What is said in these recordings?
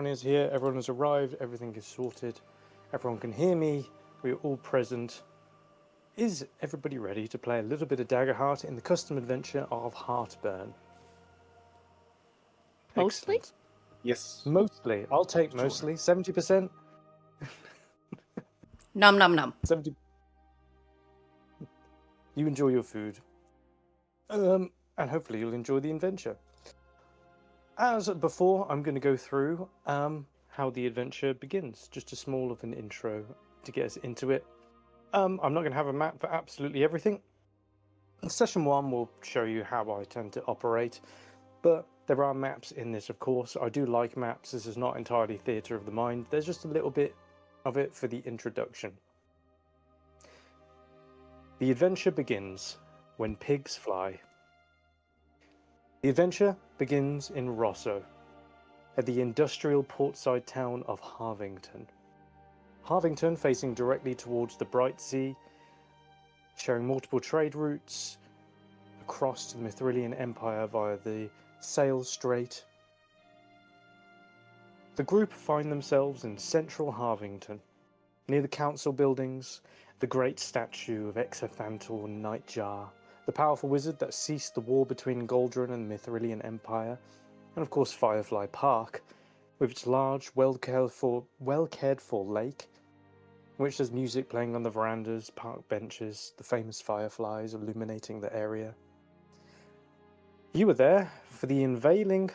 everyone is here, everyone has arrived, everything is sorted, everyone can hear me, we're all present. Is everybody ready to play a little bit of Daggerheart in the custom adventure of Heartburn? Mostly? Excellent. Yes. Mostly. I'll take Sure. mostly. 70%? Num num num. 70. You enjoy your food. And hopefully you'll enjoy the adventure. As before, I'm going to go through how the adventure begins. Just a small of an intro to get us into it. I'm not going to have a map for absolutely everything. In session 1 will show you how I tend to operate, but there are maps in this, of course. I do like maps. This is not entirely theatre of the mind. There's just a little bit of it for the introduction. The adventure begins when pigs fly. The adventure begins in Rosso, at the industrial portside town of Harvington. Harvington, facing directly towards the Bright Sea, sharing multiple trade routes across to the Mithrillian Empire via the Sail Strait. The group find themselves in central Harvington, near the council buildings, the great statue of Exothantor Nightjar, the powerful wizard that ceased the war between Goldrun and the Mithrillian Empire, and of course Firefly Park, with its large, well-cared for lake, in which there's music playing on the verandas, park benches, the famous fireflies illuminating the area. You were there for the unveiling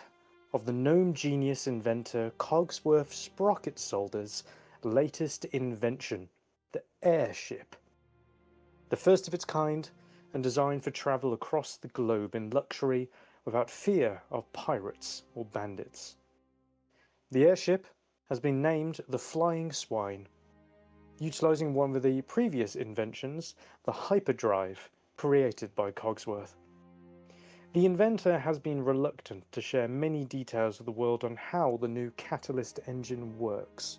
of the gnome genius inventor Cogsworth Sprocketsolder's latest invention, the airship. The first of its kind and designed for travel across the globe in luxury without fear of pirates or bandits. The airship has been named the Flying Swine, utilising one of the previous inventions, the hyperdrive, created by Cogsworth. The inventor has been reluctant to share many details of the world on how the new catalyst engine works.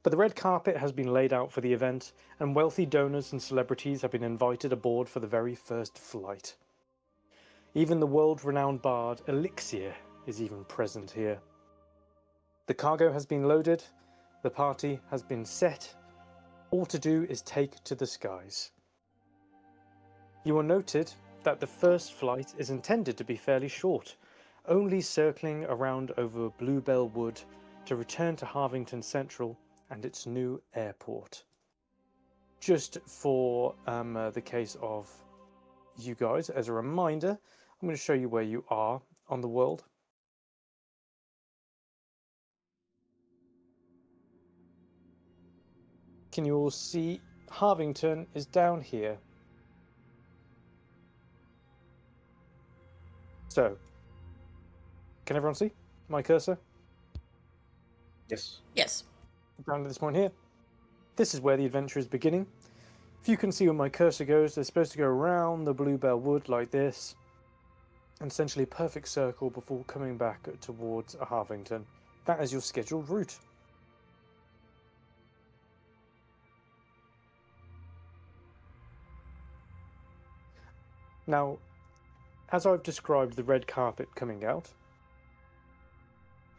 But the red carpet has been laid out for the event, and wealthy donors and celebrities have been invited aboard for the very first flight. Even the world-renowned bard Elixir is even present here. The cargo has been loaded, the party has been set, all to do is take to the skies. You are noted that the first flight is intended to be fairly short, only circling around over Bluebell Wood to return to Harvington Central and its new airport. Just for the case of you guys, as a reminder, I'm going to show you where you are on the world. Can you all see Harvington is down here? So, can everyone see my cursor? Yes. Yes. Down to this point here. This is where the adventure is beginning. If you can see where my cursor goes, they're supposed to go around the Bluebell Wood like this, and essentially a perfect circle before coming back towards Harvington. That is your scheduled route. Now, as I've described the red carpet coming out,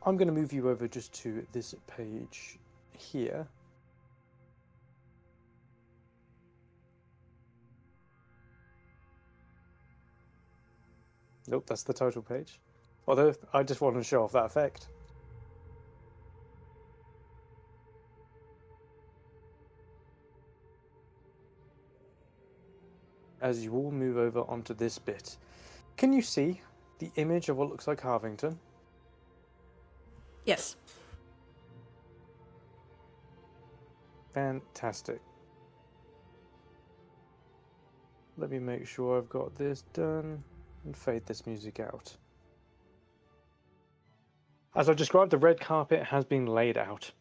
I'm going to move you over just to this page here. Nope, that's the title page. Although, I just wanted to show off that effect. As you all move over onto this bit, can you see the image of what looks like Harvington? Yes. Fantastic. Let me make sure I've got this done and fade this music out. As I described, the red carpet has been laid out.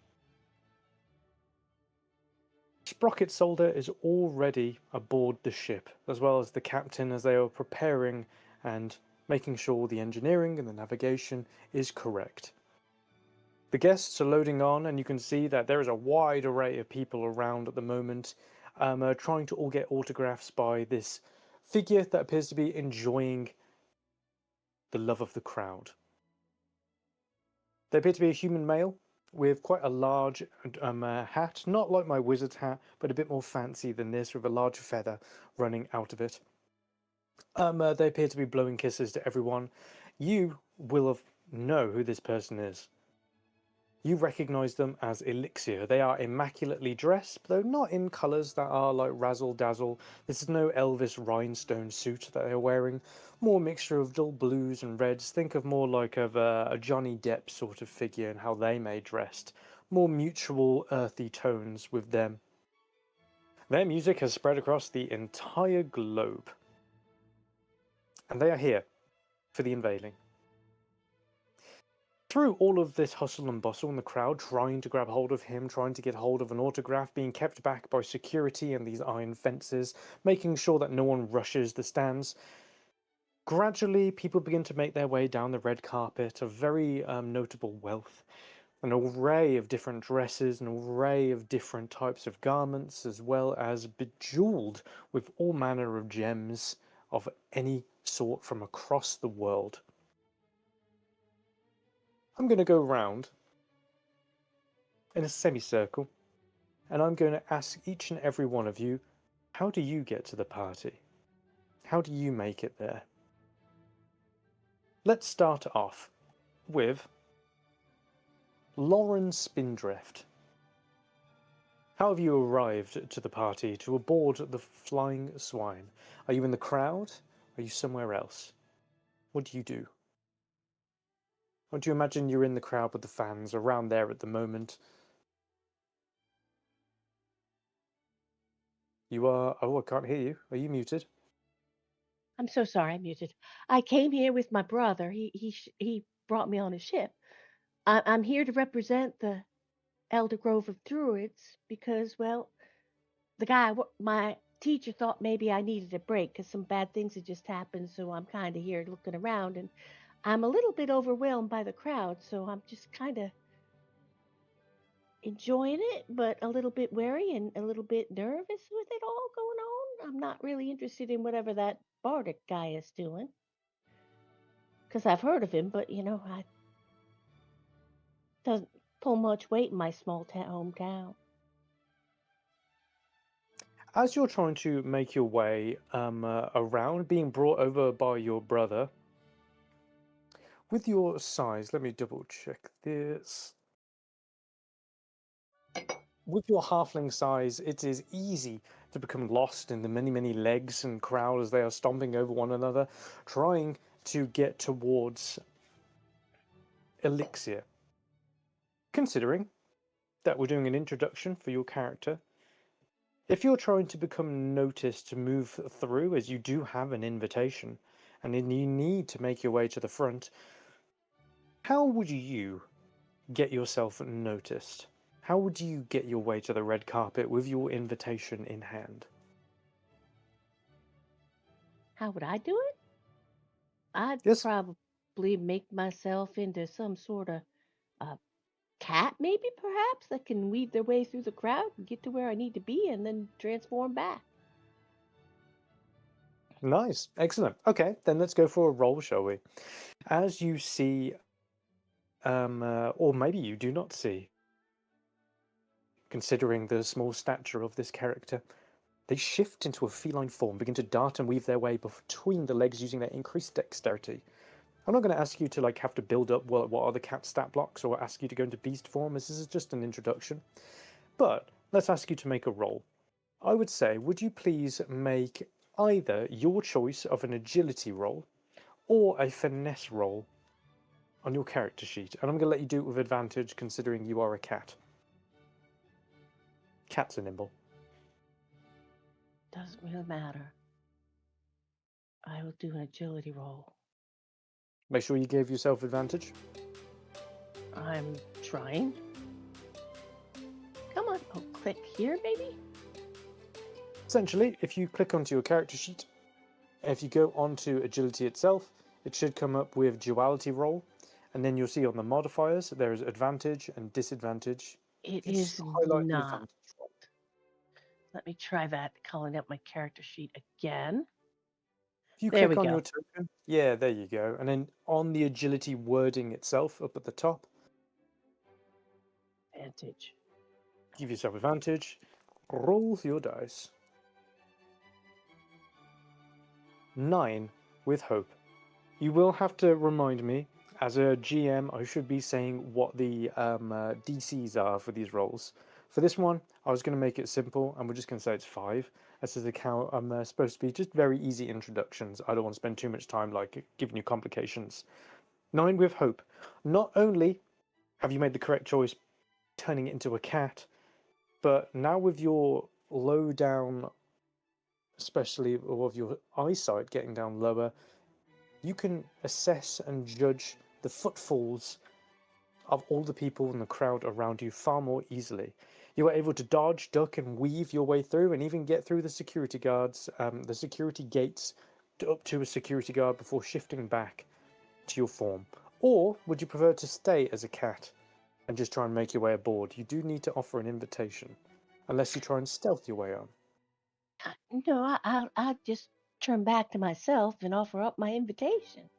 Sprocketsolder is already aboard the ship, as well as the captain, as they are preparing and making sure the engineering and the navigation is correct. The guests are loading on, and you can see that there is a wide array of people around at the moment, trying to all get autographs by this figure that appears to be enjoying the love of the crowd. They appear to be a human male with quite a large hat, not like my wizard's hat, but a bit more fancy than this, with a large feather running out of it. They appear to be blowing kisses to everyone. You will know who this person is. You recognize them as Elixir. They are immaculately dressed, though not in colours that are like razzle dazzle. This is no Elvis rhinestone suit that they're wearing. More mixture of dull blues and reds. Think of more like of a Johnny Depp sort of figure and how they may dressed. More mutual earthy tones with them. Their music has spread across the entire globe. And they are here for the unveiling. Through all of this hustle and bustle in the crowd, trying to grab hold of him, trying to get hold of an autograph, being kept back by security and these iron fences, making sure that no one rushes the stands, gradually people begin to make their way down the red carpet of very notable wealth. An array of different dresses, an array of different types of garments, as well as bejeweled with all manner of gems of any sort from across the world. I'm going to go round in a semicircle, and I'm going to ask each and every one of you, how do you get to the party? How do you make it there? Let's start off with Lauren Spindrift. How have you arrived to the party, to aboard the Flying Swine? Are you in the crowd? Are you somewhere else? What do you do? Or do you imagine you're in the crowd with the fans around there at the moment? You are... Oh, I can't hear you. Are you muted? I'm so sorry, I'm muted. I came here with my brother. He brought me on a ship. I'm here to represent the Elder Grove of Druids because, well, my teacher thought maybe I needed a break because some bad things had just happened. So I'm kind of here looking around, and I'm a little bit overwhelmed by the crowd. So I'm just kind of enjoying it, but a little bit wary and a little bit nervous with it all going on. I'm not really interested in whatever that Bardic guy is doing because I've heard of him, but I doesn't pull much weight in my small hometown. As you're trying to make your way around, being brought over by your brother, with your size, let me double check this. With your halfling size, it is easy to become lost in the many, many legs and crowd as they are stomping over one another, trying to get towards Elixir. Considering that we're doing an introduction for your character, if you're trying to become noticed to move through, as you do have an invitation, and then you need to make your way to the front, how would you get yourself noticed? How would you get your way to the red carpet with your invitation in hand? How would I do it? I'd Yes, probably make myself into some sort of uh, cat, maybe perhaps, that can weave their way through the crowd and get to where I need to be and then transform back. nice, excellent. Okay, then let's go for a roll, shall we? As you see, or maybe you do not see, considering the small stature of this character, they shift into a feline form, begin to dart and weave their way between the legs using their increased dexterity. I'm not going to ask you to have to build up what are the cat stat blocks or ask you to go into beast form, as this is just an introduction. But let's ask you to make a roll. I would say, would you please make either your choice of an agility roll or a finesse roll on your character sheet? And I'm going to let you do it with advantage considering you are a cat. Cats are nimble. Doesn't really matter. I will do an agility roll. Make sure you give yourself advantage. I'm trying. Come on. Oh, click here, maybe? Essentially, if you click onto your character sheet, if you go onto agility itself, it should come up with duality roll, and then you'll see on the modifiers there is advantage and disadvantage. It If you just is highlight the not. advantage roll. Let me try that, calling up my character sheet again. If you There we click on your go. token, yeah, there you go. And then on the agility wording itself up at the top, advantage. Give yourself advantage. Roll your dice. 9 with hope. You will have to remind me, as a GM, I should be saying what the DCs are for these rolls. For this one, I was going to make it simple, and we're just going to say it's 5. This is how I'm supposed to be just very easy introductions. I don't want to spend too much time like giving you complications. 9 with hope. Not only have you made the correct choice turning it into a cat, but now with your low down, especially of your eyesight getting down lower, you can assess and judge the footfalls of all the people in the crowd around you far more easily. You are able to dodge, duck, and weave your way through, and even get through the security guards, the security gates, up to a security guard before shifting back to your form. Or would you prefer to stay as a cat and just try and make your way aboard? You do need to offer an invitation, unless you try and stealth your way on. No, I'll just turn back to myself and offer up my invitation.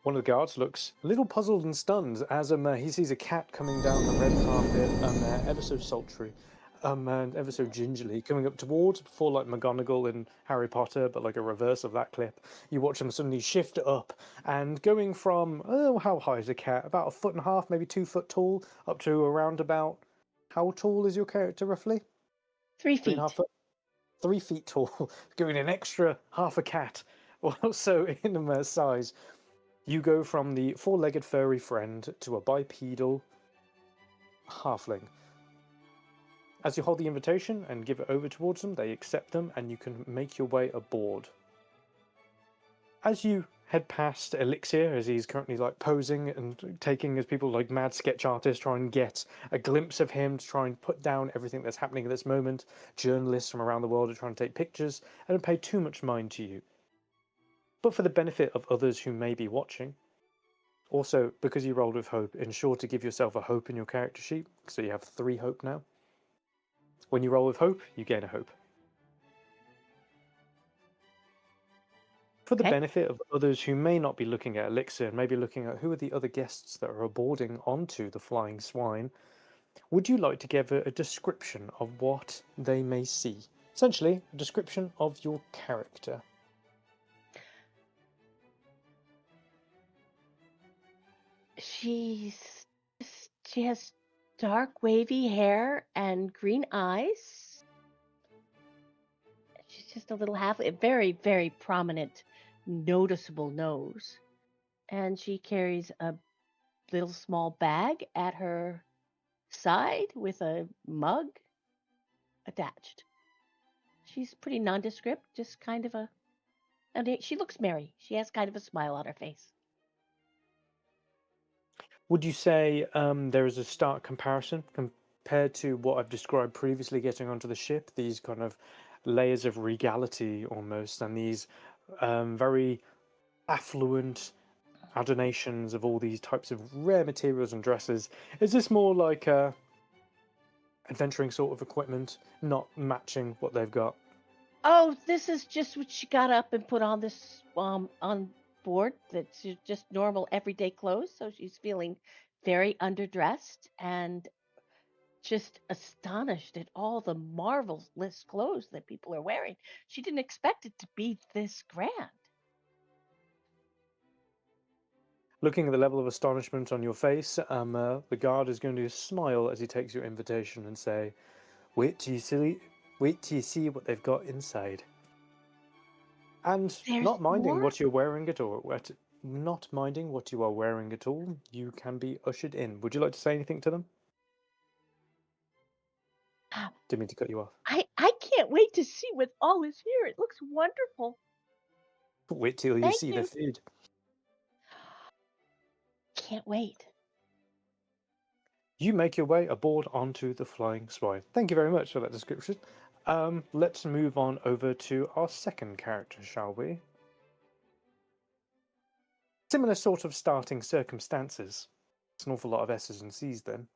One of the guards looks a little puzzled and stunned as he sees a cat coming down the red carpet, ever so sultry, and ever so gingerly, coming up towards, before like McGonagall in Harry Potter, but like a reverse of that clip. You watch him suddenly shift up and going from, oh, how high is a cat? About 1.5 feet, maybe 2 foot tall, up to around about, how tall is your character roughly? 3 3.5 feet. foot? 3 feet tall, going an extra half a cat, also in size. You go from the 4-legged furry friend to a bipedal halfling. As you hold the invitation and give it over towards them, they accept them and you can make your way aboard. As you head past Elixir, as he's currently like posing and taking, as people like mad sketch artists try and get a glimpse of him to try and put down everything that's happening at this moment, journalists from around the world are trying to take pictures and don't pay too much mind to you. But for the benefit of others who may be watching, also, because you rolled with hope, ensure to give yourself a hope in your character sheet, so you have 3 hope now. When you roll with hope, you gain a hope. For the Okay. benefit of others who may not be looking at Elixir and maybe looking at who are the other guests that are boarding onto the Flying Swine, would you like to give a description of what they may see? Essentially, a description of your character. She has dark wavy hair and green eyes. She's just a little a very, very prominent, noticeable nose. And she carries a little small bag at her side with a mug attached. She's pretty nondescript, just kind of she looks merry. She has kind of a smile on her face. Would you say there is a stark comparison compared to what I've described previously getting onto the ship? These kind of layers of regality almost, and these very affluent adornations of all these types of rare materials and dresses. Is this more like adventuring sort of equipment, not matching what they've got? Oh, this is just what she got up and put on this on board. That's just normal everyday clothes. So she's feeling very underdressed and just astonished at all the marvelous clothes that people are wearing. She didn't expect it to be this grand. Looking at the level of astonishment on your face, the guard is going to smile as he takes your invitation and say, wait till you see what they've got inside. And There's not minding more? what you're wearing at all, not minding what you are wearing at all, you can be ushered in. Would you like to say anything to them? Uh, Didn't mean to cut you off. I can't wait to see what all is here. It looks wonderful. Wait till you Thank see the you. food. Can't wait. You make your way aboard onto the Flying Swine. Thank you very much for that description. Let's move on over to our second character, shall we? Similar sort of starting circumstances. It's an awful lot of S's and C's then.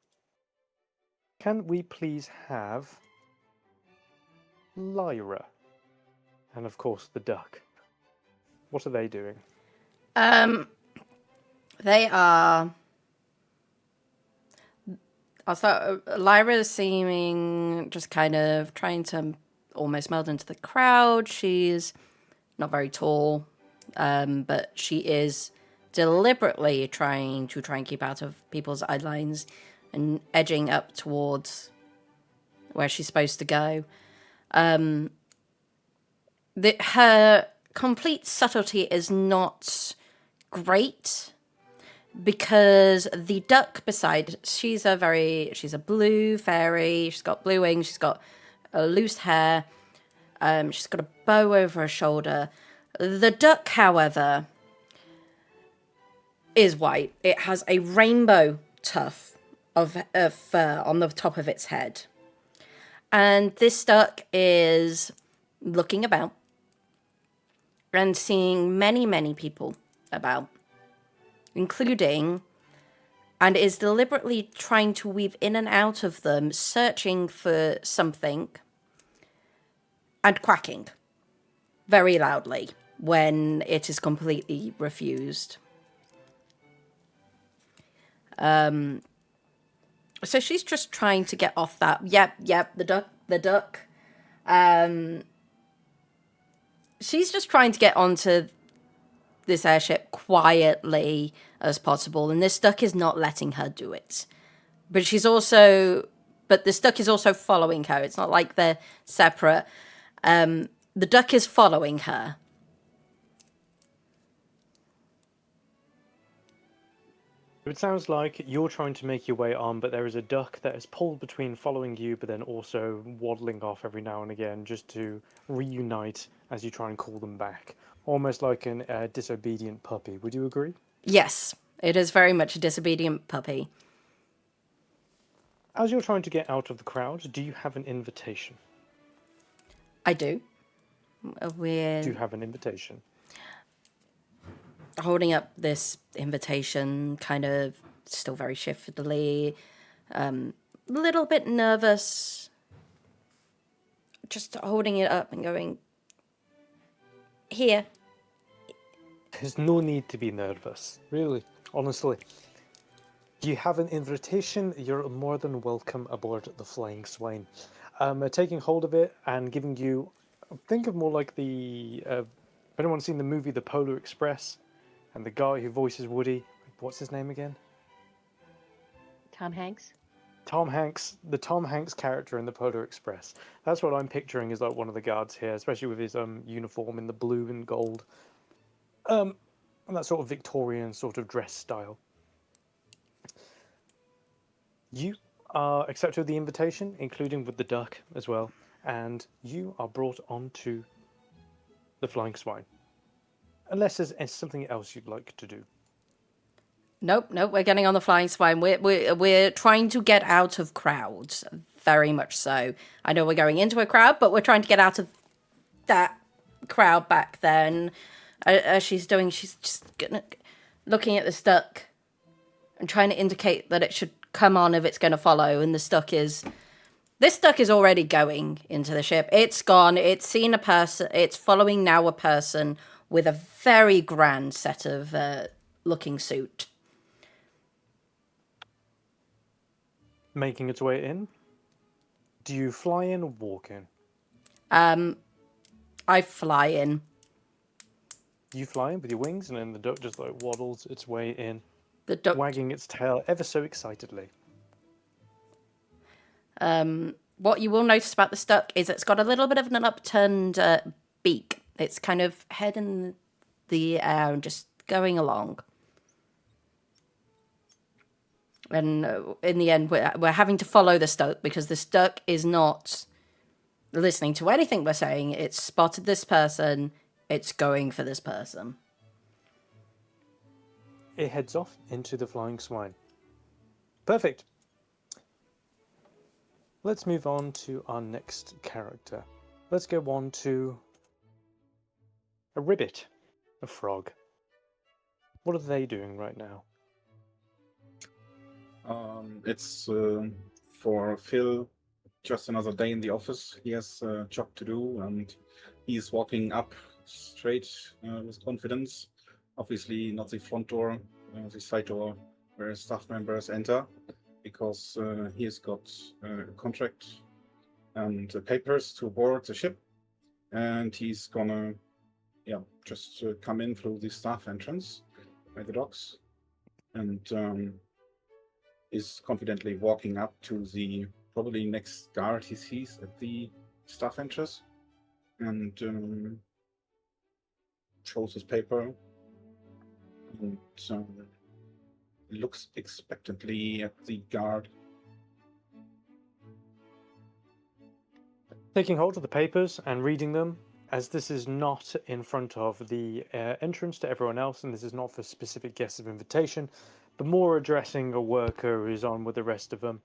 Can we please have Lyra? And of course the duck. What are they doing? They are. I thought Lyra is seeming just kind of trying to almost meld into the crowd. She's not very tall, but she is deliberately trying and keep out of people's eye lines and edging up towards where she's supposed to go. Her complete subtlety is not great because the duck beside, she's a blue fairy. She's got blue wings. She's got loose hair. She's got a bow over her shoulder. The duck, however, is white. It has a rainbow tuft of fur on the top of its head. And this duck is looking about and seeing many, many people about, including, and is deliberately trying to weave in and out of them, searching for something and quacking very loudly when it is completely refused. So she's just trying to get off that. Yep, the duck. She's just trying to get onto this airship quietly as possible, and this duck is not letting her do it. But this duck is also following her. It's not like they're separate. The duck is following her. It sounds like you're trying to make your way on, but there is a duck that is pulled between following you, but then also waddling off every now and again just to reunite as you try and call them back. Almost like a disobedient puppy. Would you agree? Yes, it is very much a disobedient puppy. As you're trying to get out of the crowd, do you have an invitation? I do. Do you have an invitation? Holding up this invitation, kind of still very shiftily, a little bit nervous, just holding it up and going, here. There's no need to be nervous, really, honestly. Do you have an invitation? You're more than welcome aboard the Flying Swain. Taking hold of it and giving you, think of more like the, if anyone's seen the movie The Polar Express, and the guy who voices Woody, what's his name again? Tom Hanks. Tom Hanks, the Tom Hanks character in The Polar Express. That's what I'm picturing as like one of the guards here, especially with his uniform in the blue and gold. And that sort of Victorian sort of dress style. You are accepted the invitation, including with the duck as well, and you are brought onto the Flying Swine. Unless there's something else you'd like to do. Nope, we're getting on the Flying Swine. We're trying to get out of crowds, very much so. I know we're going into a crowd, but we're trying to get out of that crowd back then. As she's just looking at this duck and trying to indicate that it should come on if it's going to follow, and this duck is already going into the ship. It's gone. It's seen a person. It's following now a person with a very grand set of looking suit. Making its way in? Do you fly in or walk in? I fly in. You fly in with your wings, and then the duck just like waddles its way in, The duck wagging its tail ever so excitedly. What you will notice about this duck is it's got a little bit of an upturned beak. It's kind of head in the air and just going along. And in the end, we're having to follow this duck because this duck is not listening to anything we're saying. It's spotted this person. It's going for this person. It heads off into the Flying Swine. Perfect. Let's move on to our next character. Let's go on to a ribbit, a frog. What are they doing right now? It's for Phil just another day in the office. He has a job to do, and he's walking up straight with confidence. Obviously, not the front door the side door where staff members enter, because he has got a contract and papers to board the ship, and he's gonna, just come in through the staff entrance by the docks, and is confidently walking up to the probably next guard he sees at the staff entrance, and shows his paper and looks expectantly at the guard. Taking hold of the papers and reading them, as this is not in front of the entrance to everyone else, and this is not for specific guests of invitation, but more addressing a worker who's on with the rest of them.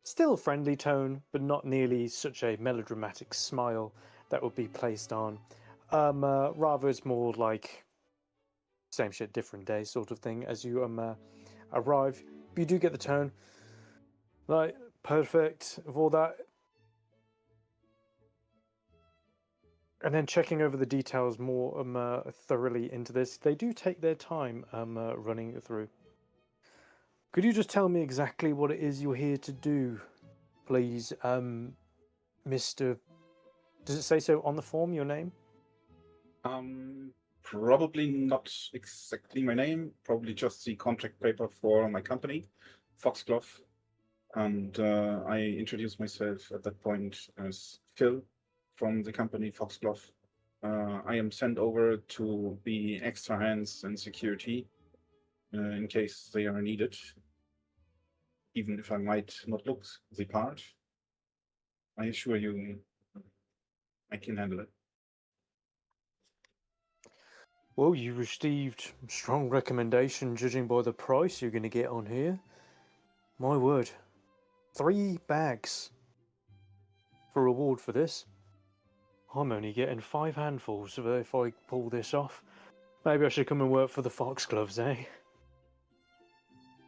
Still a friendly tone, but not nearly such a melodramatic smile that would be placed on. Rather, it's more like same shit, different day sort of thing as you arrive. But you do get the tone, like, perfect of all that. And then checking over the details more thoroughly into this, they do take their time running it through. Could you just tell me exactly what it is you're here to do, please, Mr. Does it say so on the form, your name? Probably not exactly my name, probably just the contract paper for my company, Foxglove. And I introduced myself at that point as Phil from the company Foxglove. I am sent over to be extra hands and security in case they are needed, even if I might not look the part. I assure you, I can handle it. Well, you received strong recommendation judging by the price you're going to get on here. My word. 3 bags for reward for this. I'm only getting 5 handfuls if I pull this off. Maybe I should come and work for the Foxgloves, eh?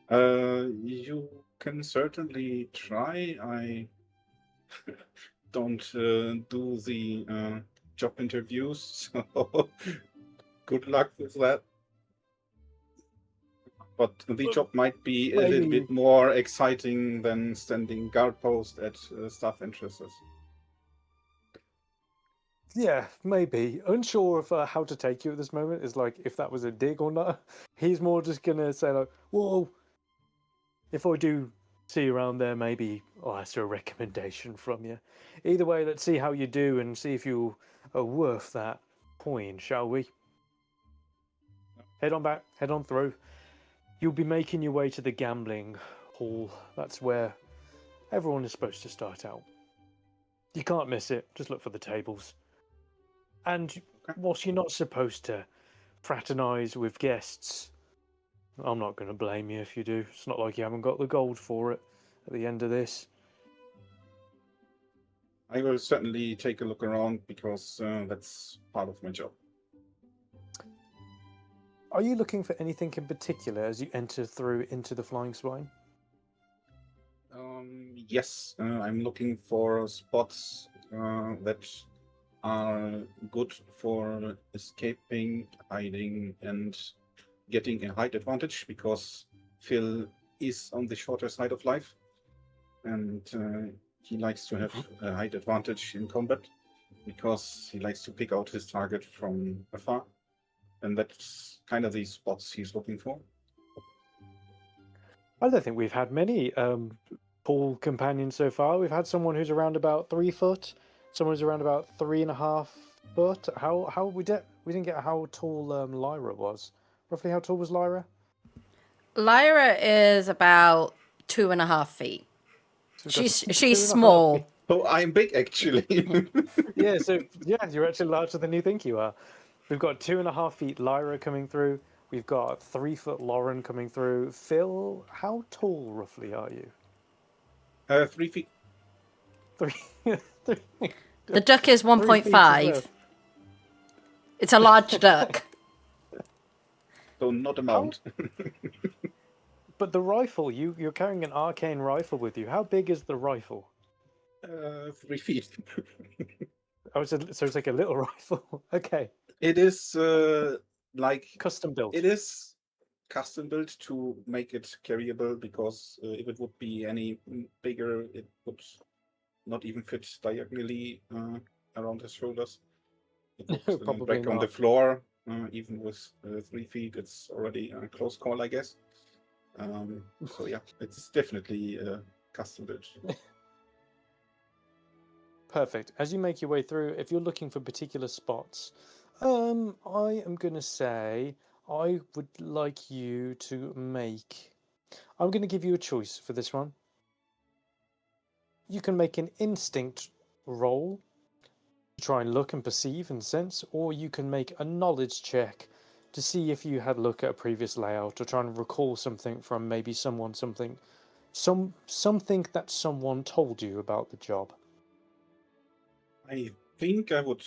You can certainly try. I don't do the job interviews, so good luck with that. But the job might be a little bit more exciting than standing guard post at staff entrances. Yeah, maybe. Unsure of how to take you at this moment, is like if that was a dig or not. He's more just gonna say like, whoa, if I do see you around there, maybe I'll ask for a recommendation from you. Either way, let's see how you do and see if you are worth that coin, shall we? Head on back, head on through. You'll be making your way to the gambling hall. That's where everyone is supposed to start out. You can't miss it. Just look for the tables. And whilst you're not supposed to fraternise with guests, I'm not going to blame you if you do. It's not like you haven't got the gold for it at the end of this. I will certainly take a look around because that's part of my job. Are you looking for anything in particular as you enter through into the Flying Swine? Yes, I'm looking for spots that are good for escaping, hiding, and getting a height advantage, because Phil is on the shorter side of life, and he likes to have a height advantage in combat because he likes to pick out his target from afar, and that's kind of the spots he's looking for. I don't think we've had many pool companions so far. We've had someone who's around about 3 foot, someone who's around about 3.5 foot. How we didn't get how tall Lyra was. Roughly, how tall was Lyra? Lyra is about 2.5 feet. So She's small. Oh, I'm big actually. Yeah, you're actually larger than you think you are. We've got 2.5 feet Lyra coming through. We've got 3 foot Lauren coming through. Phil, how tall roughly are you? 3 feet. 3. The duck is 1.5. It's a large duck. So not a mount. But the rifle, you're carrying an arcane rifle with you. How big is the rifle? 3 feet. Oh, so it's like a little rifle. Okay. It is like Custom built. it is custom built to make it carryable, because if it would be any bigger, it would not even fit diagonally around his shoulders. It would Probably break on the not. floor, even with 3 feet. It's already a close call, I guess. So yeah, it's definitely custom built. Perfect. As you make your way through, if you're looking for particular spots, I am going to say I would like you to make. I'm going to give you a choice for this one. You can make an instinct roll to try and look and perceive and sense, or you can make a knowledge check to see if you had a look at a previous layout or try and recall something from maybe something that someone told you about the job. I think I would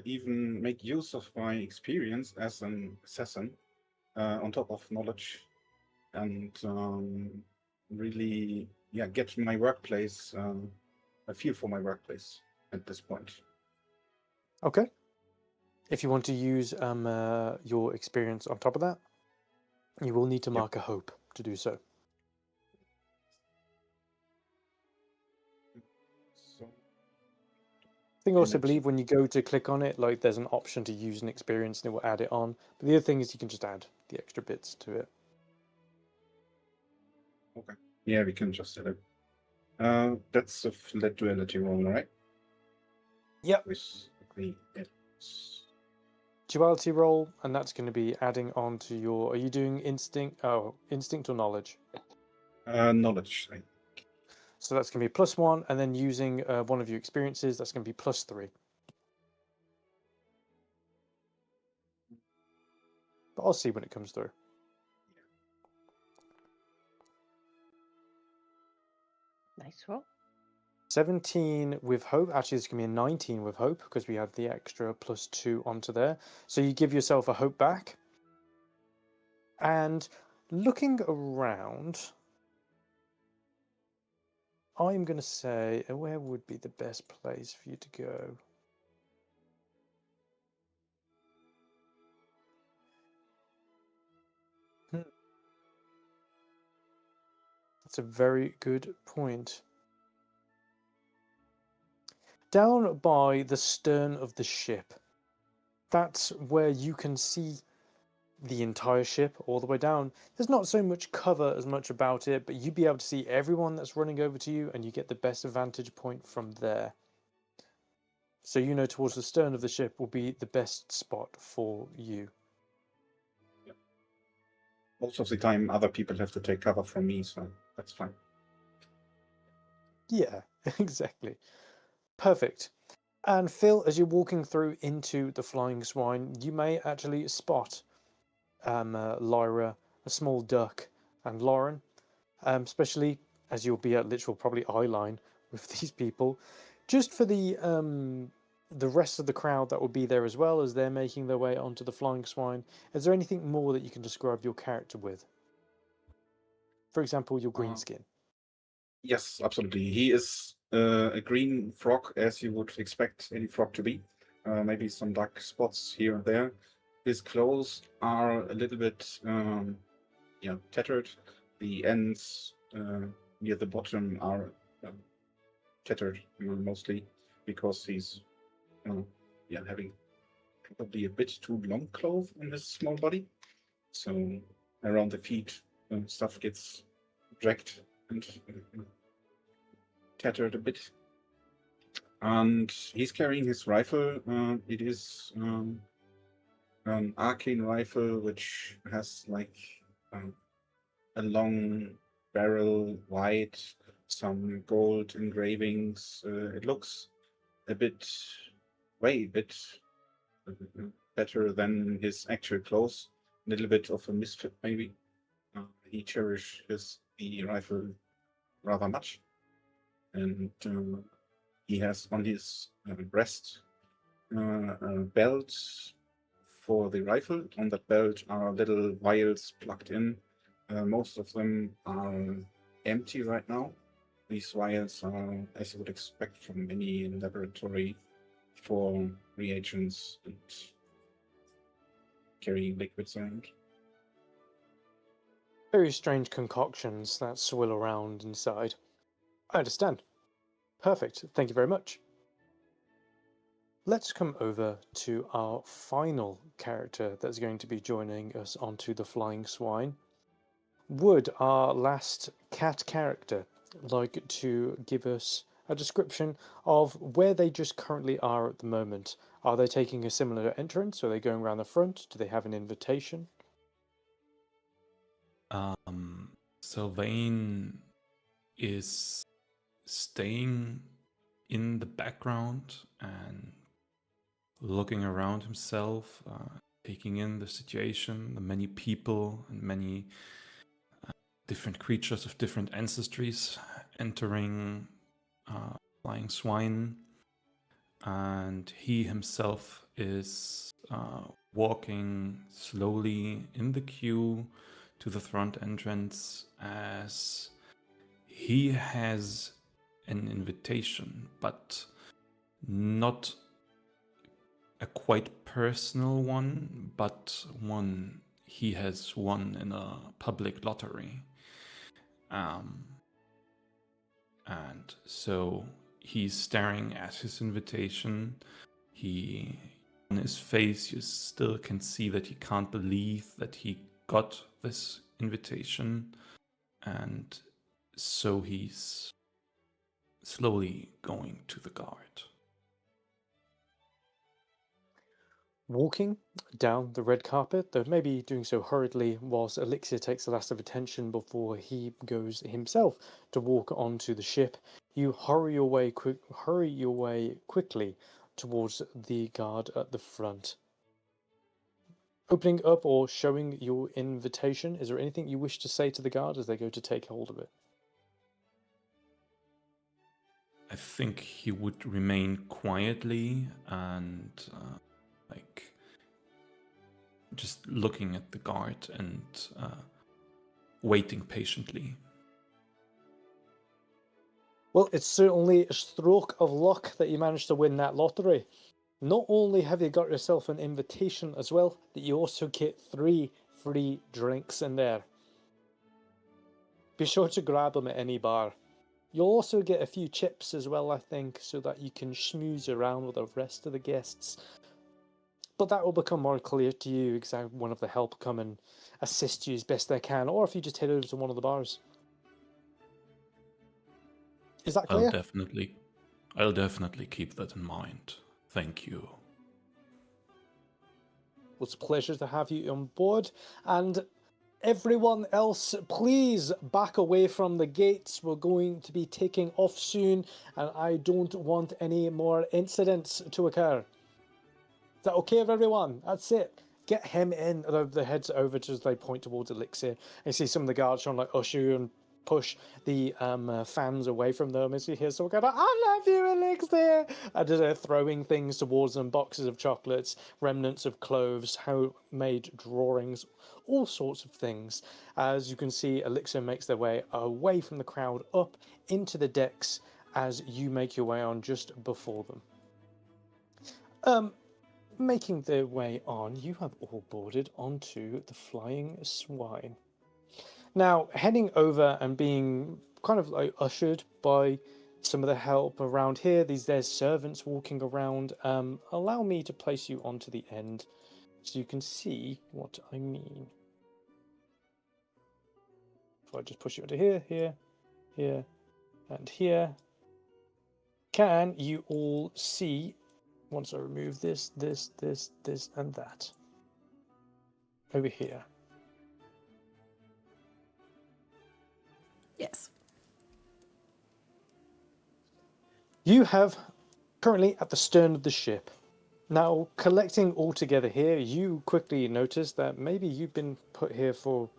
even make use of my experience as an assassin on top of knowledge, and really, yeah, get my workplace, a feel for my workplace at this point. Okay. If you want to use your experience on top of that, you will need to Yep. mark a hope to do so. So I think I also Image. believe when you go to click on it, like there's an option to use an experience and it will add it on. But the other thing is you can just add the extra bits to it. Okay. Yeah, we can just add it. That's a flat duality roll, right? Yep. With the it's Duality roll, and that's going to be adding on to your. Are you doing instinct? Oh, instinct or knowledge? knowledge. So that's going to be +1, and then using one of your experiences, that's going to be +3. But I'll see when it comes through. Nice roll. 17 with hope. Actually, it's going to be a 19 with hope because we had the extra +2 onto there. So you give yourself a hope back. And looking around, I'm going to say, where would be the best place for you to go? That's a very good point. Down by the stern of the ship, that's where you can see the entire ship all the way down. There's not so much cover as much about it, but you'd be able to see everyone that's running over to you, and you get the best vantage point from there. So you know towards the stern of the ship will be the best spot for you. Yeah. Most of the time, other people have to take cover from me, so that's fine. Yeah, exactly. Perfect. And Phil, as you're walking through into the Flying Swine, you may actually spot Lyra, a small duck, and Lauren, especially as you'll be at literal probably eye line with these people, just for the rest of the crowd that will be there as well as they're making their way onto the Flying Swine. Is there anything more that you can describe your character with? For example, your green skin. Yes, absolutely. He is a green frog, as you would expect any frog to be. Maybe some dark spots here and there. His clothes are a little bit tattered. The ends near the bottom are tattered mostly because he's having probably a bit too long clothes on his small body. So around the feet, stuff gets dragged and tattered a bit. And he's carrying his rifle. It is an arcane rifle which has like a long barrel, white, some gold engravings. It looks a bit, way a bit better than his actual clothes. A little bit of a misfit, maybe. He cherishes the rifle rather much, and he has on his breast a belt for the rifle. On that belt are little vials plugged in. Most of them are empty right now. These vials are, as you would expect from any laboratory, for reagents and carrying liquids around. very strange concoctions that swirl around inside. I understand. Perfect. Thank you very much. Let's come over to our final character that's going to be joining us onto the Flying Swine. Would our last cat character like to give us a description of where they just currently are at the moment? Are they taking a similar entrance? Are they going around the front? Do they have an invitation? Sylvain is staying in the background and looking around himself, taking in the situation, the many people and many different creatures of different ancestries entering Flying Swine. And he himself is walking slowly in the queue to the front entrance, as he has an invitation, but not a quite personal one, but one he has won in a public lottery. And so he's staring at his invitation. On his face, you still can see that he can't believe that he got this invitation. And so he's slowly going to the guard. Walking down the red carpet, though maybe doing so hurriedly whilst Elixir takes the last of attention before he goes himself to walk onto the ship, you hurry your way quickly towards the guard at the front. Opening up or showing your invitation, is there anything you wish to say to the guard as they go to take hold of it? I think he would remain quietly and just looking at the guard and waiting patiently. Well, it's certainly a stroke of luck that you managed to win that lottery. Not only have you got yourself an invitation as well, but you also get 3 free drinks in there. Be sure to grab them at any bar. You'll also get a few chips as well, I think, so that you can schmooze around with the rest of the guests. But that will become more clear to you because I have one of the help come and assist you as best they can, or if you just head over to one of the bars. Is that clear? I'll definitely keep that in mind. Thank you. Well, it's a pleasure to have you on board. And everyone else, please back away from the gates. We're going to be taking off soon, and I don't want any more incidents to occur. Is that okay with everyone? That's it. Get him in. The heads over as they point towards Elixir. And you see some of the guards trying to like usher you and push the fans away from them as you hear someone go, I love you, Elixir! And they're throwing things towards them, boxes of chocolates, remnants of clothes, homemade drawings, all sorts of things. As you can see, Elixir makes their way away from the crowd up into the decks as you make your way on just before them. Making their way on, you have all boarded onto the Flying Swine. Now, heading over and being kind of like ushered by some of the help around here, there's servants walking around. Allow me to place you onto the end so you can see what I mean. If I just push you onto here, here, and here. Can you all see, once I remove this, and that, over here? Yes. You have currently at the stern of the ship. Now, collecting all together here, you quickly notice that maybe you've been put here for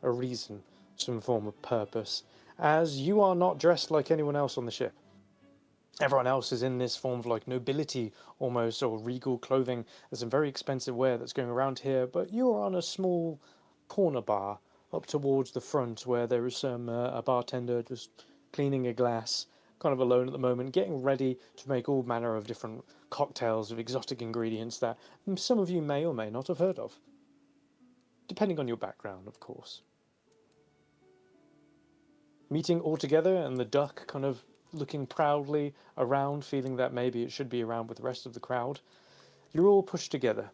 a reason, some form of purpose, as you are not dressed like anyone else on the ship. Everyone else is in this form of like nobility almost, or regal clothing. There's some very expensive wear that's going around here, but you are on a small corner bar up towards the front where there is a bartender just cleaning a glass, kind of alone at the moment, getting ready to make all manner of different cocktails of exotic ingredients that some of you may or may not have heard of, depending on your background, of course. meeting all together, and the duck kind of looking proudly around, feeling that maybe it should be around with the rest of the crowd. You're all pushed together.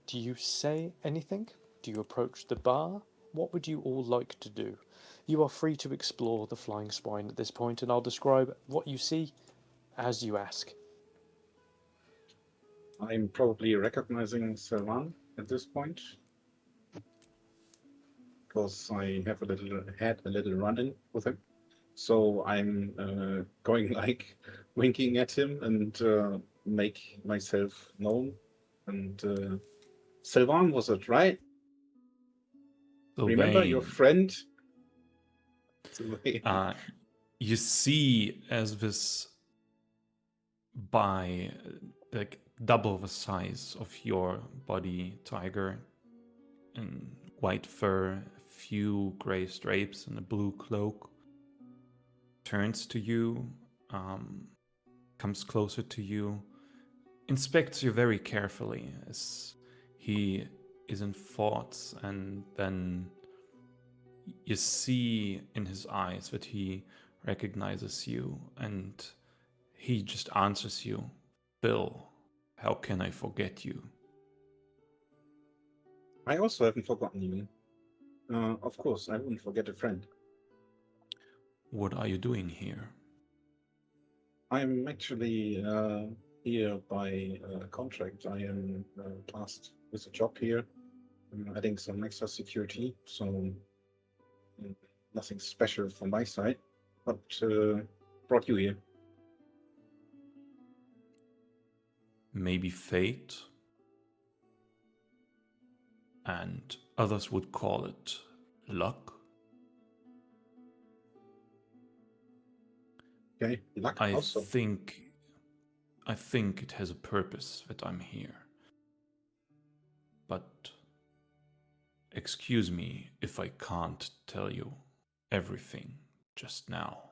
Do you say anything? Do you approach the bar? What would you all like to do? You are free to explore the flying swine at this point, and I'll describe what you see as you ask. I'm probably recognizing Selvan at this point, because I have had a little run-in with him. So I'm going like winking at him and make myself known. And Selvan, was it right? Remember your friend? You see as this by like double the size of your body tiger in white fur, a few gray stripes and a blue cloak turns to you, comes closer to you, inspects you very carefully as he is in thoughts, and then you see in his eyes that he recognizes you, and he just answers you, "Bill, how can I forget you?" I also haven't forgotten you. Of course, I wouldn't forget a friend. What are you doing here? I'm actually here by contract. I am tasked with a job here. I'm adding some extra security, so nothing special from my side, but brought you here. Maybe fate, and others would call it luck. Okay, luck I also. think it has a purpose that I'm here. But excuse me if I can't tell you everything just now.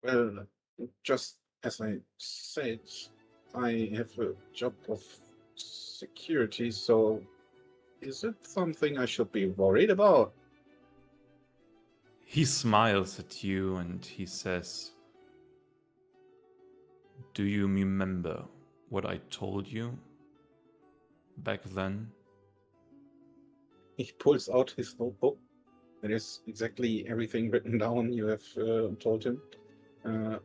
Well, just as I said, I have a job of security, so is it something I should be worried about? He smiles at you and he says, "Do you remember what I told you back then?" He pulls out his notebook. There is exactly everything written down you have told him.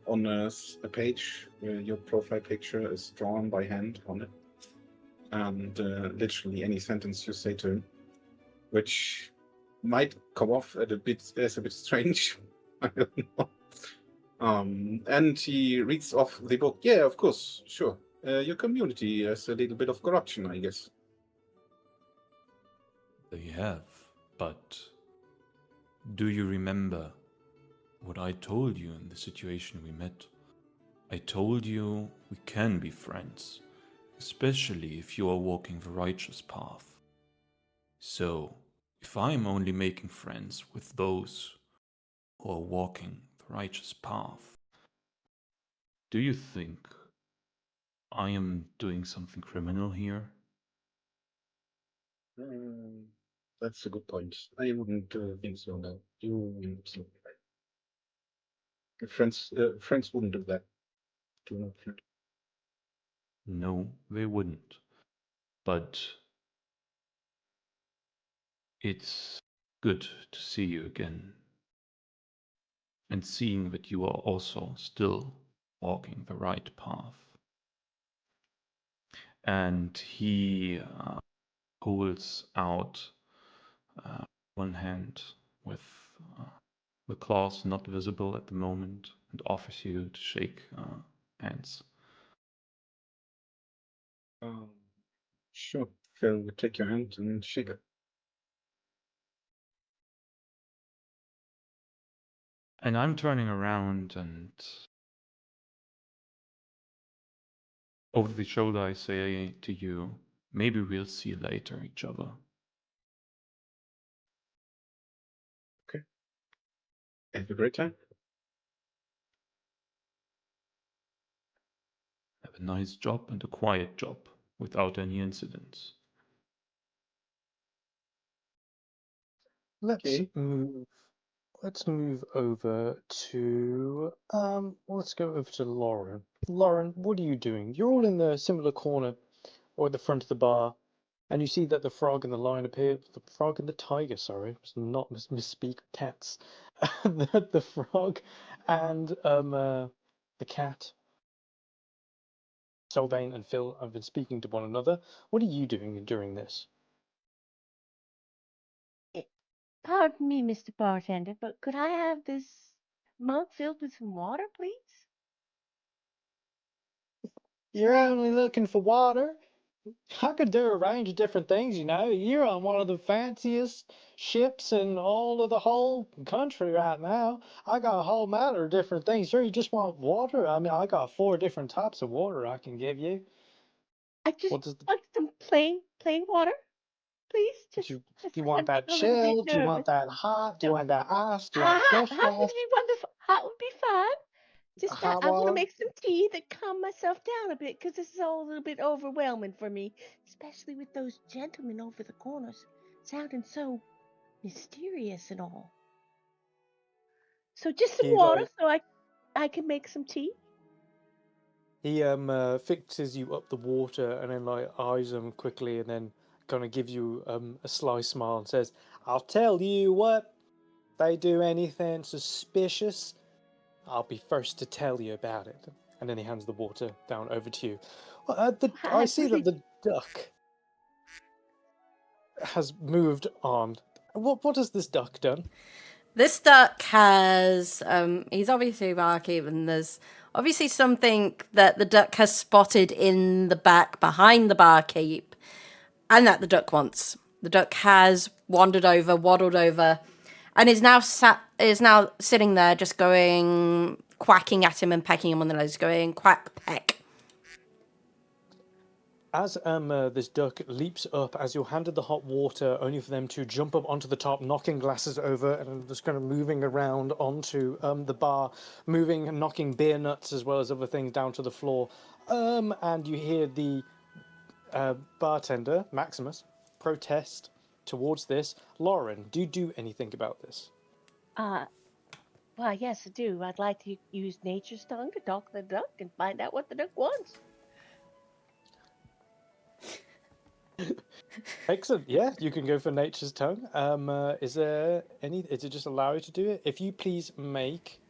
On a page where your profile picture is drawn by hand on it. And literally any sentence you say to him, which might come off as a bit strange. I don't know. And he reads off the book. Yeah, of course, sure. Your community has a little bit of corruption, I guess. They have, but do you remember what I told you in the situation we met? I told you we can be friends, especially if you are walking the righteous path. So, if I'm only making friends with those who are walking the righteous path, do you think I am doing something criminal here? That's a good point. I wouldn't think so. No, you friends wouldn't do that. Do not. No, they wouldn't. But it's good to see you again. And seeing that you are also still walking the right path. And he holds out one hand with the claws not visible at the moment and offers you to shake hands. Sure. Phil would take your hand and shake it. And I'm turning around and over the shoulder I say to you, maybe we'll see later each other. Okay. Have a great time. Have a nice job and a quiet job without any incidents. let's Okay. move. Let's move over to let's go over to Lauren. Lauren, what are you doing? You're all in the similar corner or at the front of the bar, and you see that the frog and the lion appear. The frog and the tiger, sorry, let's not misspeak cats. The frog and the cat. Sylvain and Phil have been speaking to one another. What are you doing during this? Pardon me, Mr. Bartender, but could I have this mug filled with some water, please? You're only looking for water? I could do a range of different things, you know. You're on one of the fanciest ships in all of the whole country right now. I got a whole matter of different things. Sure, you just want water? I mean, I got 4 different types of water I can give you. I just What does want some plain water, please. do Just you want that I'm a little bit chilled? Do you want nervous. that hot? Do you want that ice? Do you want fresh Hot would water? be wonderful. Hot would be fine. Just Hot I want to water? make some tea that calm myself down a bit because this is all a little bit overwhelming for me, especially with those gentlemen over the corners sounding so mysterious and all. So just some He water like so I can make some tea. he fixes you up the water and then like eyes them quickly and then kind of gives you a sly smile and says, "I'll tell you what. If they do anything suspicious, I'll be first to tell you about it." And then he hands the water down over to you. Well, I I see that really the duck has moved on. What has this duck done? This duck has, he's obviously a barkeep, and there's obviously something that the duck has spotted in the back behind the barkeep, and that the duck wants. The duck has waddled over, and is now sitting there just going, quacking at him and pecking him on the nose, going, quack, peck. As this duck leaps up, as you're handed the hot water, only for them to jump up onto the top, knocking glasses over, and just kind of moving around onto the bar, moving and knocking beer nuts as well as other things down to the floor. And you hear the bartender, Maximus, protest towards this. Lauren, do you do anything about this? well, yes, I do. I'd like to use nature's tongue to talk to the duck and find out what the duck wants. Excellent. Yeah, you can go for nature's tongue. Is there any? Is it just allow you to do it? If you please make.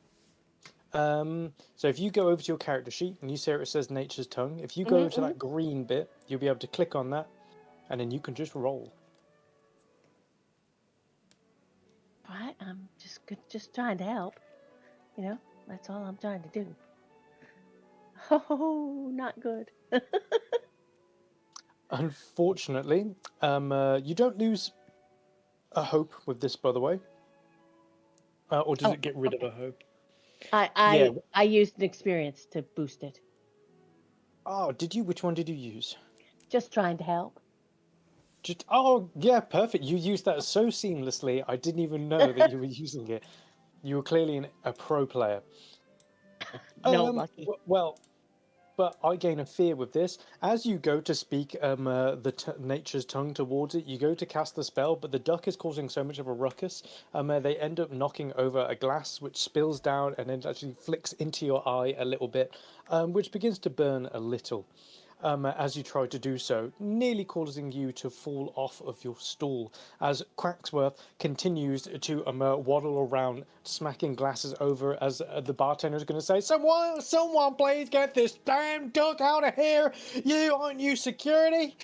So if you go over to your character sheet and you see where it says nature's tongue, if you go over to that green bit, you'll be able to click on that, and then you can just roll. Right, I'm just trying to help. You know, that's all I'm trying to do. Oh, not good. Unfortunately, you don't lose a hope with this, by the way. Or does Oh, it get rid okay. of a hope? I used an experience to boost it. Oh, did you? Which one did you use? Just trying to help. Oh, yeah, perfect. You used that so seamlessly. I didn't even know that you were using it. You were clearly a pro player. No, lucky. Well, but I gain a fear with this. As you go to speak nature's tongue towards it, you go to cast the spell, but the duck is causing so much of a ruckus. They end up knocking over a glass, which spills down and then actually flicks into your eye a little bit, which begins to burn a little. As you try to do so, nearly causing you to fall off of your stool as Quacksworth continues to waddle around, smacking glasses over as the bartender is going to say, someone please get this damn duck out of here, aren't you security?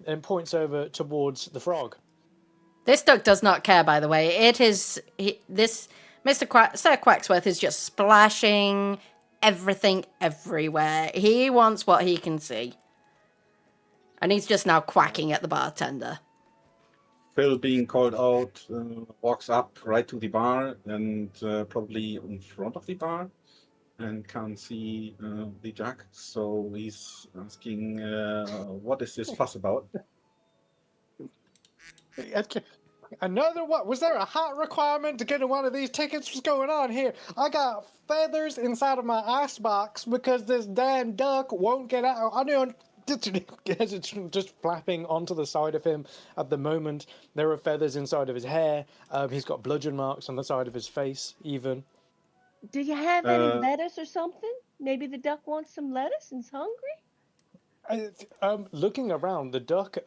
And points over towards the frog. This duck does not care, by the way. It is, Sir Quacksworth is just splashing everything everywhere. He wants what he can see. And he's just now quacking at the bartender. Phil, being called out, walks up right to the bar and probably in front of the bar and can't see the jug. So he's asking, what is this fuss about? Another what? Was there a height requirement to get in one of these tickets? What's going on here? I got feathers inside of my icebox because this damn duck won't get out. I don't as it's just flapping onto the side of him. At the moment, there are feathers inside of his hair. He's got bludgeon marks on the side of his face, even. Do you have any Uh, lettuce or something? Maybe the duck wants some lettuce and's hungry? Looking around, the duck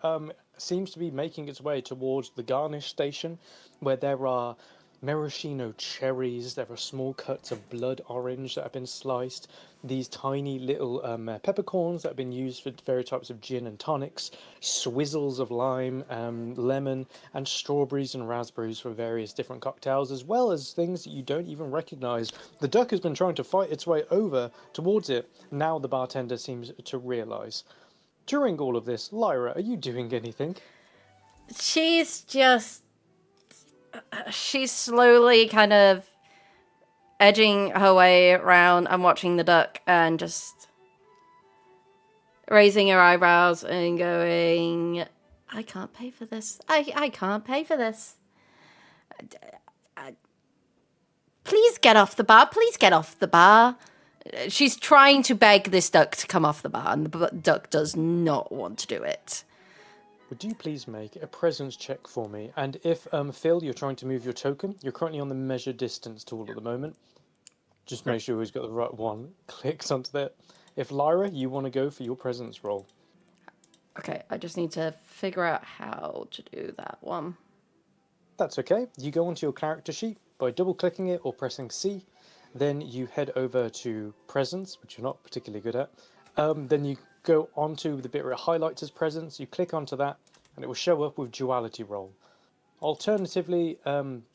seems to be making its way towards the garnish station, where there are maraschino cherries, there are small cuts of blood orange that have been sliced, these tiny little peppercorns that have been used for various types of gin and tonics, swizzles of lime, lemon, and strawberries and raspberries for various different cocktails, as well as things that you don't even recognize. The duck has been trying to fight its way over towards it. Now the bartender seems to realize. During all of this, Lyra, are you doing anything? She's just. She's slowly kind of edging her way around and watching the duck and just raising her eyebrows and going, I can't pay for this. I can't pay for this. Please get off the bar. Please get off the bar. She's trying to beg this duck to come off the bar, and the duck does not want to do it. Would you please make a presence check for me? And if, Phil, you're trying to move your token, you're currently on the measure distance tool at the moment. Just make sure he's got the right one clicked onto that. If Lyra, you want to go for your presence roll. Okay, I just need to figure out how to do that one. That's okay. You go onto your character sheet by double-clicking it or pressing C. Then you head over to presence, which you're not particularly good at. Then you go onto the bit where it highlights as presence. You click onto that, and it will show up with duality roll. Alternatively,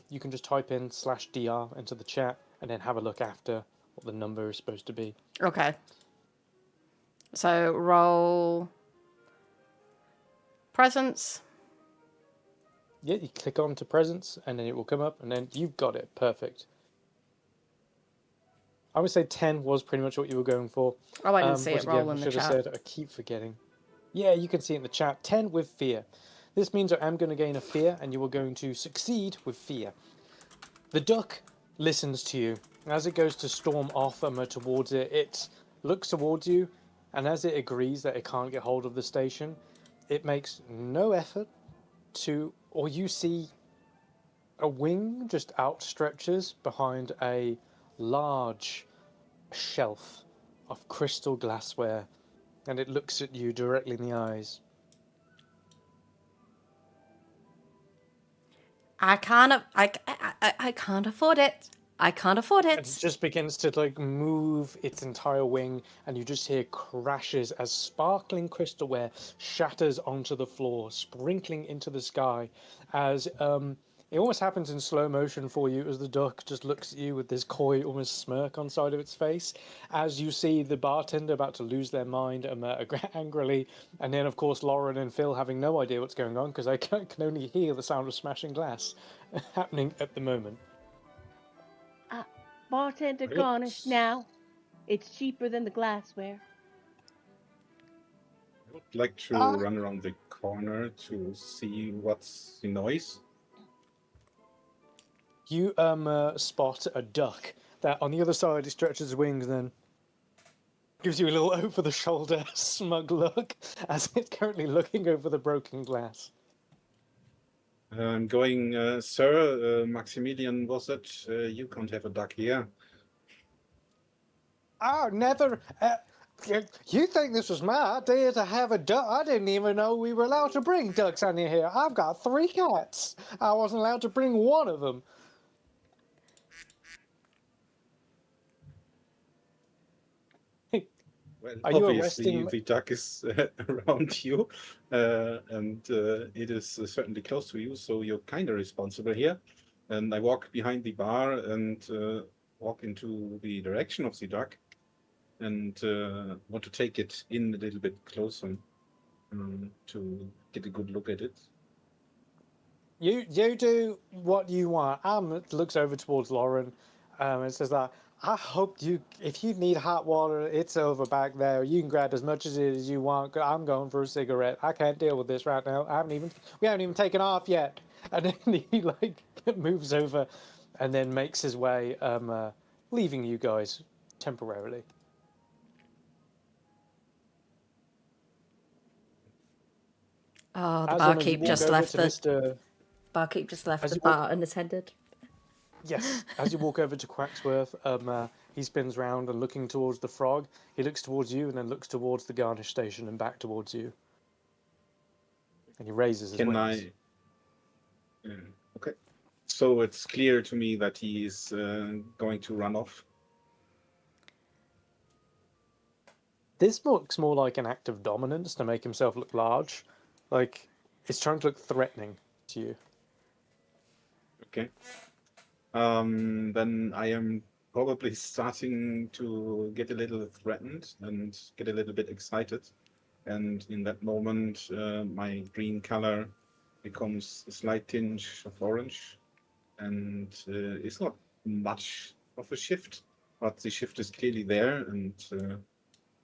you can just type in /dr into the chat and then have a look after what the number is supposed to be. Okay. So roll presence. Yeah, you click on to presence, and then it will come up, and then you've got it. Perfect. I would say 10 was pretty much what you were going for. Oh, I didn't see it roll again, in the should have chat. said, I keep forgetting. Yeah, you can see it in the chat. 10 with fear. This means I am going to gain a fear, and you are going to succeed with fear. The duck listens to you. As it goes to storm off towards it, it looks towards you, and as it agrees that it can't get hold of the station, it makes no effort to, or you see a wing just outstretches behind a large shelf of crystal glassware, and it looks at you directly in the eyes. I can't afford it. I can't afford And it it. just begins to move its entire wing, and you just hear crashes as sparkling crystalware shatters onto the floor, sprinkling into the sky. As it almost happens in slow motion for you, as the duck just looks at you with this coy, almost smirk on the side of its face. As you see the bartender about to lose their mind angrily, and then of course Lauren and Phil having no idea what's going on because they can only hear the sound of smashing glass happening at the moment. Bartender Right. garnish now. It's cheaper than the glassware. I would like to run around the corner to see what's the noise. You spot a duck that on the other side it stretches its wings and then gives you a little over the shoulder smug look as it's currently looking over the broken glass. I'm going, sir, Maximilian, was it? You can't have a duck here. Oh, never. You think this was my idea to have a duck? I didn't even know we were allowed to bring ducks on here. I've got 3 cats. I wasn't allowed to bring one of them. Well, Are you obviously arresting? the duck is around you, and it is certainly close to you, so you're kind of responsible here. And I walk behind the bar and walk into the direction of the duck, and want to take it in a little bit closer to get a good look at it. You do what you want. Looks over towards Lauren and says that, I hope if you need hot water, it's over back there. You can grab as much as it as you want. I'm going for a cigarette. I can't deal with this right now. We haven't even taken off yet. And then he moves over and then makes his way, leaving you guys temporarily. Oh, the As you barkeep walk just over left to the Mr. barkeep just left As the you walk, bar unattended. yes, as you walk over to Quacksworth, he spins round and looking towards the frog. He looks towards you and then looks towards the garnish station and back towards you. And he raises his Can wings. Okay. So it's clear to me that he's going to run off. This looks more like an act of dominance to make himself look large. Like, it's trying to look threatening to you. Okay. Then I am probably starting to get a little threatened and get a little bit excited. And in that moment, my green color becomes a slight tinge of orange. And it's not much of a shift, but the shift is clearly there. And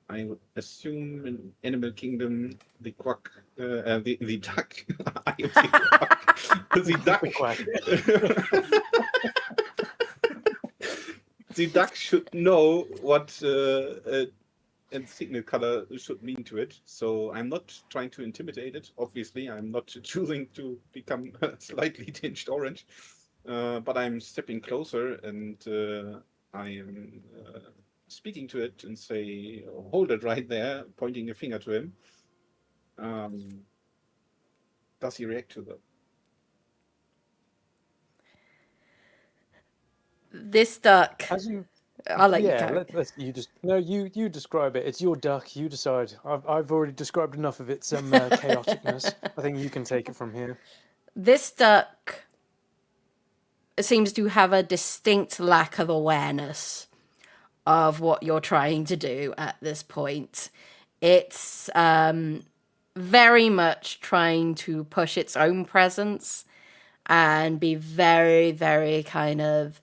I would assume in Animal Kingdom, the quack, the duck, I am the quack, the duck. Quack. The duck should know what and signal color should mean to it. So I'm not trying to intimidate it. Obviously, I'm not choosing to become slightly tinged orange, but I'm stepping closer and I am speaking to it and say, "Hold it right there," pointing a finger to him. Does he react to that? This duck. As you, I'll let you yeah, go. you describe it. It's your duck. You decide. I've already described enough of its chaoticness. I think you can take it from here. This duck seems to have a distinct lack of awareness of what you're trying to do at this point. It's very much trying to push its own presence and be very, very kind of.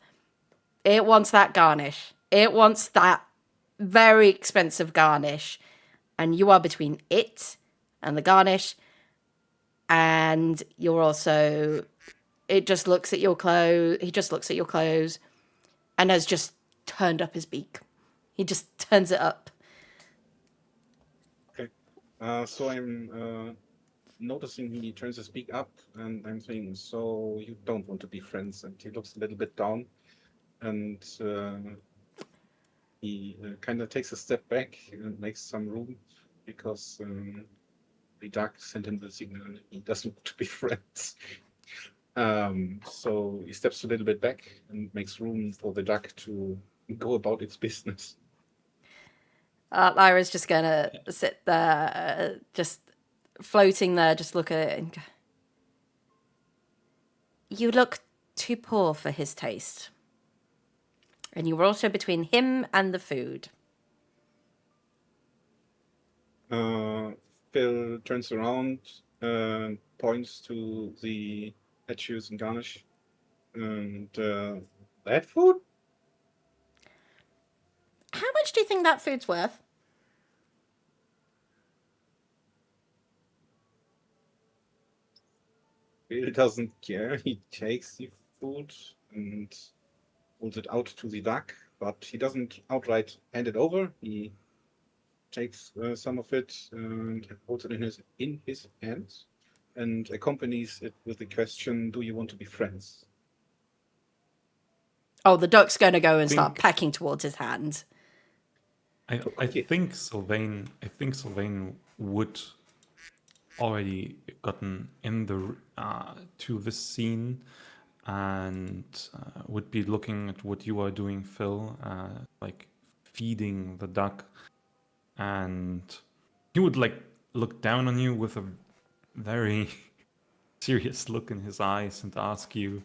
It wants that garnish. It wants that very expensive garnish. And you are between it and the garnish. And you're also. It just looks at your clothes. He just looks at your clothes and has just turned up his beak. He just turns it up. Okay. So I'm noticing he turns his beak up, and I'm saying, "So you don't want to be friends?" And he looks a little bit down, and he kind of takes a step back and makes some room because the duck sent him the signal he doesn't want to be friends. So he steps a little bit back and makes room for the duck to go about its business. Lyra's just gonna sit there, just floating there, just look at it and go, "You look too poor for his taste. And you were also between him and the food." Phil turns around, points to the lettuce and garnish, and that food? How much do you think that food's worth? Phil doesn't care. He takes the food and holds it out to the duck, but he doesn't outright hand it over. He takes some of it and holds it in his hands and accompanies it with the question, "Do you want to be friends?" Oh, the duck's gonna go and start pecking towards his hand. I think Sylvain would already gotten in the to this scene and would be looking at what you are doing, Phil, like feeding the duck, and he would like look down on you with a very serious look in his eyes and ask you,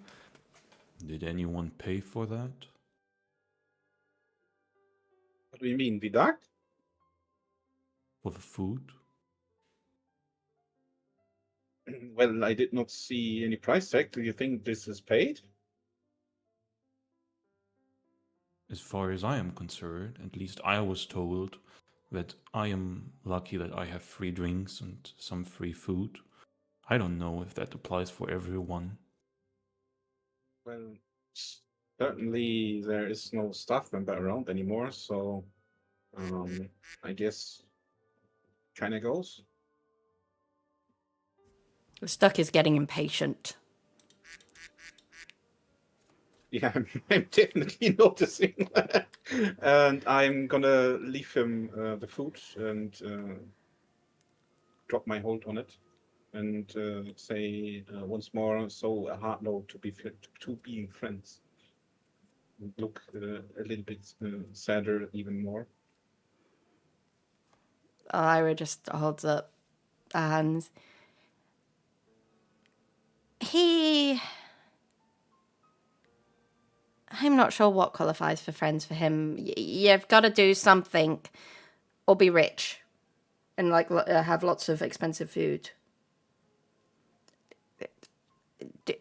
"Did anyone pay for that?" What do you mean, the duck? For the food? Well, I did not see any price tag. Do you think this is paid? As far as I am concerned, at least I was told that I am lucky that I have free drinks and some free food. I don't know if that applies for everyone. Well, certainly there is no staff member around anymore, so I guess kind of goes. Stuck is getting impatient. Yeah, I'm definitely noticing that. And I'm gonna leave him the food and drop my hold on it and say once more, so a hard no to to being friends. Look a little bit sadder even more. Lyra just holds up her hands. I'm not sure what qualifies for friends for him. You've got to do something or be rich and like have lots of expensive food.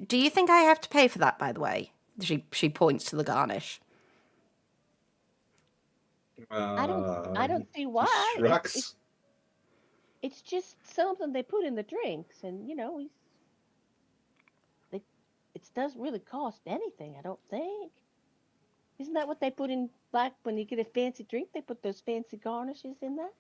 Do you think I have to pay for that, by the way? She points to the garnish. I don't see He why. shrugs. It's just something they put in the drinks, and it doesn't really cost anything. I don't think. Isn't that what they put in? Like when you get a fancy drink, they put those fancy garnishes in that.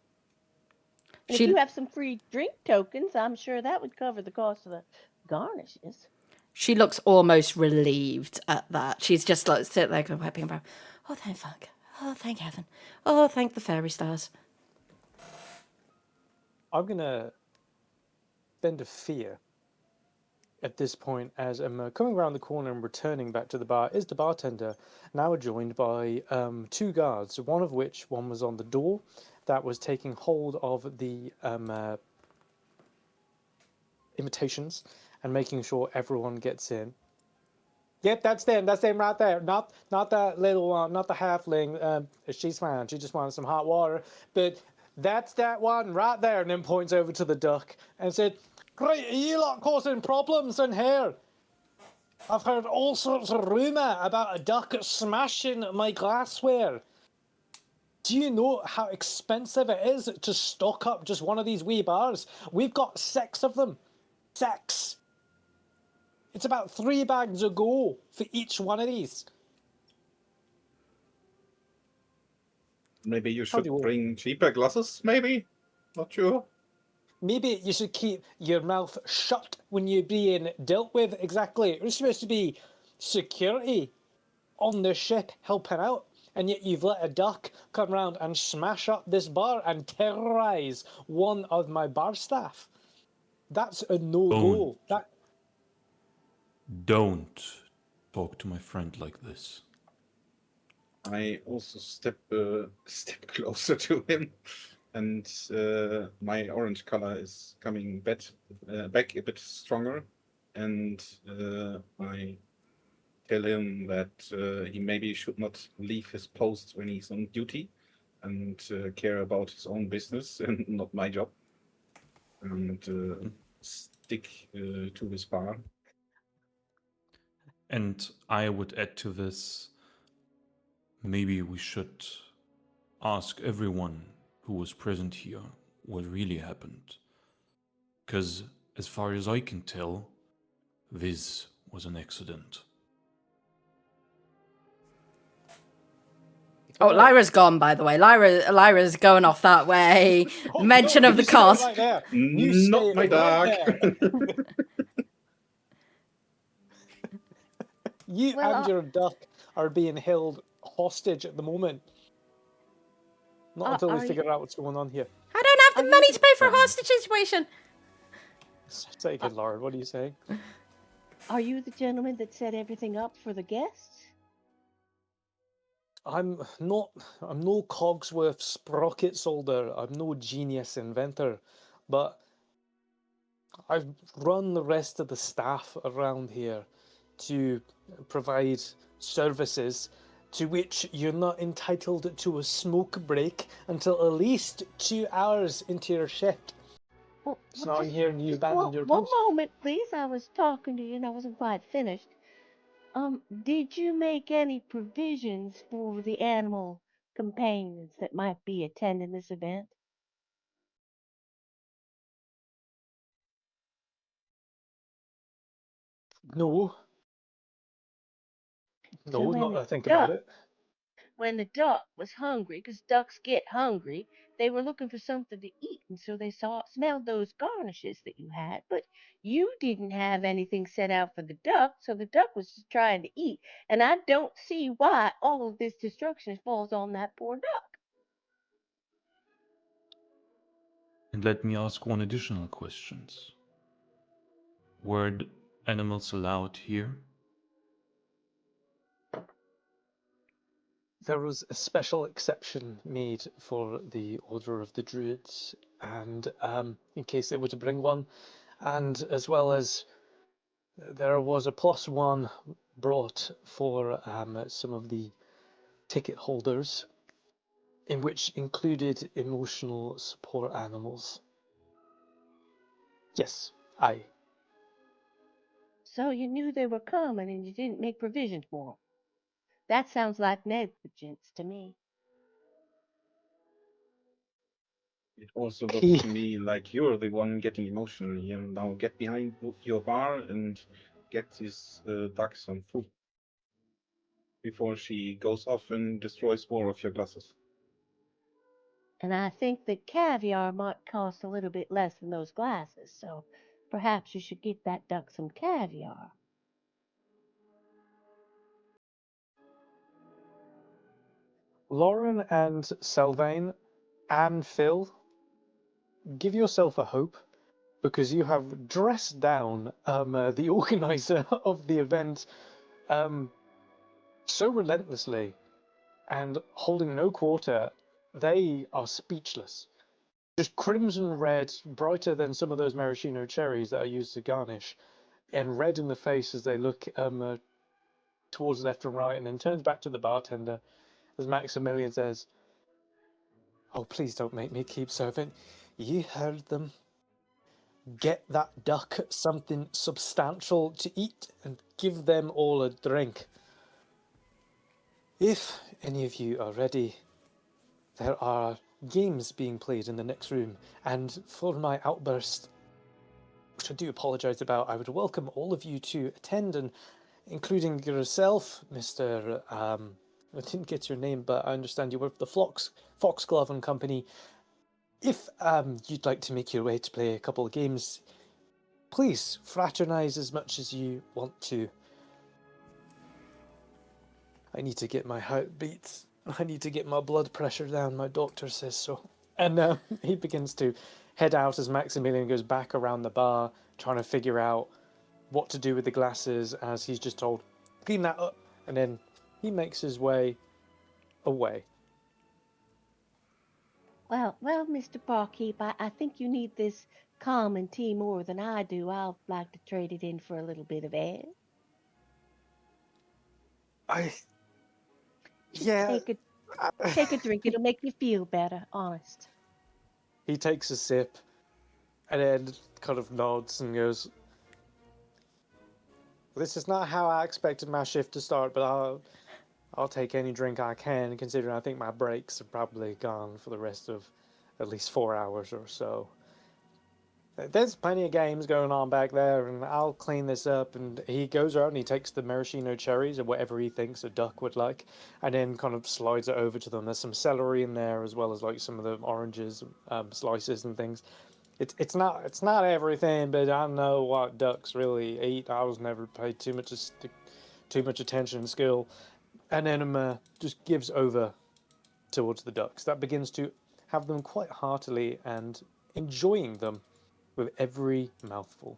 And if you have some free drink tokens, I'm sure that would cover the cost of the garnishes. She looks almost relieved at that. She's just like sitting there wiping her brow. Oh, thank fuck. Oh, thank heaven. Oh, thank the fairy stars. I'm gonna bend a fear at this point as I'm coming around the corner and returning back to the bar is the bartender, now joined by two guards, one was on the door that was taking hold of the invitations and making sure everyone gets in. Yep, that's them right there. Not that little one, not the halfling. She's fine. She just wanted some hot water. But that's that one right there. And then points over to the duck and said, "Great, are you lot causing problems in here? I've heard all sorts of rumour about a duck smashing my glassware. Do you know how expensive it is to stock up just one of these wee bars? We've got 6 of them. 6. It's about 3 bags a go for each one of these." Maybe you How should do you- bring cheaper glasses, maybe? Not sure. Maybe you should keep your mouth shut when you're being dealt with. Exactly. We're supposed to be security on the ship helping out, and yet you've let a duck come round and smash up this bar and terrorise one of my bar staff. That's a no-go. Don't talk to my friend like this. I also step closer to him, and my orange color is coming back a bit stronger, and I tell him that he maybe should not leave his post when he's on duty, and care about his own business and not my job, and stick to his bar. And I would add to this, maybe we should ask everyone who was present here what really happened. Because as far as I can tell, this was an accident. Oh, Lyra's gone, by the way. Lyra's going off that way. Oh, Mention no, of the you stay cost. right there. You Not stay my right dog. there. You Well, and your duck are being held hostage at the moment. Not until we are you figure out what's going on here. I don't have Are the you money the- to pay for a hostage situation. Say good Lord, what are you saying? are you the gentleman that set everything up for the guests? I'm no Cogsworth sprocket solder. I'm no genius inventor, but I've run the rest of the staff around here to provide services to which you're not entitled to a smoke break until at least 2 hours into your shift. Well, So now I'm hearing you abandon your one post. moment, please. I was talking to you and I wasn't quite finished. Did you make any provisions for the animal companions that might be attending this event? No, So not when that the I think about duck, it. when the duck was hungry, 'cause ducks get hungry, they were looking for something to eat, and so they smelled those garnishes that you had, but you didn't have anything set out for the duck, so the duck was just trying to eat, and I don't see why all of this destruction falls on that poor duck. And let me ask one additional question. Were animals allowed here? There was a special exception made for the Order of the Druids, and in case they were to bring one, and as well as there was a +1 brought for some of the ticket holders, in which included emotional support animals. Yes, aye. So you knew they were coming and you didn't make provision for them. That sounds like negligence to me. It also He looks to me like you're the one getting emotional here. Now get behind your bar and get this duck some food before she goes off and destroys more of your glasses. And I think that caviar might cost a little bit less than those glasses, so perhaps you should get that duck some caviar. Lauren and Sylvain and Phil, give yourself a hope, because you have dressed down the organizer of the event so relentlessly and holding no quarter, they are speechless. Just crimson red, brighter than some of those maraschino cherries that are used to garnish, and red in the face as they look towards left and right, and then turns back to the bartender as Maximilian says, "Oh, please don't make me keep serving. You heard them. Get that duck something substantial to eat and give them all a drink. If any of you are ready, there are games being played in the next room, and for my outburst, which I do apologise about, I would welcome all of you to attend, and including yourself, Mr. I didn't get your name, but I understand you work for the Foxglove and Company. If you'd like to make your way to play a couple of games, please fraternise as much as you want to. I need to get my heartbeats. I need to get my blood pressure down. My doctor says so." And he begins to head out as Maximilian goes back around the bar, trying to figure out what to do with the glasses, as he's just told, "Clean that up." And then he makes his way away. Well, Mr. Barkeep, I think you need this common tea more than I do. I'd like to trade it in for a little bit of air. Yeah. Take a drink. It'll make you feel better, honest. He takes a sip and then kind of nods and goes, "This is not how I expected my shift to start, but I'll take any drink I can, considering I think my breaks are probably gone for the rest of at least 4 hours or so. There's plenty of games going on back there, and I'll clean this up." And he goes around and he takes the maraschino cherries or whatever he thinks a duck would like, and then kind of slides it over to them. There's some celery in there, as well as like some of the oranges, slices and things. It's not everything, but I know what ducks really eat. I was never paid too much attention and skill. And then just gives over towards the ducks. That begins to have them quite heartily and enjoying them with every mouthful.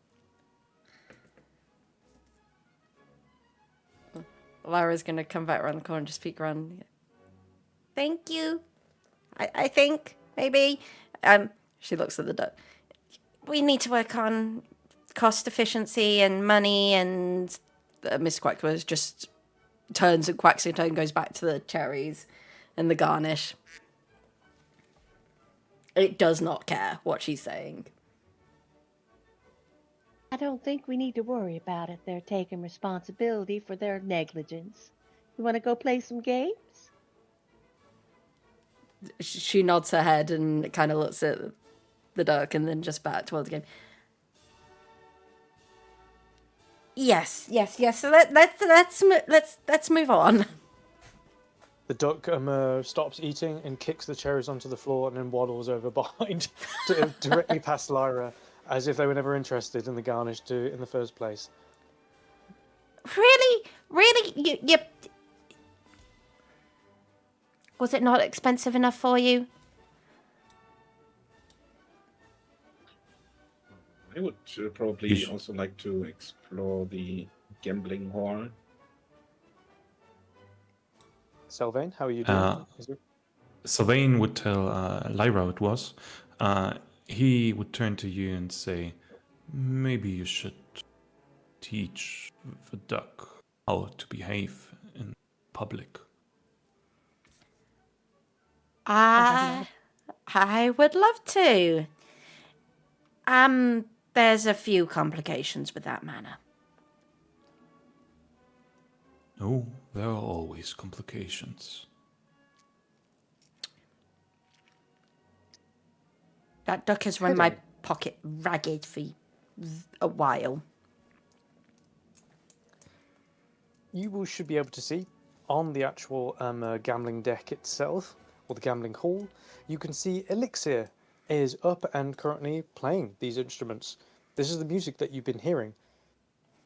Lara's gonna come back around the corner and just peek around. Thank you. I think maybe. She looks at the duck. We need to work on cost efficiency and money, and Miss Quackers just turns and quacks her toe and goes back to the cherries and the garnish. It does not care what she's saying. I don't think we need to worry about it. They're taking responsibility for their negligence. You want to go play some games? She nods her head and kind of looks at the duck and then just back towards the game. Yes. So let's move on. The duck stops eating and kicks the cherries onto the floor and then waddles over behind directly past Lyra, as if they were never interested in the garnish in the first place. Really? Really? You... Was it not expensive enough for you? I would probably also like to explore the gambling hall. Sylvain, how are you doing? Sylvain would tell Lyra it was. He would turn to you and say, maybe you should teach the duck how to behave in public. I would love to. There's a few complications with that manner. No, there are always complications. That duck has run my pocket ragged for a while. You should be able to see on the actual gambling deck itself, or the gambling hall, you can see Elixir is up and currently playing these instruments. This is the music that you've been hearing.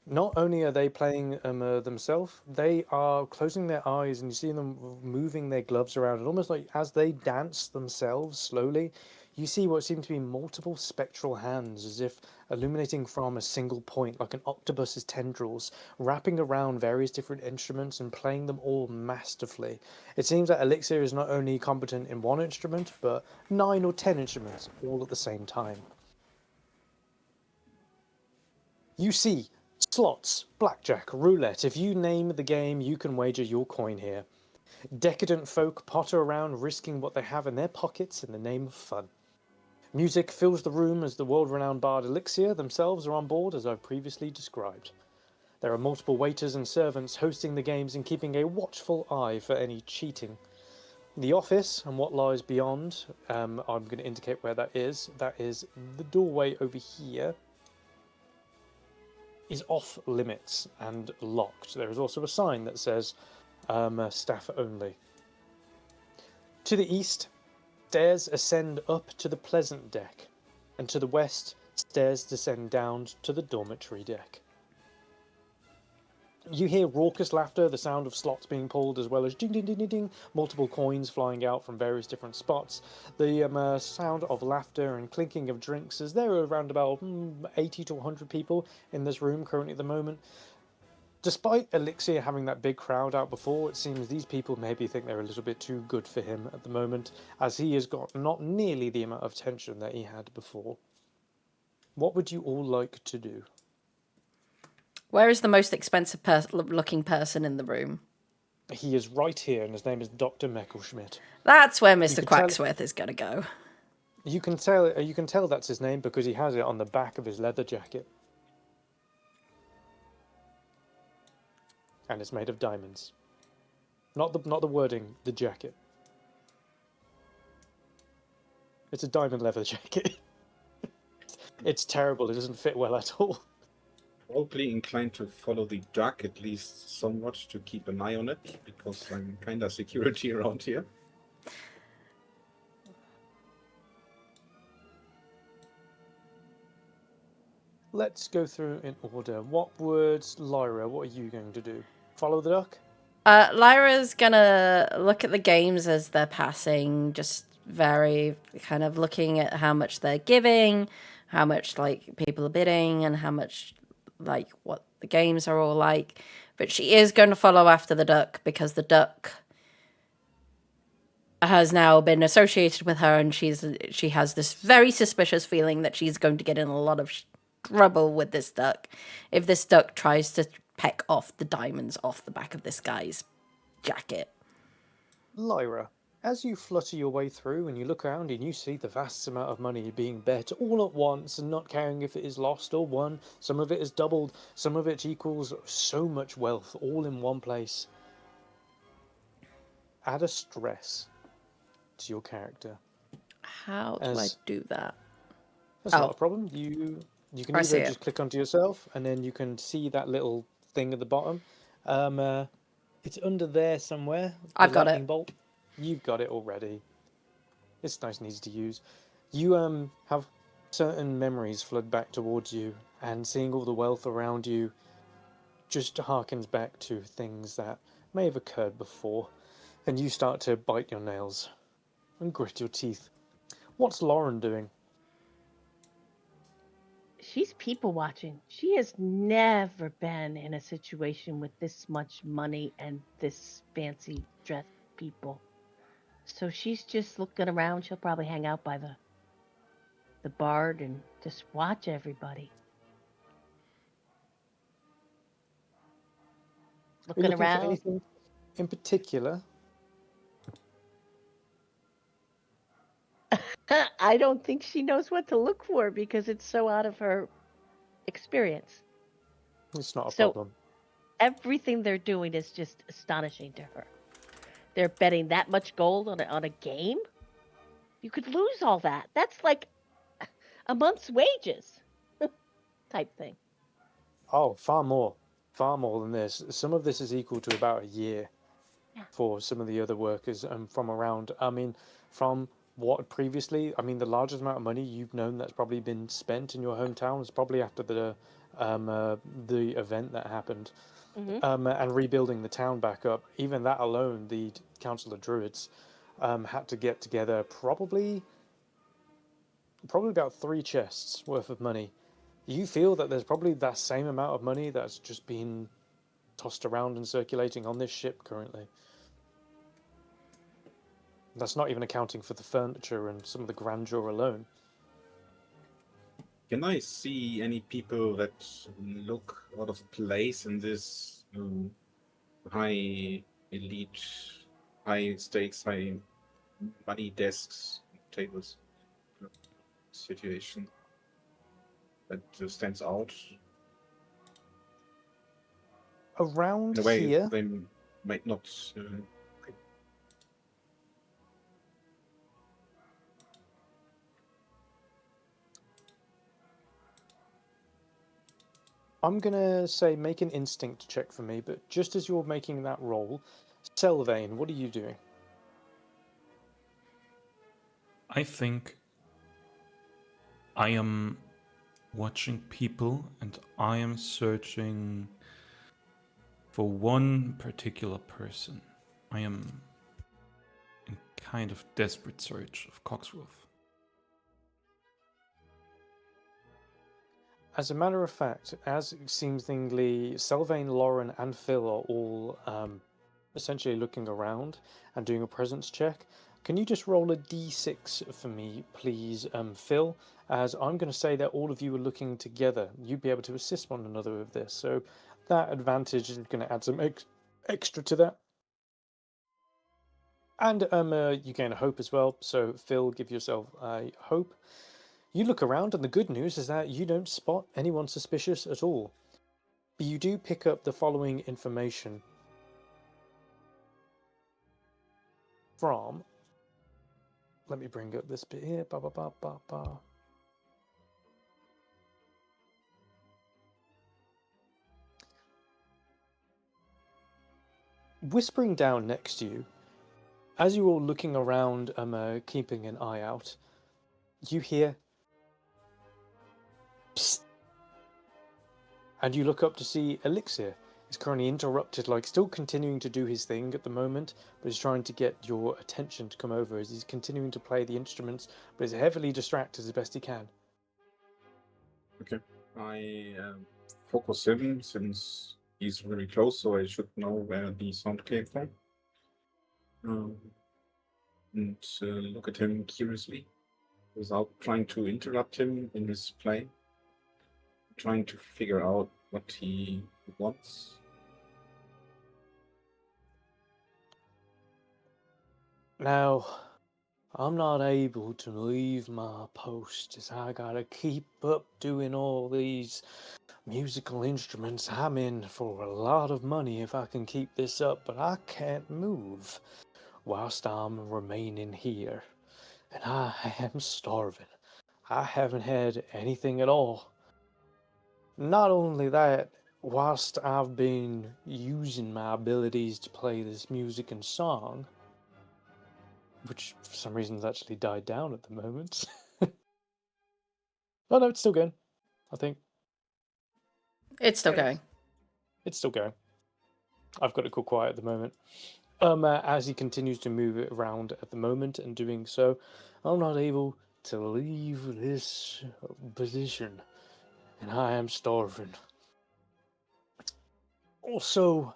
Not only are they playing themselves, they are closing their eyes and you see them moving their gloves around, and almost like as they dance themselves slowly, you see what seem to be multiple spectral hands, as if illuminating from a single point, like an octopus's tendrils, wrapping around various different instruments and playing them all masterfully. It seems that Elixir is not only competent in one instrument, but 9 or 10 instruments all at the same time. You see slots, blackjack, roulette. If you name the game, you can wager your coin here. Decadent folk potter around, risking what they have in their pockets in the name of fun. Music fills the room as the world-renowned bard Elixir themselves are on board, as I've previously described. There are multiple waiters and servants hosting the games and keeping a watchful eye for any cheating. The office and what lies beyond, I'm going to indicate where that is. That is the doorway over here. Is off limits and locked. There is also a sign that says staff only. To the east, stairs ascend up to the pleasant deck, and to the west, stairs descend down to the dormitory deck. You hear raucous laughter, the sound of slots being pulled, as well as ding ding ding ding ding, multiple coins flying out from various different spots. The sound of laughter and clinking of drinks, as there are around about 80 to 100 people in this room currently at the moment. Despite Elixir having that big crowd out before, it seems these people maybe think they're a little bit too good for him at the moment, as he has got not nearly the amount of tension that he had before. What would you all like to do? Where is the most expensive looking person in the room? He is right here, and his name is Dr. Meckelschmidt. That's where Mr. Quacksworth is going to go. You can tell that's his name because he has it on the back of his leather jacket. And it's made of diamonds. Not the wording, the jacket. It's a diamond leather jacket. It's terrible, it doesn't fit well at all. Probably inclined to follow the duck at least somewhat to keep an eye on it, because I'm kind of security around here. Let's go through in order. What are you going to do? Follow the duck? Lyra's gonna look at the games as they're passing, just very kind of looking at how much they're giving, how much like people are bidding, and how much like what the games are all like. But she is going to follow after the duck because the duck has now been associated with her, and she has this very suspicious feeling that she's going to get in a lot of trouble with this duck if this duck tries to peck off the diamonds off the back of this guy's jacket. Lyra, as you flutter your way through and you look around and you see the vast amount of money being bet all at once and not caring if it is lost or won, some of it is doubled, some of it equals so much wealth all in one place. Add a stress to your character. How do I do that? That's not a problem. You can either just click onto yourself and then you can see that little thing at the bottom. It's under there somewhere. I've the got it. lightning bolt. You've got it already. It's nice and easy to use. You have certain memories flood back towards you, and seeing all the wealth around you just harkens back to things that may have occurred before, and you start to bite your nails and grit your teeth. What's Lauren doing? She's people watching. She has never been in a situation with this much money and this fancy dressed people. So she's just looking around. She'll probably hang out by the bar and just watch everybody. Are you Looking looking for around. anything in particular? I don't think she knows what to look for because it's so out of her experience. It's not a So problem. everything they're doing is just astonishing to her. They're betting that much gold on a game. You could lose all that. That's like a month's wages type thing. Oh, far more. Far more than this. Some of this is equal to about a year Yeah. for some of the other workers from around. I mean, from what previously, I mean, the largest amount of money you've known that's probably been spent in your hometown is probably after the event that happened, Hmm. and rebuilding the town back up. Even that alone, the Council of Druids had to get together probably about 3 chests worth of money. You feel that there's probably that same amount of money that's just been tossed around and circulating on this ship currently. That's not even accounting for the furniture and some of the grandeur alone. Can I see any people that look out of place in this high elite, high stakes, high money desks, tables situation that stands out? Around In a way, here, they might not. I'm gonna say make an instinct check for me, but just as you're making that roll, Selvane, what are you doing? I think I am watching people and I am searching for one particular person. I am in kind of desperate search of Cogsworth. As a matter of fact, as seemingly Selvane, Lauren, and Phil are all essentially looking around and doing a presence check, can you just roll a d6 for me, please, Phil? As I'm going to say that all of you are looking together. You'd be able to assist one another with this, so that advantage is going to add some extra to that. And you gain a hope as well, so Phil, give yourself a hope. You look around, and the good news is that you don't spot anyone suspicious at all. But you do pick up the following information from. Let me bring up this bit here. Ba, ba, ba, ba, ba. Whispering down next to you, as you're all looking around, keeping an eye out, you hear. Psst. And you look up to see Elixir is currently interrupted, like still continuing to do his thing at the moment, but he's trying to get your attention to come over as he's continuing to play the instruments, but is heavily distracted as best he can. Okay. I focus him since he's very close, so I should know where the sound came from. And look at him curiously, without trying to interrupt him in his play. Trying to figure out what he wants. Now, I'm not able to leave my post as I gotta keep up doing all these musical instruments. I'm in for a lot of money if I can keep this up, but I can't move whilst I'm remaining here. And I am starving. I haven't had anything at all. Not only that, whilst I've been using my abilities to play this music and song, which for some reason has actually died down at the moment. Oh no, it's still going. I think It's still Okay. going. it's still going. I've got it cool quiet at the moment. As he continues to move it around at the moment and doing so, I'm not able to leave this position, and I am starving. Also,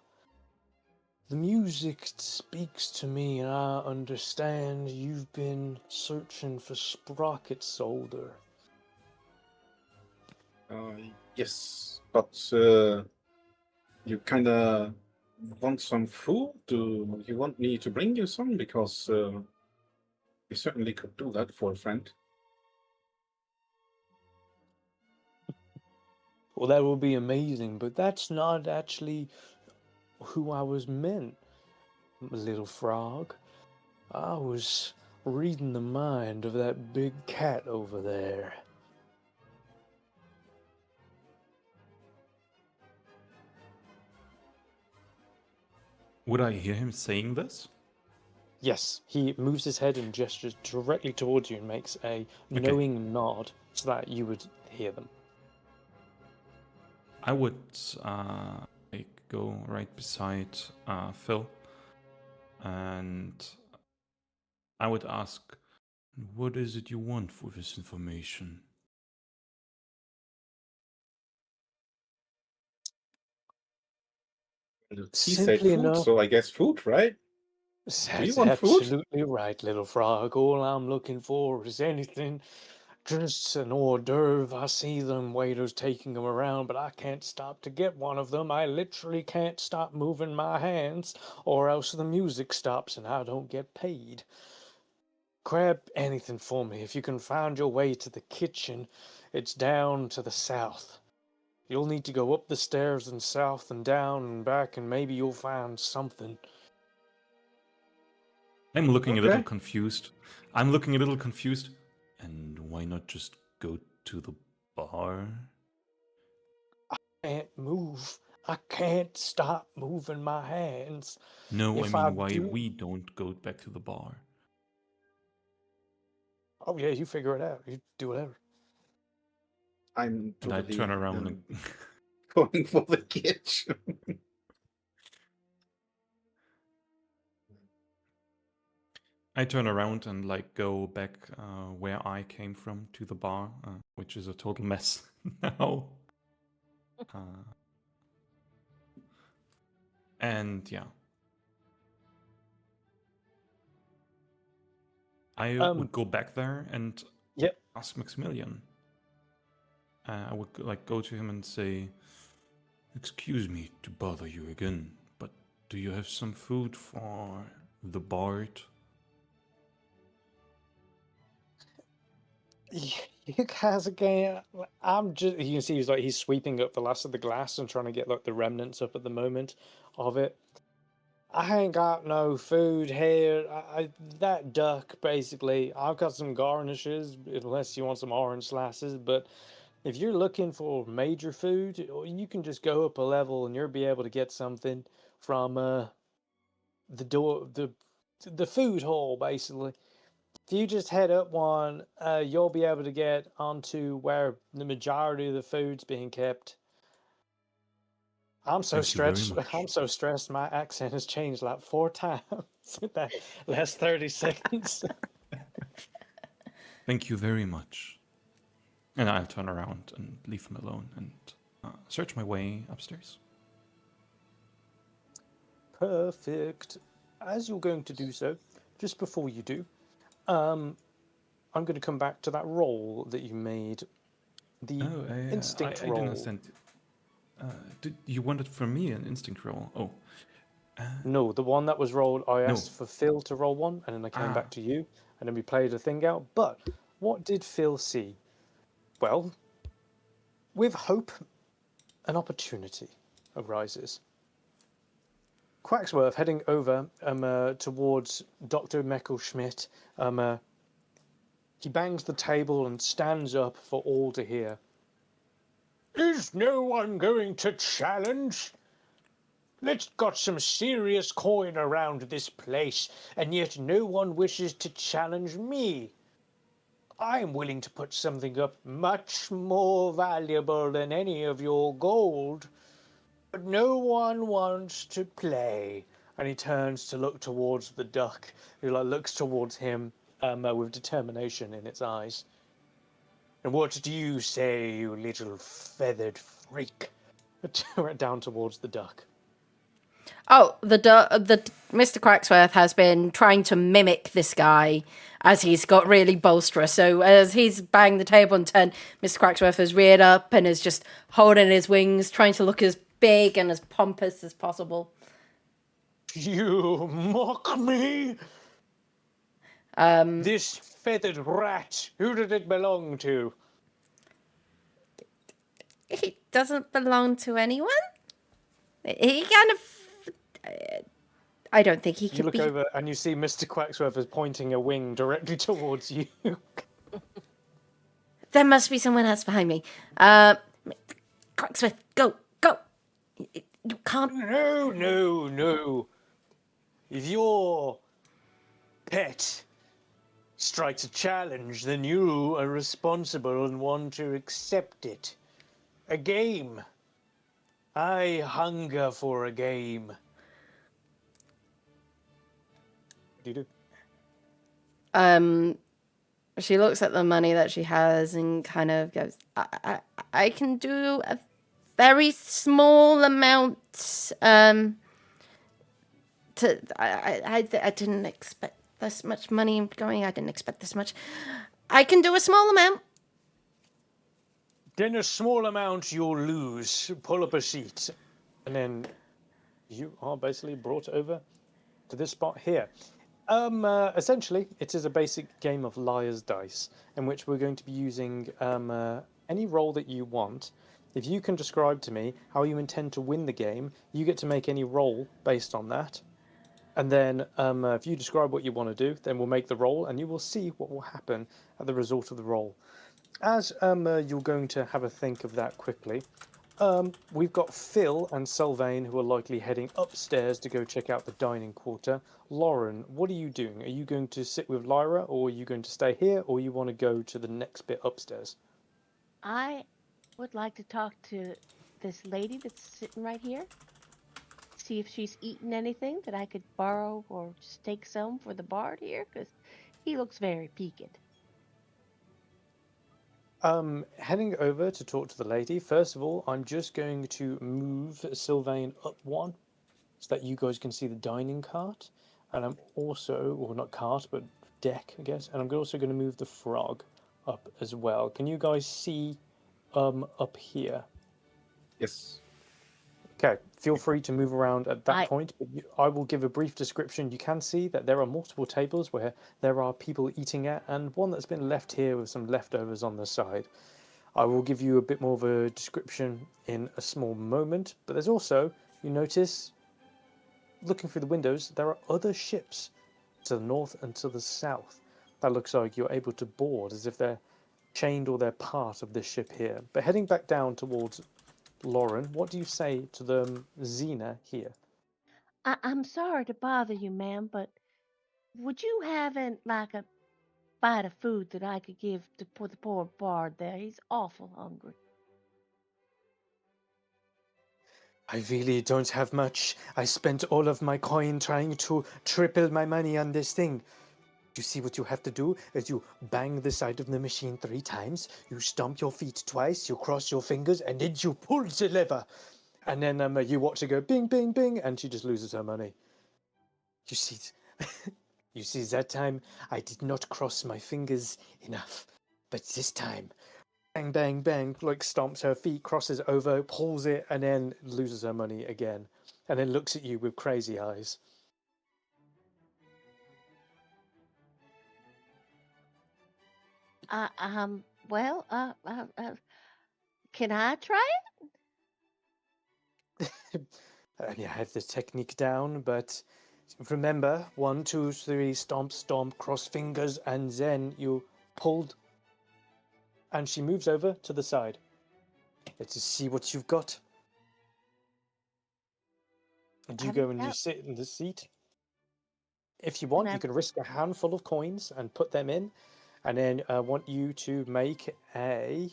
the music speaks to me, and I understand you've been searching for Sprocket Solder. Yes, but you kind of want some food? Do you want me to bring you some? Because we certainly could do that for a friend. Well, that would be amazing, but that's not actually who I was meant, little frog. I was reading the mind of that big cat over there. Would I hear him saying this? Yes, he moves his head and gestures directly towards you and makes a knowing nod so that you would hear them. I would go right beside Phil, and I would ask, "What is it you want for this information?" He said Simply food, enough, so I guess food, right? Do you that's want food? absolutely right, little frog. All I'm looking for is anything, just an hors d'oeuvre. I see them waiters taking them around, but I can't stop to get one of them. I literally can't stop moving my hands, or else the music stops and I don't get paid. Grab anything for me. If you can find your way to the kitchen, it's down to the south. You'll need to go up the stairs and south and down and back, and maybe you'll find something. I'm looking a little Okay. confused. And why not just go to the bar? Can't move. I can't stop moving my hands. No, I If I mean, why do, we don't go back to the bar? oh yeah, you figure it out. You do whatever. I'm And I totally turn around and going for the kitchen. I turn around and go back where I came from to the bar, which is a total mess now. And yeah, I would go back there and Yep. ask Maximilian. I would go to him and say, "Excuse me to bother you again, but do you have some food for the bard?" You guys again. I'm just. You can see he's sweeping up the last of the glass and trying to get the remnants up at the moment of it. I ain't got no food here. That duck basically. I've got some garnishes, unless you want some orange slices. But if you're looking for major food, you can just go up a level and you'll be able to get something from the door, the food hall basically. If you just head up one, you'll be able to get onto where the majority of the food's being kept. I'm so Thank you very stretched. much. I'm so stressed. My accent has changed like 4 times in that last 30 seconds. Thank you very much. And I'll turn around and leave him alone and search my way upstairs. Perfect. As you're going to do so, just before you do, I'm going to come back to that roll that you made. The instinct I roll. didn't understand. Did you wanted from me an instinct roll? Oh. No, the one that was rolled, I No. asked for Phil to roll one, and then I came back to you, and then we played a thing out. But what did Phil see? Well, with hope, an opportunity arises. Quacksworth heading over towards Dr. Meckelschmidt. He bangs the table and stands up for all to hear. Is no one going to challenge? Let's got some serious coin around this place, and yet no one wishes to challenge me. I'm willing to put something up much more valuable than any of your gold, but no one wants to play. And he turns to look towards the duck, who looks towards him with determination in its eyes. And what do you say, you little feathered freak? Down towards the duck. Oh, the Mr. Quacksworth has been trying to mimic this guy as he's got really bolsterous. So as he's banged the table and turned, Mr. Quacksworth has reared up and is just holding his wings, trying to look as big and as pompous as possible. You mock me? This feathered rat, who did it belong to? He doesn't belong to anyone. He kind of... I don't think he could be... You look over and you see Mr. Quacksworth is pointing a wing directly towards you. There must be someone else behind me. Quacksworth, go. You can't... No. If your pet strikes a challenge, then you are responsible and want to accept it. A game. I hunger for a game. What do you do? She looks at the money that she has and kind of goes, I can do a very small amount. I didn't expect this much money going. I didn't expect this much. I can do a small amount. Then a small amount you'll lose. Pull up a sheet. And then you are basically brought over to this spot here. Essentially, it is a basic game of liar's dice, in which we're going to be using any roll that you want. If you can describe to me how you intend to win the game, you get to make any roll based on that. And then if you describe what you want to do, then we'll make the roll, and you will see what will happen at the result of the roll. As you're going to have a think of that quickly, we've got Phil and Sylvain who are likely heading upstairs to go check out the dining quarter. Lauren, what are you doing? Are you going to sit with Lyra, or are you going to stay here, or you want to go to the next bit upstairs? I would like to talk to this lady that's sitting right here. See if she's eaten anything that I could borrow or just take some for the bard here, because he looks very peaked. Heading over to talk to the lady. First of all, I'm just going to move Sylvain up one so that you guys can see the dining cart. And I'm also, or not cart, but deck, I guess. And I'm also going to move the frog up as well. Can you guys see up here? Yes. Okay, feel free to move around at that point, but I will give a brief description. You can see that there are multiple tables where there are people eating at, and one that's been left here with some leftovers on the side. I will give you a bit more of a description in a small moment, but there's also, you notice, looking through the windows, there are other ships to the north and to the south. That looks like you're able to board as if they're chained or they're part of this ship here. But heading back down towards Lauren, what do you say to the Xena here? I'm sorry to bother you, ma'am, but would you have a bite of food that I could give to the poor bard there? He's awful hungry. I really don't have much. I spent all of my coin trying to triple my money on this thing. You see what you have to do is you bang the side of the machine 3 times, you stomp your feet twice, you cross your fingers, and then you pull the lever. And then you watch her go bing, bing, bing, and she just loses her money. You see, you see, that time I did not cross my fingers enough. But this time, bang, bang, bang, like stomps her feet, crosses over, pulls it, and then loses her money again. And then looks at you with crazy eyes. Well, can I try I have the technique down, but remember, 1, 2, 3, stomp, stomp, cross fingers, and then you pulled. And she moves over to the side. Let's just see what you've got. And you go and you sit in the seat. If you want, you can risk a handful of coins and put them in, and then I want you to make a.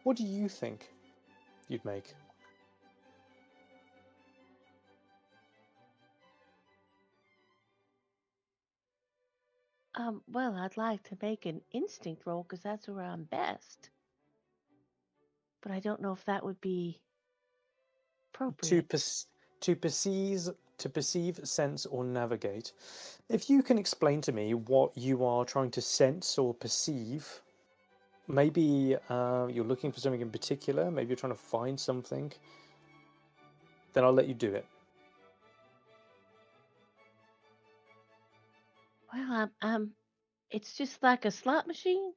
What do you think you'd make? Well, I'd like to make an instinct roll because that's where I'm best. But I don't know if that would be appropriate. To perceive, sense, or navigate. If you can explain to me what you are trying to sense or perceive, maybe you're looking for something in particular, maybe you're trying to find something, then I'll let you do it. Well, it's just like a slot machine.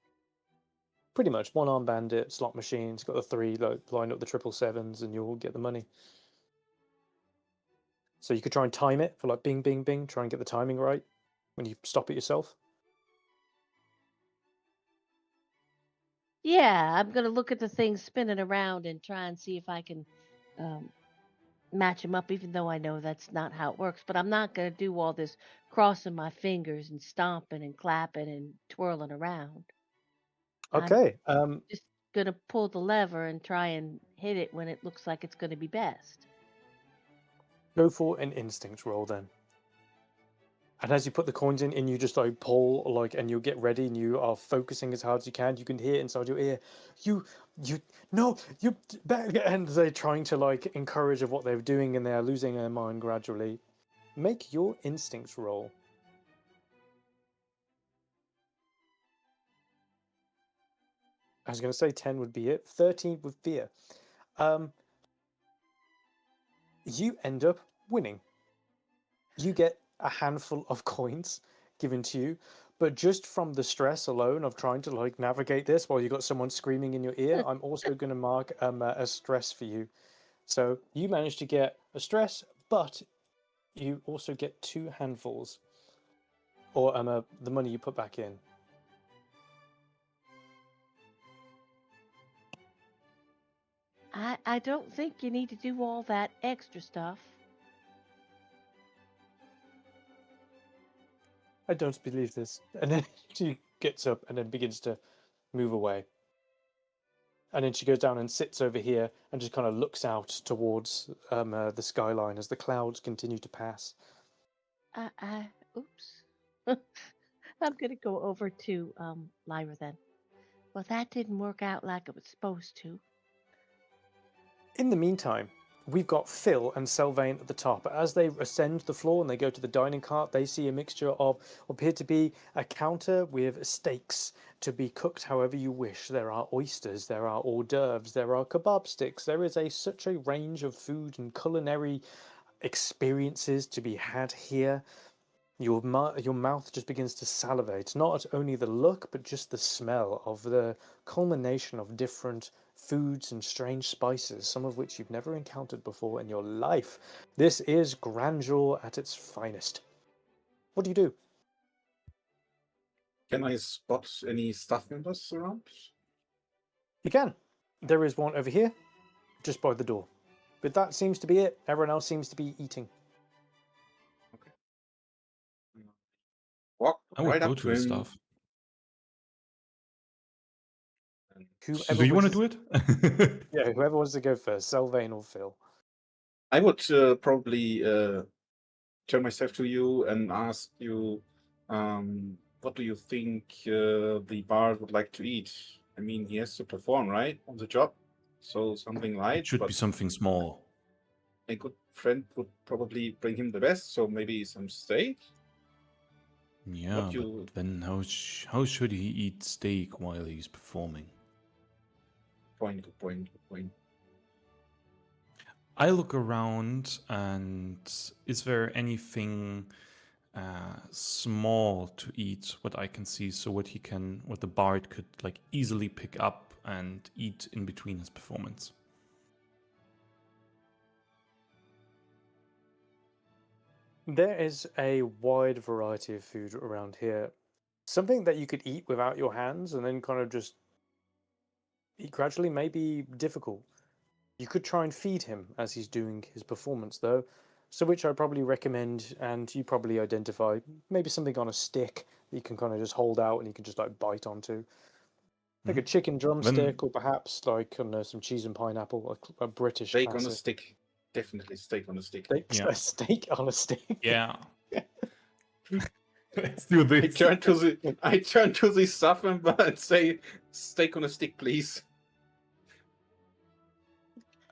Pretty much one-arm bandit, slot machine. It's got the three, like, line up the 777s and you'll get the money. So you could try and time it for like bing, bing, bing, try and get the timing right when you stop it yourself. Yeah, I'm gonna look at the things spinning around and try and see if I can match them up, even though I know that's not how it works. But I'm not gonna do all this crossing my fingers and stomping and clapping and twirling around. Okay. I'm just gonna pull the lever and try and hit it when it looks like it's gonna be best. Go for an instinct roll then. And as you put the coins in, and you just like pull, like, and you get ready, and you are focusing as hard as you can hear it inside your ear. No, and they're trying to like encourage of what they're doing, and they are losing their mind gradually. Make your instincts roll. I was going to say 10 would be it. 13 with fear. You end up winning. You get a handful of coins given to you, but just from the stress alone of trying to like navigate this while you got someone screaming in your ear, I'm also going to mark a stress for you. So you managed to get a stress, but you also get 2 handfuls, or the money you put back in. I don't think you need to do all that extra stuff. I don't believe this. And then she gets up and then begins to move away. And then she goes down and sits over here and just kind of looks out towards the skyline as the clouds continue to pass. Oops. I'm gonna go over to Lyra then. Well, that didn't work out like it was supposed to. In the meantime, we've got Phil and Sylvain at the top. As they ascend the floor and they go to the dining cart, they see a mixture of what appear to be a counter with steaks to be cooked however you wish. There are oysters, there are hors d'oeuvres, there are kebab sticks. There is such a range of food and culinary experiences to be had here. Your mouth just begins to salivate. Not only the look, but just the smell of the culmination of different foods and strange spices, some of which you've never encountered before in your life. This is grandeur at its finest. What do you do? Can I spot any staff members around? You can. There is one over here, just by the door. But that seems to be it. Everyone else seems to be eating. Okay. Walk I would right go up to to the him. staff. Whoever Do you want to wishes- do it? Yeah, whoever wants to go first, Sylvain or Phil. I would probably turn myself to you and ask you, what do you think the bard would like to eat? I mean, he has to perform, right, on the job. So something light. It should but be something small. a good friend would probably bring him the best. So maybe some steak. Yeah, but then how should he eat steak while he's performing? Good point. I look around, and is there anything small to eat? What I can see, so what the bard could like easily pick up and eat in between his performance. There is a wide variety of food around here. something that you could eat without your hands and then kind of just eat gradually may be difficult. You could try and feed him as he's doing his performance, though, so which I probably recommend, and you probably identify maybe something on a stick that you can kind of just hold out and you can just like bite onto, like a chicken drumstick, or perhaps like I don't know, some cheese and pineapple, a British Steak on a classic. stick. Definitely steak on a stick. Yeah. A steak on a stick. Yeah. Let's do I this. turn to the staff member and say, "Steak on a stick, please."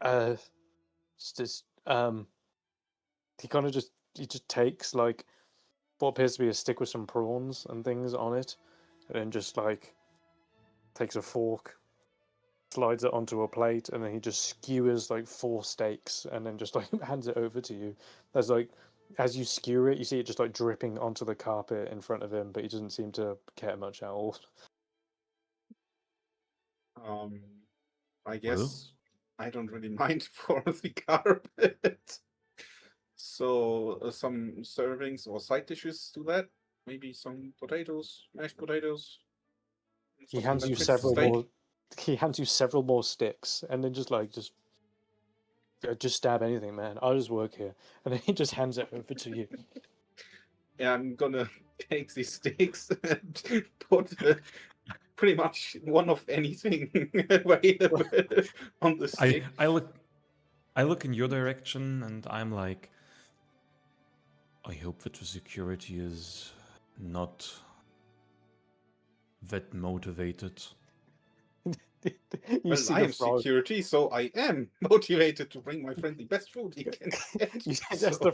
It's just he just takes like what appears to be a stick with some prawns and things on it, and then just like takes a fork, slides it onto a plate, and then he just skewers like 4 steaks and then just like hands it over to you. There's like, as you skewer it, you see it just like dripping onto the carpet in front of him, but he doesn't seem to care much at all. I guess I don't really mind for the carpet. So some servings or side dishes to that. Maybe some potatoes, mashed potatoes. He something hands that you fits the several steak. more. He hands you several more sticks, and then just stab anything, man. I'll just work here, and then he just hands it over to you. Yeah, I'm gonna take these sticks and put pretty much one of anything available on the stick. I look in your direction and I'm like, I hope that the security is not that motivated. You see I the am frog. security, so I am motivated to bring my friend the best food he can get. As the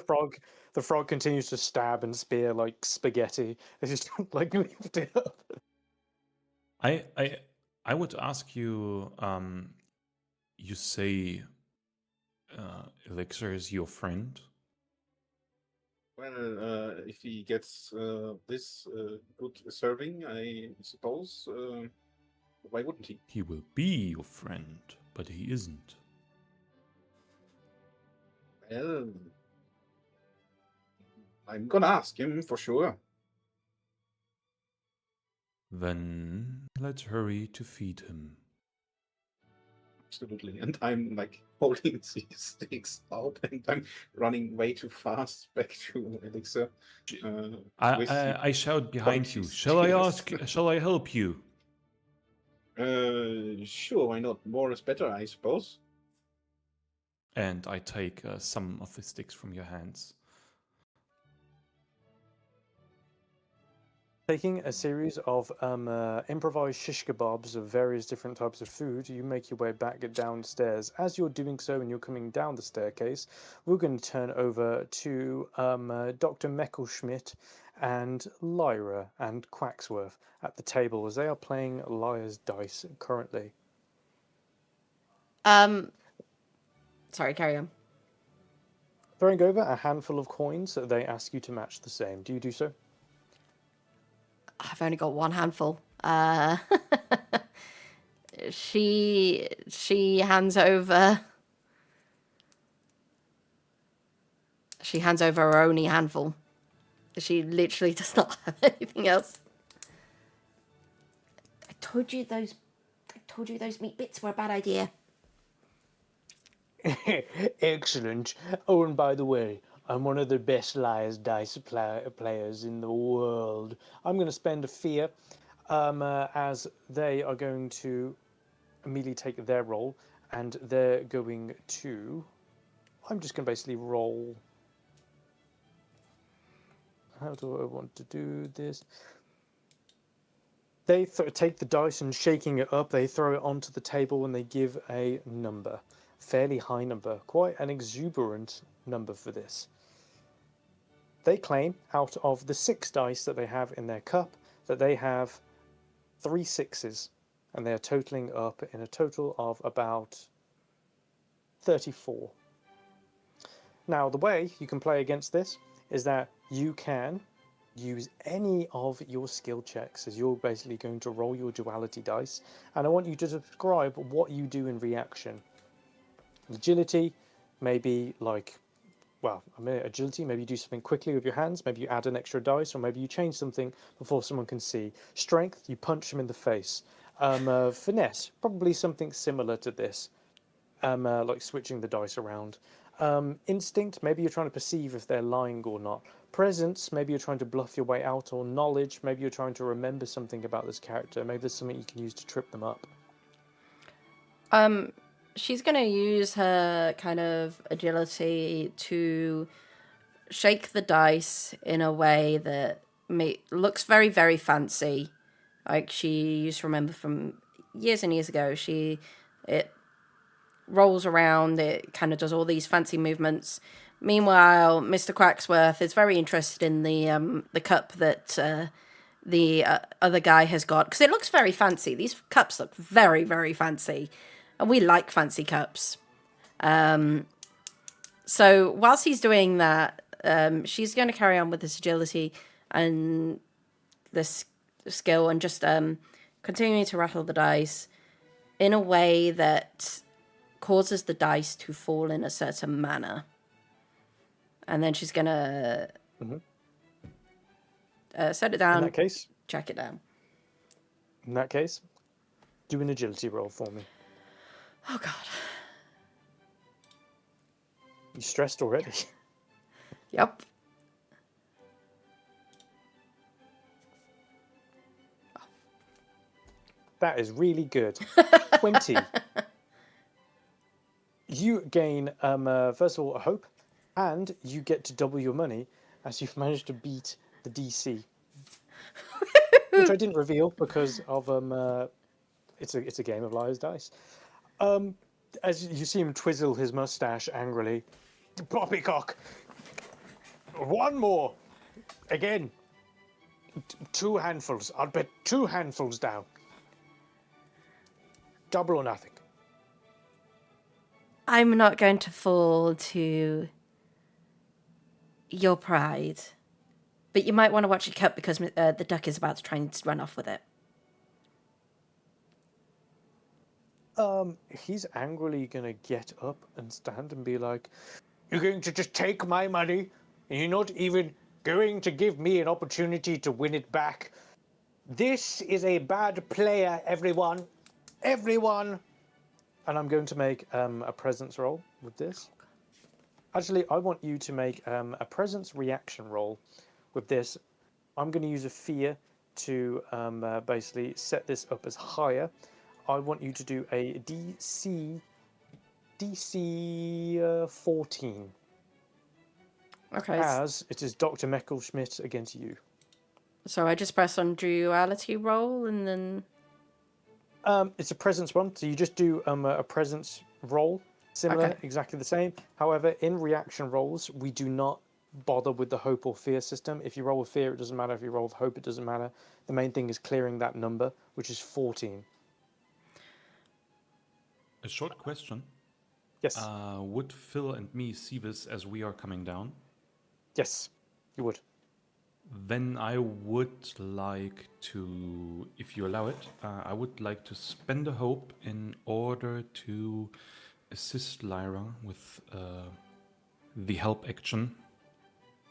frog continues to stab and spear like spaghetti. It's just like lift it up. I would ask you, you say Elixir is your friend? Well, if he gets this good serving, I suppose, why wouldn't he? He will be your friend, but he isn't. Well, I'm gonna ask him for sure. Then let's hurry to feed him. Absolutely. And I'm like holding these sticks out and I'm running way too fast back to Elixir. I shout behind you. Shall I ask? Shall I help you? Sure, why not? More is better, I suppose. And I take some of the sticks from your hands. Taking a series of improvised shish kebabs of various different types of food, you make your way back downstairs. As you're doing so and you're coming down the staircase, we're going to turn over to Dr. Meckelschmidt and Lyra and Quacksworth at the table as they are playing Liar's Dice currently. Sorry, carry on. Throwing over a handful of coins, they ask you to match the same. Do you do so? I've only got one handful. She hands over. She hands over her only handful. She literally does not have anything else. I told you those meat bits were a bad idea. Excellent. Oh, and by the way, I'm one of the best Liar's Dice players in the world. I'm going to spend a fear as they are going to immediately take their roll, and they're going to... I'm just going to basically roll... How do I want to do this? They take the dice and shaking it up, they throw it onto the table and they give a number. Fairly high number, quite an exuberant number for this. They claim out of the 6 dice that they have in their cup that they have 3 6s, and they are totaling up in a total of about 34. Now, the way you can play against this is that you can use any of your skill checks as you're basically going to roll your duality dice, and I want you to describe what you do in reaction. Agility may be like agility. Maybe you do something quickly with your hands. Maybe you add an extra dice, or maybe you change something before someone can see. Strength, you punch them in the face. Finesse, probably something similar to this, like switching the dice around. Instinct, maybe you're trying to perceive if they're lying or not. Presence, maybe you're trying to bluff your way out, or knowledge, maybe you're trying to remember something about this character. Maybe there's something you can use to trip them up. She's going to use her kind of agility to shake the dice in a way that looks very, very fancy. Like she used to remember from years and years ago. It rolls around, it kind of does all these fancy movements. Meanwhile, Mr. Quacksworth is very interested in the cup that the other guy has got, because it looks very fancy. These cups look very, very fancy. And we like fancy cups. So whilst he's doing that, she's going to carry on with this agility and this skill and just continuing to rattle the dice in a way that causes the dice to fall in a certain manner. And then she's going to set it down. In that case, check it down. In that case, do an agility roll for me. Oh, God. You stressed already? Yep. That is really good. 20. You gain, first of all, a hope, and you get to double your money as you've managed to beat the DC. Which I didn't reveal because of it's a game of liar's dice. As you see him twizzle his mustache angrily. Poppycock! One more! Again. 2 handfuls. I'll bet 2 handfuls down. Double or nothing. I'm not going to fall to your pride. But you might want to watch your cup because the duck is about to try and run off with it. He's angrily gonna get up and stand and be like, "You're going to just take my money, and you're not even going to give me an opportunity to win it back. This is a bad player, everyone. Everyone!" And I'm going to make a presence roll with this. Actually, I want you to make a presence reaction roll with this. I'm going to use a fear to basically set this up as higher. I want you to do a DC 14. Okay. As it is Dr. Meckelschmidt against you. So I just press on duality roll and then... It's a presence one, so you just do a presence roll. Similar, Okay. Exactly the same. However, in reaction rolls, we do not bother with the hope or fear system. If you roll with fear, it doesn't matter. If you roll with hope, it doesn't matter. The main thing is clearing that number, which is 14. A short question. Yes. Would Phil and me see this as we are coming down? Yes, you would. Then I would like to, if you allow it, I would like to spend a hope in order to assist Lyra with the help action.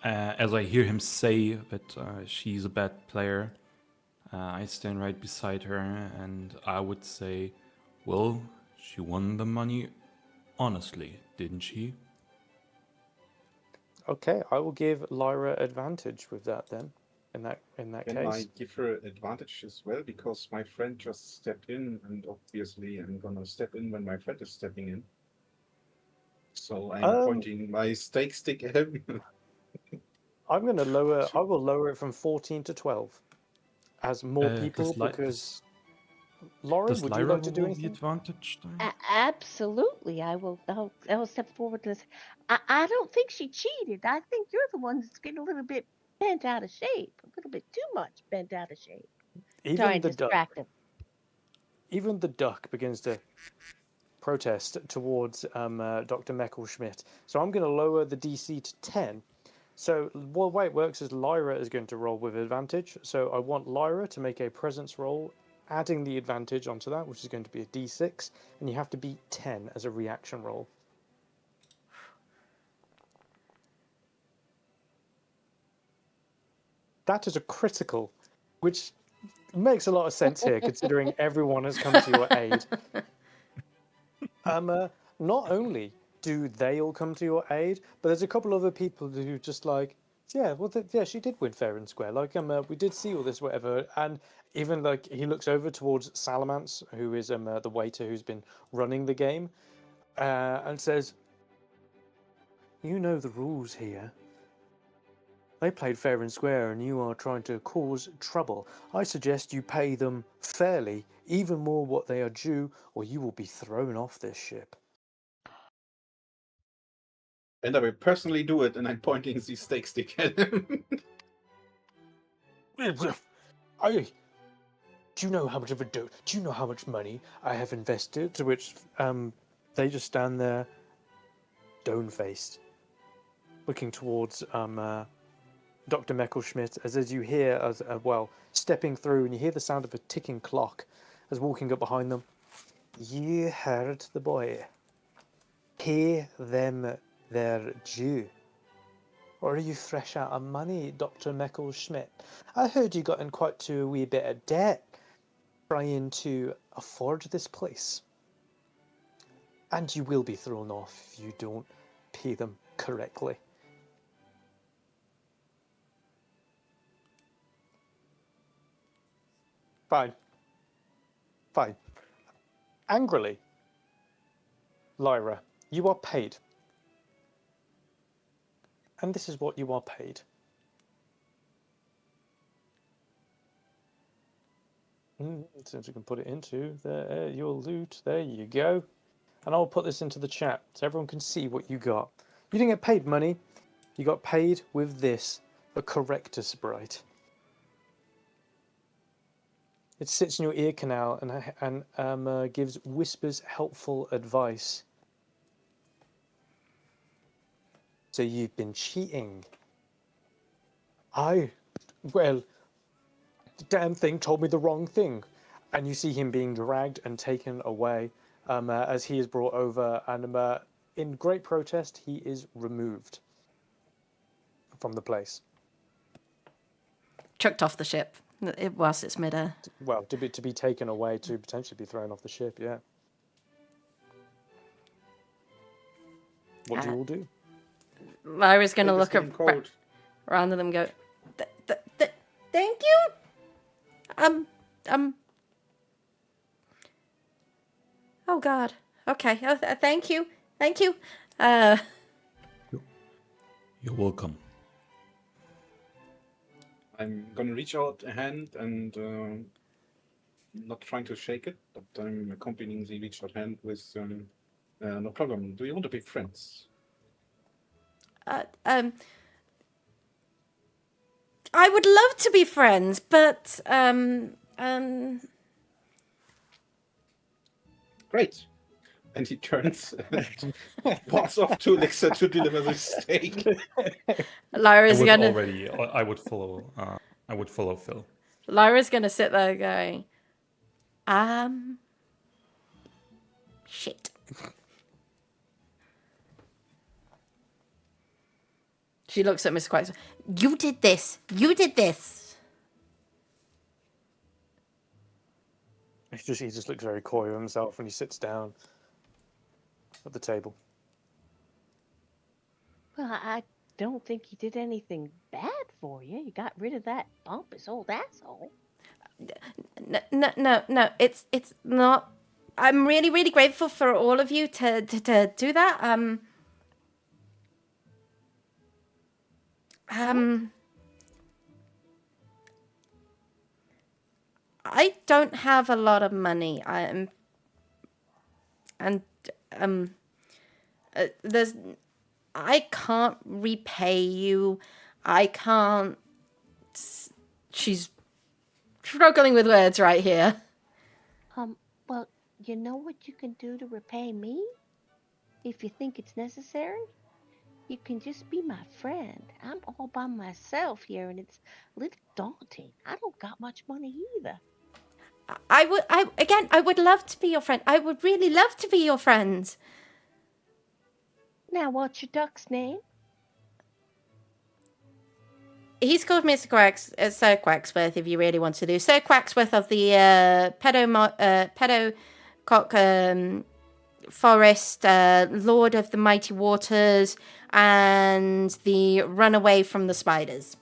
As I hear him say that she's a bad player, I stand right beside her and I would say, well, she won the money honestly, didn't she? Okay, I will give Lyra advantage with that then. In that Can case. I give her advantage as well? Because my friend just stepped in, and obviously I'm gonna step in when my friend is stepping in. So I'm pointing my steak stick at him. I'm going to lower. I will lower it from 14 to 12, as more people because. Lauren, Does would Lyra you like to do roll the anything? advantage die? Absolutely, I will. I'll step forward to this. I don't think she cheated. I think you're the one that's getting a little bit bent out of shape, a little bit too much bent out of shape. Trying to distract him. Even the duck begins to protest towards Dr. Meckelschmidt. So I'm going to lower the DC to 10. So the way it works is Lyra is going to roll with advantage. So I want Lyra to make a presence roll, adding the advantage onto that, which is going to be a D6, and you have to beat 10 as a reaction roll. that is a critical, which makes a lot of sense here, considering everyone has come to your aid. Not only do they all come to your aid, but there's a couple other people who just like, yeah, well, yeah, she did win fair and square. Like, we did see all this, whatever. And even like he looks over towards Salamance, who is the waiter who's been running the game, and says, "You know the rules here. They played fair and square, and you are trying to cause trouble. I suggest you pay them fairly, even more what they are due, or you will be thrown off this ship." And I will personally do it, and I'm pointing the steak stick at him. Do you know how much of a do you know how much money I have invested? To which they just stand there, stone-faced, looking towards Dr. Meckelschmidt, as you hear as well stepping through, and you hear the sound of a ticking clock as walking up behind them. You heard the boy. Pay them their due. Or are you fresh out of money, Dr. Meckelschmidt? I heard you got in quite to a wee bit of debt trying to afford this place. And you will be thrown off if you don't pay them correctly. Fine. Fine. Angrily, Lyra, you are paid. And this is what you are paid. Since we can put it into your loot, there you go. And I'll put this into the chat so everyone can see what you got. You didn't get paid money. You got paid with this, a correctus bright. It sits in your ear canal and gives whispers helpful advice. So you've been cheating. Well, the damn thing told me the wrong thing. And you see him being dragged and taken away as he is brought over, and in great protest, he is removed from the place. Chucked off the ship whilst it's midair. Well, to be taken away, to potentially be thrown off the ship, yeah. What do you all do? Lyra's going to look cold. around at them and go, thank you? Oh, God. Okay. Oh, thank you. Thank you. You're welcome. I'm gonna reach out a hand and not trying to shake it, but I'm accompanying the reach out hand with no problem. Do you want to be friends? I would love to be friends, but Great. And he turns and walks off to Alexa to deliver the steak. Lyra's gonna. I would follow. I would follow Phil. Lyra's gonna sit there going, shit. She looks at Mr. Quack. You did this. You did this. He just looks very coy with himself when he sits down at the table. Well, I don't think you did anything bad for you. You got rid of that pompous old asshole. No. It's not. I'm really, really grateful for all of you to do that. I don't have a lot of money. I can't repay you. I can't. She's struggling with words right here. Well, you know what you can do to repay me? If you think it's necessary? You can just be my friend. I'm all by myself here, and it's a little daunting. I don't got much money either. I would love to be your friend. I would really love to be your friend. Now, what's your duck's name? he's called Mr. Sir Quacksworth, if you really want to do. Sir Quacksworth of the Pedocock Forest, Lord of the Mighty Waters, and the Runaway from the Spiders.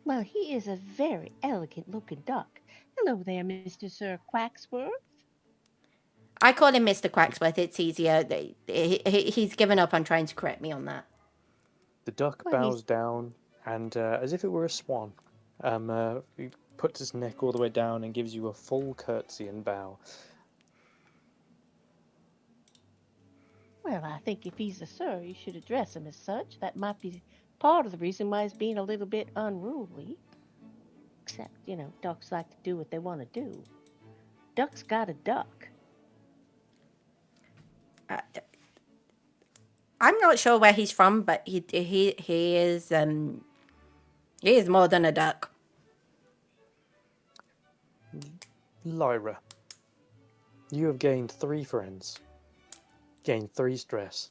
Well, he is a very elegant-looking duck. Hello there, Mr. Sir Quacksworth. I call him Mr. Quacksworth. It's easier. He's given up on trying to correct me on that. The duck Well, bows down, and as if it were a swan, he puts his neck all the way down and gives you a full curtsy and bow. Well, I think if he's a sir, you should address him as such. That might be part of the reason why he's being a little bit unruly. Except, ducks like to do what they want to do. Ducks got a duck. I'm not sure where he's from, but he is more than a duck. Lyra, you have gained 3 friends. Gained 3 stress.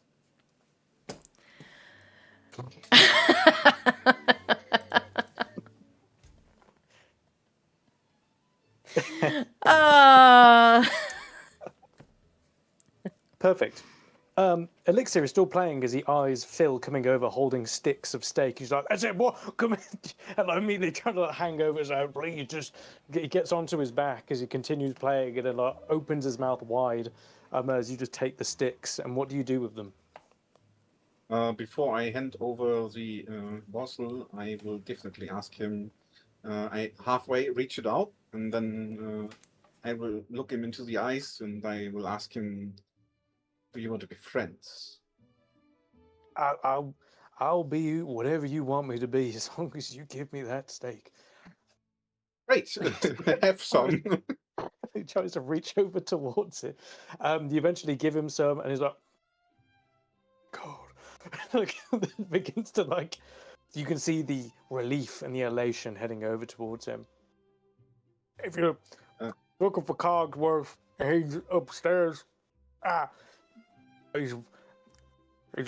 Perfect. Elixir is still playing as the eyes fill, coming over, holding sticks of steak. He's like, "That's it, what? Come in!" And like, immediately trying to hang over his out. Please, just he gets onto his back as he continues playing, and then opens his mouth wide as you just take the sticks. And what do you do with them? Before I hand over the morsel, I will definitely ask him. I halfway reach it out, and then I will look him into the eyes, and I will ask him, "Do you want to be friends?" I'll be whatever you want me to be, as long as you give me that steak. Great, have some. He tries to reach over towards it. You eventually give him some, and he's like, "God," begins to You can see the relief and the elation heading over towards him. If you're looking for Cogsworth, he's upstairs. He's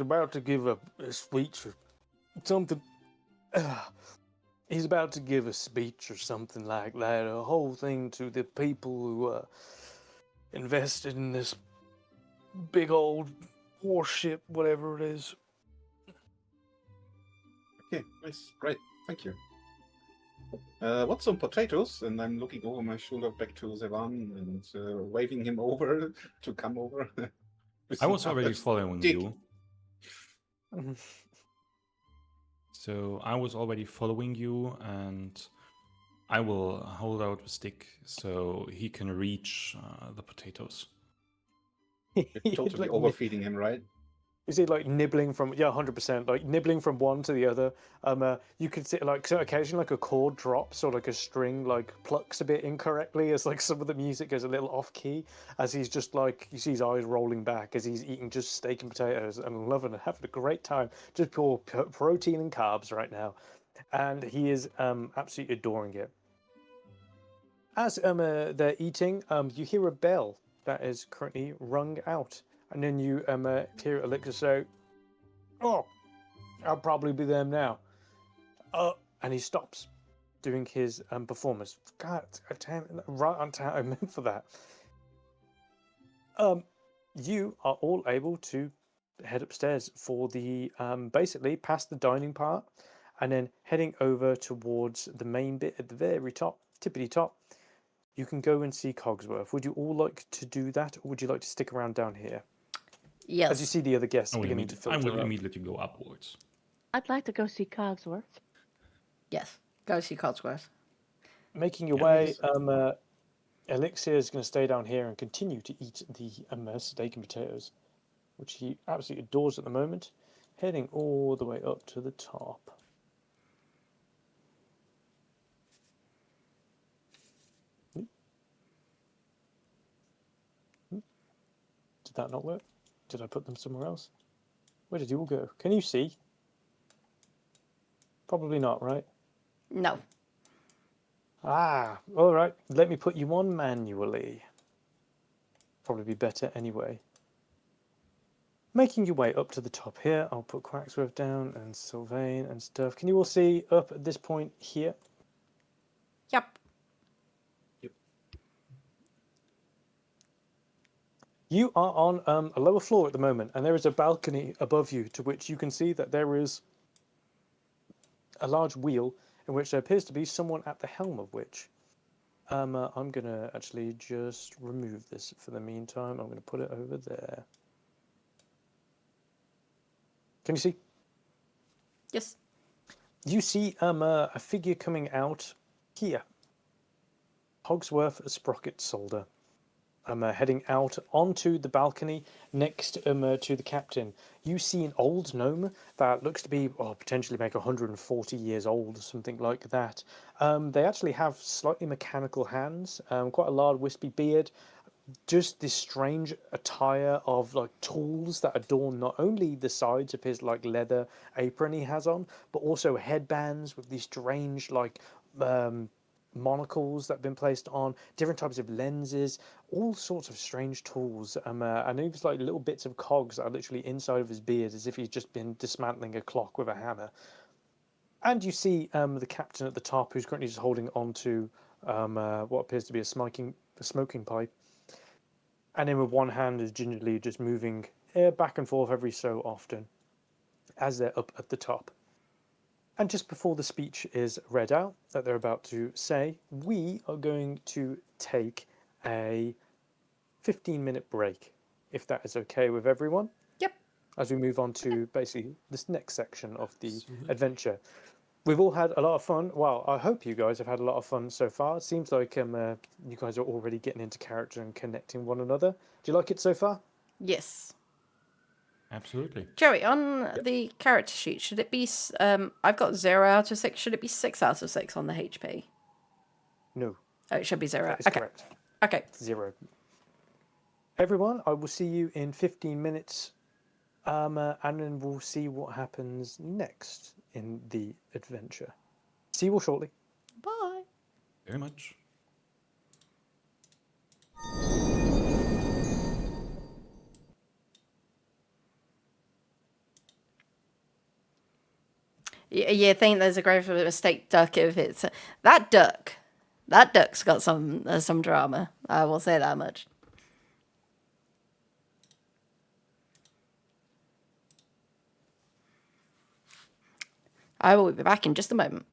about to give a speech or something. He's about to give a speech or something like that. A whole thing to the people who invested in this big old warship, whatever it is. Okay, nice, great, thank you. Want some potatoes? And I'm looking over my shoulder back to Zevan and waving him over to come over. I was already following you. So I was already following you, and I will hold out a stick so he can reach the potatoes. You're totally overfeeding him, right? Is he nibbling from 100%, nibbling from one to the other? You can see so occasionally a chord drops or a string plucks a bit incorrectly as some of the music goes a little off key as he's just you see his eyes rolling back as he's eating just steak and potatoes and loving it, having a great time, just pure protein and carbs right now, and he is absolutely adoring it. As they're eating, you hear a bell that is currently rung out. And then you hear Elixir say, "Oh, I'll probably be there now." And he stops doing his performance. God, right on time I meant for that. You are all able to head upstairs for the basically past the dining part, and then heading over towards the main bit at the very top, tippity top. You can go and see Cogsworth. Would you all like to do that, or would you like to stick around down here? Yes. As you see the other guests beginning to filter I will up. immediately go upwards. I'd like to go see Cogsworth. Yes, go see Cogsworth. Making your way, Elixir is going to stay down here and continue to eat the steak and potatoes, which he absolutely adores at the moment, heading all the way up to the top. Did that not work? Did I put them somewhere else? Where did you all go? Can you see? Probably not, right? No. All right. Let me put you on manually. Probably be better anyway. Making your way up to the top here, I'll put Quacksworth down and Sylvain and stuff. Can you all see up at this point here? Yep. You are on a lower floor at the moment, and there is a balcony above you to which you can see that there is a large wheel in which there appears to be someone at the helm of which. I'm going to actually just remove this for the meantime. I'm going to put it over there. Can you see? Yes. You see a figure coming out here. Hogsworth Sprocket Solder. Heading out onto the balcony next to the captain. You see an old gnome that looks to be potentially like 140 years old, something like that. They actually have slightly mechanical hands, quite a large wispy beard, just this strange attire of like tools that adorn not only the sides of his like leather apron he has on, but also headbands with these strange like monocles that have been placed on, different types of lenses, all sorts of strange tools. And even like little bits of cogs that are literally inside of his beard, as if he's just been dismantling a clock with a hammer. And you see the captain at the top, who's currently just holding on to what appears to be a smoking pipe. And then with one hand is gingerly just moving back and forth every so often as they're up at the top. And just before the speech is read out that they're about to say, we are going to take a 15-minute break, if that is okay with everyone. Yep. As we move on to basically this next section of the Absolutely. adventure. We've all had a lot of fun. Well, I hope you guys have had a lot of fun so far. It seems like you guys are already getting into character and connecting one another. Do you like it so far? Yes. Absolutely. Joey, on the character sheet, should it be? I've got 0 out of 6. Should it be 6 out of 6 on the HP? No. Oh, it should be 0. That is Okay. correct. Okay. 0. Everyone, I will see you in 15 minutes. And then we'll see what happens next in the adventure. See you all shortly. Bye. Very much. You think there's a grave of a mistake duck if it's that duck. That duck's got some drama. I will say that much. I will be back in just a moment.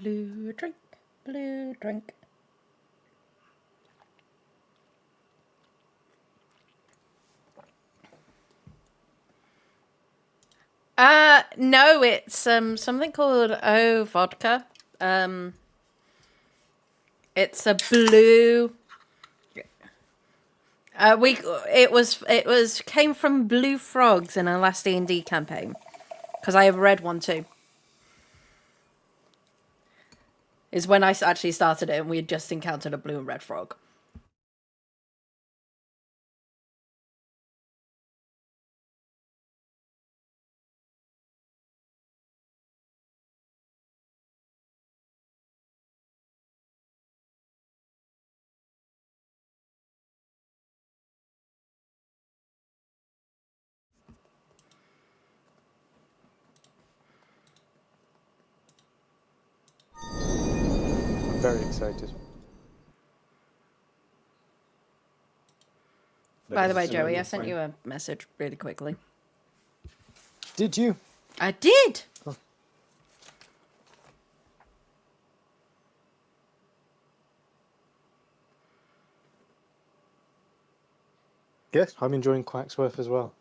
Blue drink, blue drink. No, it's something called vodka. It's a blue. It was came from blue frogs in our last D&D campaign, because I have read one too. Is when I actually started it, and we had just encountered a blue and red frog. I'm very excited. By the way, That's Joey, I another sent fine. you a message really quickly. Did you? I did. Yes, I'm enjoying Quacksworth as well.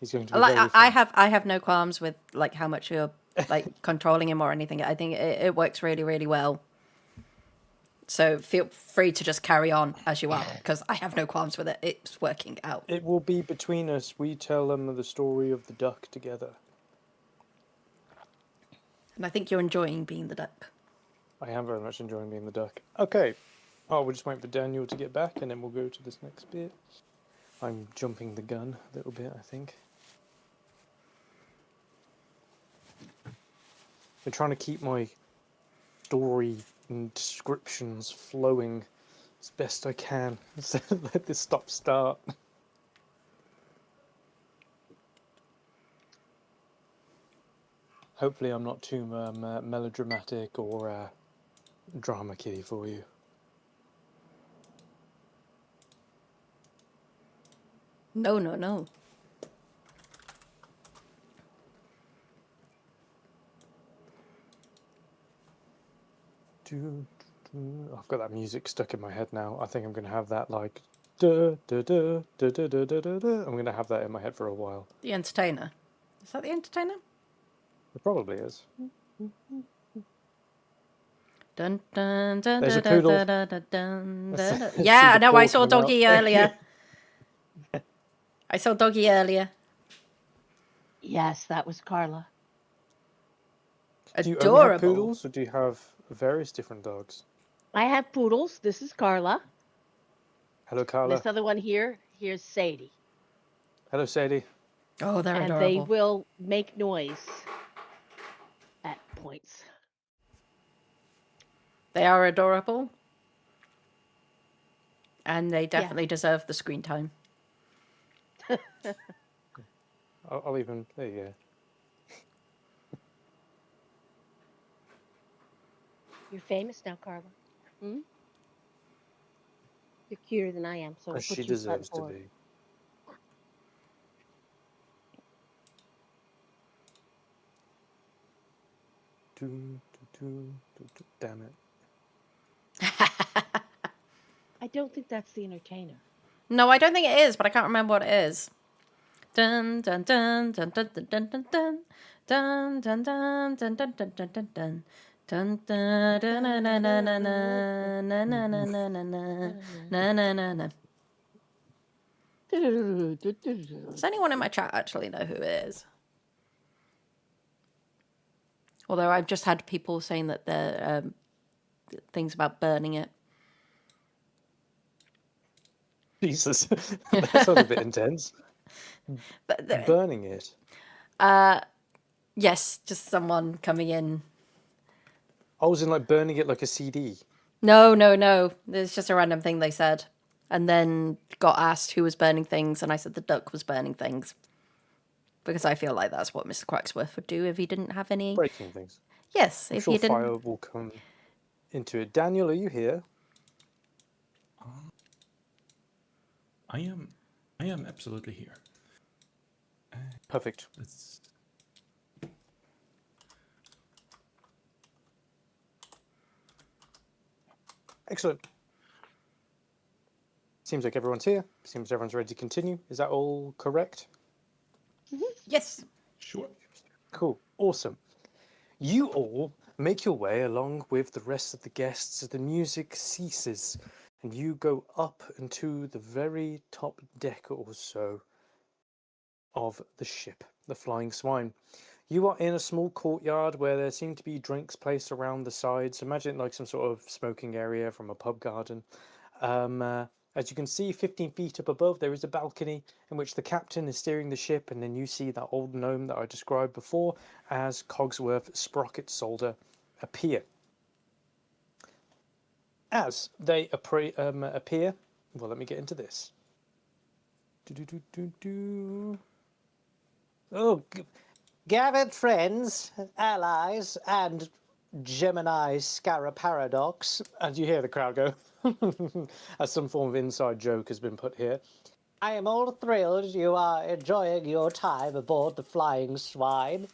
He's going to be Like very I fun. I have no qualms with like how much you're like controlling him or anything. I think it works really, really well. So feel free to just carry on as you are, because I have no qualms with it. It's working out. It will be between us. We tell them the story of the duck together. And I think you're enjoying being the duck. I am very much enjoying being the duck. Okay. Oh, we'll just wait for Daniel to get back and then we'll go to this next bit. I'm jumping the gun a little bit, I think. I'm trying to keep my story and descriptions flowing as best I can. So let this stop-start. Hopefully I'm not too melodramatic or drama kitty for you. No, no, no. I've got that music stuck in my head now. I think I'm going to have that like da da da da da da da da da. I'm going to have that in my head for a while. The Entertainer. Is that the Entertainer? It probably is. Dun dun dun There's a dun poodle. dun dun dun I dun. see Yeah, I the know. I paw saw coming out. Doggy earlier. I saw Doggy earlier. Yes, that was Carla. Do you only have Adorable. poodles, or do you have various different dogs? I have poodles. This is Carla. Hello, Carla. This other one here's Sadie. Hello, Sadie. Oh, they're And they adorable. will make noise at points. They are adorable. And they definitely deserve the screen time. I'll even... There you go. You're famous now, Carla. Hmm? You're cuter than I am, so we'll As she put you front deserves to forward. be. Damn it. I don't think that's the Entertainer. No, I don't think it is, but I can't remember what it is. Dun dun dun dun dun dun dun dun dun dun dun dun dun dun dun dun dun dun. Dun dun dun na na na na na na na na na na na na na. Does anyone in my chat actually know who it is? Although I've just had people saying that they're things about burning it. Jesus. That sounds a bit intense. Burning it. Yes, just someone coming in. I was in like burning it like a CD. No. It's just a random thing they said. And then got asked who was burning things, and I said the duck was burning things. Because I feel like that's what Mr. Quacksworth would do if he didn't have any... Breaking things. Yes, I'm if sure he didn't... fire will come into it. Daniel, are you here? I am absolutely here. Perfect. Let's... Excellent. Seems like everyone's here. Seems everyone's ready to continue. Is that all correct? Yes. Sure. Cool. Awesome. You all make your way along with the rest of the guests as the music ceases and you go up into the very top deck or so of the ship, the Flying Swine. You are in a small courtyard where there seem to be drinks placed around the sides. Imagine it like some sort of smoking area from a pub garden. As you can see, 15 feet up above, there is a balcony in which the captain is steering the ship, and then you see that old gnome that I described before as Cogsworth Sprocket Solder appear. As they appear, well, let me get into this. Oh, gathered friends, allies, and Gemini Scarra Paradox. And you hear the crowd go, as some form of inside joke has been put here. I am all thrilled you are enjoying your time aboard the Flying Swine.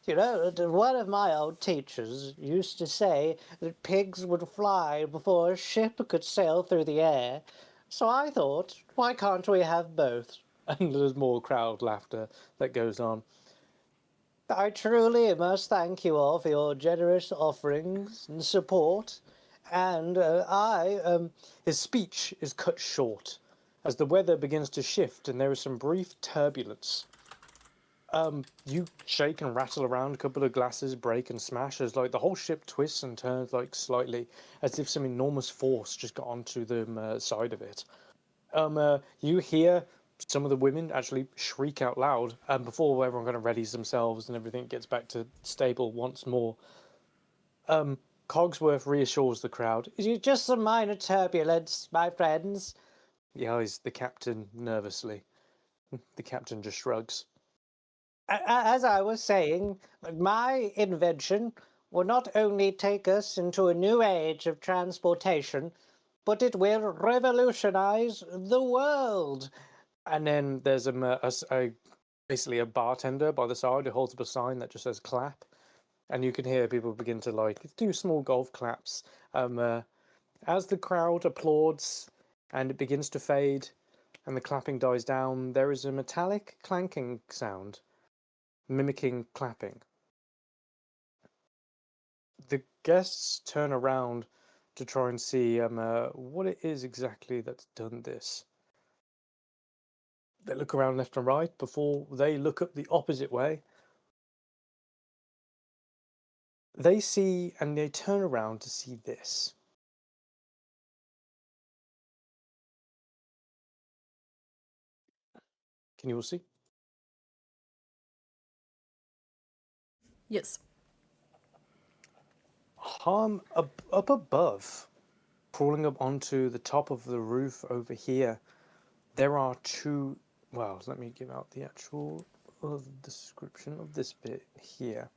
You know, one of my old teachers used to say that pigs would fly before a ship could sail through the air. So I thought, why can't we have both? And there's more crowd laughter that goes on. I truly must thank you all for your generous offerings and support. And his speech is cut short as the weather begins to shift and there is some brief turbulence. You shake and rattle around, a couple of glasses break and smash as like the whole ship twists and turns like slightly as if some enormous force just got onto the side of it. You hear some of the women actually shriek out loud before everyone kind of readies themselves and everything gets back to stable once more. Cogsworth reassures the crowd. It's just some minor turbulence, my friends. He eyes the captain nervously. The captain just shrugs. As I was saying, my invention will not only take us into a new age of transportation, but it will revolutionize the world. And then there's basically a bartender by the side who holds up a sign that just says clap. And you can hear people begin to like do small golf claps. As the crowd applauds and it begins to fade and the clapping dies down, there is a metallic clanking sound mimicking clapping. The guests turn around to try and see what it is exactly that's done this. They look around left and right before they look up the opposite way. They see and they turn around to see this. Can you all see? Yes. Up above, crawling up onto the top of the roof over here, there are two. Well, let me give out the actual description of this bit here.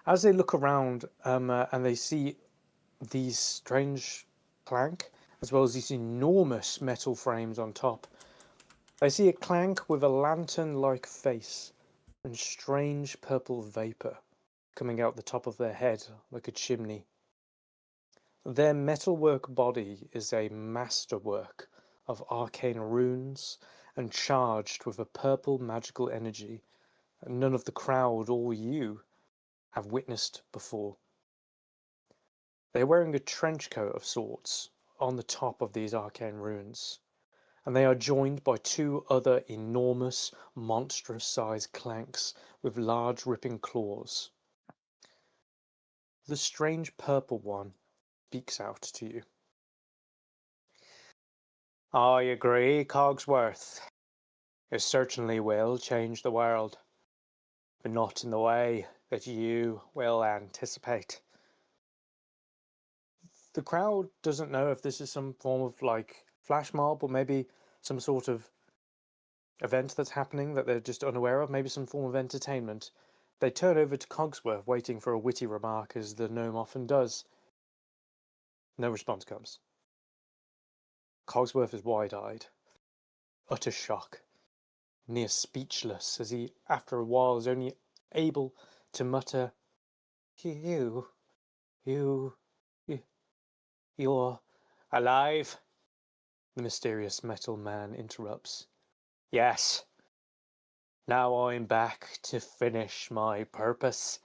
As they look around and they see these strange clank, as well as these enormous metal frames on top, they see a clank with a lantern-like face and strange purple vapour coming out the top of their head like a chimney. Their metalwork body is a masterwork of arcane runes and charged with a purple magical energy that none of the crowd or you have witnessed before. They're wearing a trench coat of sorts on the top of these arcane runes, and they are joined by two other enormous, monstrous-sized clanks with large ripping claws. The strange purple one speaks out to you. I agree, Cogsworth. It certainly will change the world, but not in the way that you will anticipate. The crowd doesn't know if this is some form of like flash mob or maybe some sort of event that's happening that they're just unaware of, maybe some form of entertainment. They turn over to Cogsworth, waiting for a witty remark, as the gnome often does. No response comes. Cogsworth is wide-eyed, utter shock, near speechless, as he, after a while, is only able to mutter, You, you, you're Alive? The mysterious metal man interrupts. Yes. Now I'm back to finish my purpose.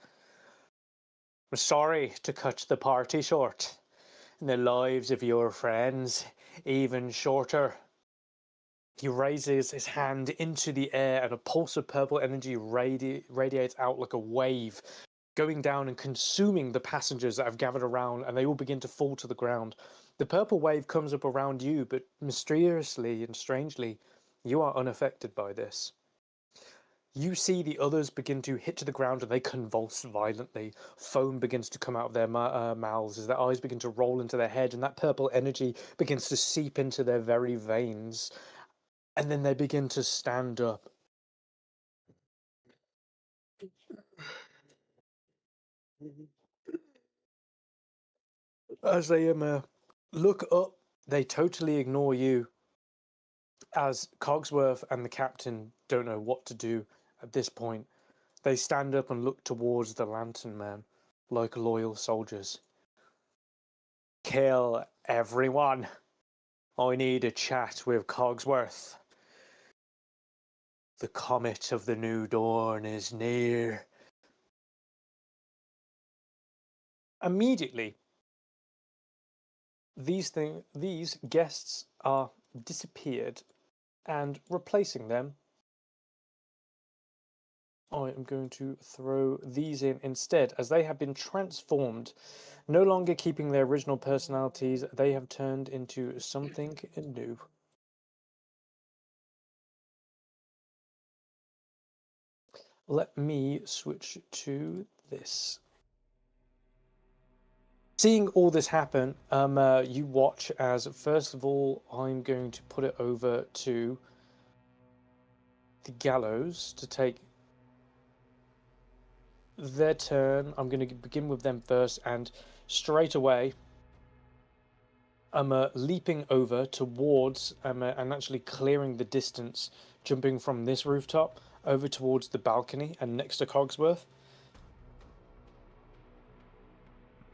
I'm sorry to cut the party short, and the lives of your friends even shorter. He raises his hand into the air, and a pulse of purple energy radiates out like a wave, going down and consuming the passengers that have gathered around, and they all begin to fall to the ground. The purple wave comes up around you, but mysteriously and strangely, you are unaffected by this. You see the others begin to hit to the ground and they convulse violently. Foam begins to come out of their mouths as their eyes begin to roll into their head, and that purple energy begins to seep into their very veins. And then they begin to stand up. As they look up, they totally ignore you. As Cogsworth and the captain don't know what to do at this point, they stand up and look towards the Lantern Man like loyal soldiers. Kill everyone. I need a chat with Cogsworth. The comet of the new dawn is near. Immediately, these guests are disappeared, and replacing them, I am going to throw these in instead, as they have been transformed. No longer keeping their original personalities, they have turned into something new. Let me switch to this. Seeing all this happen, you watch as, first of all, I'm going to put it over to the Gallows to take their turn. I'm going to begin with them first, and straight away, I'm leaping over towards and actually clearing the distance, jumping from this rooftop over towards the balcony and next to Cogsworth.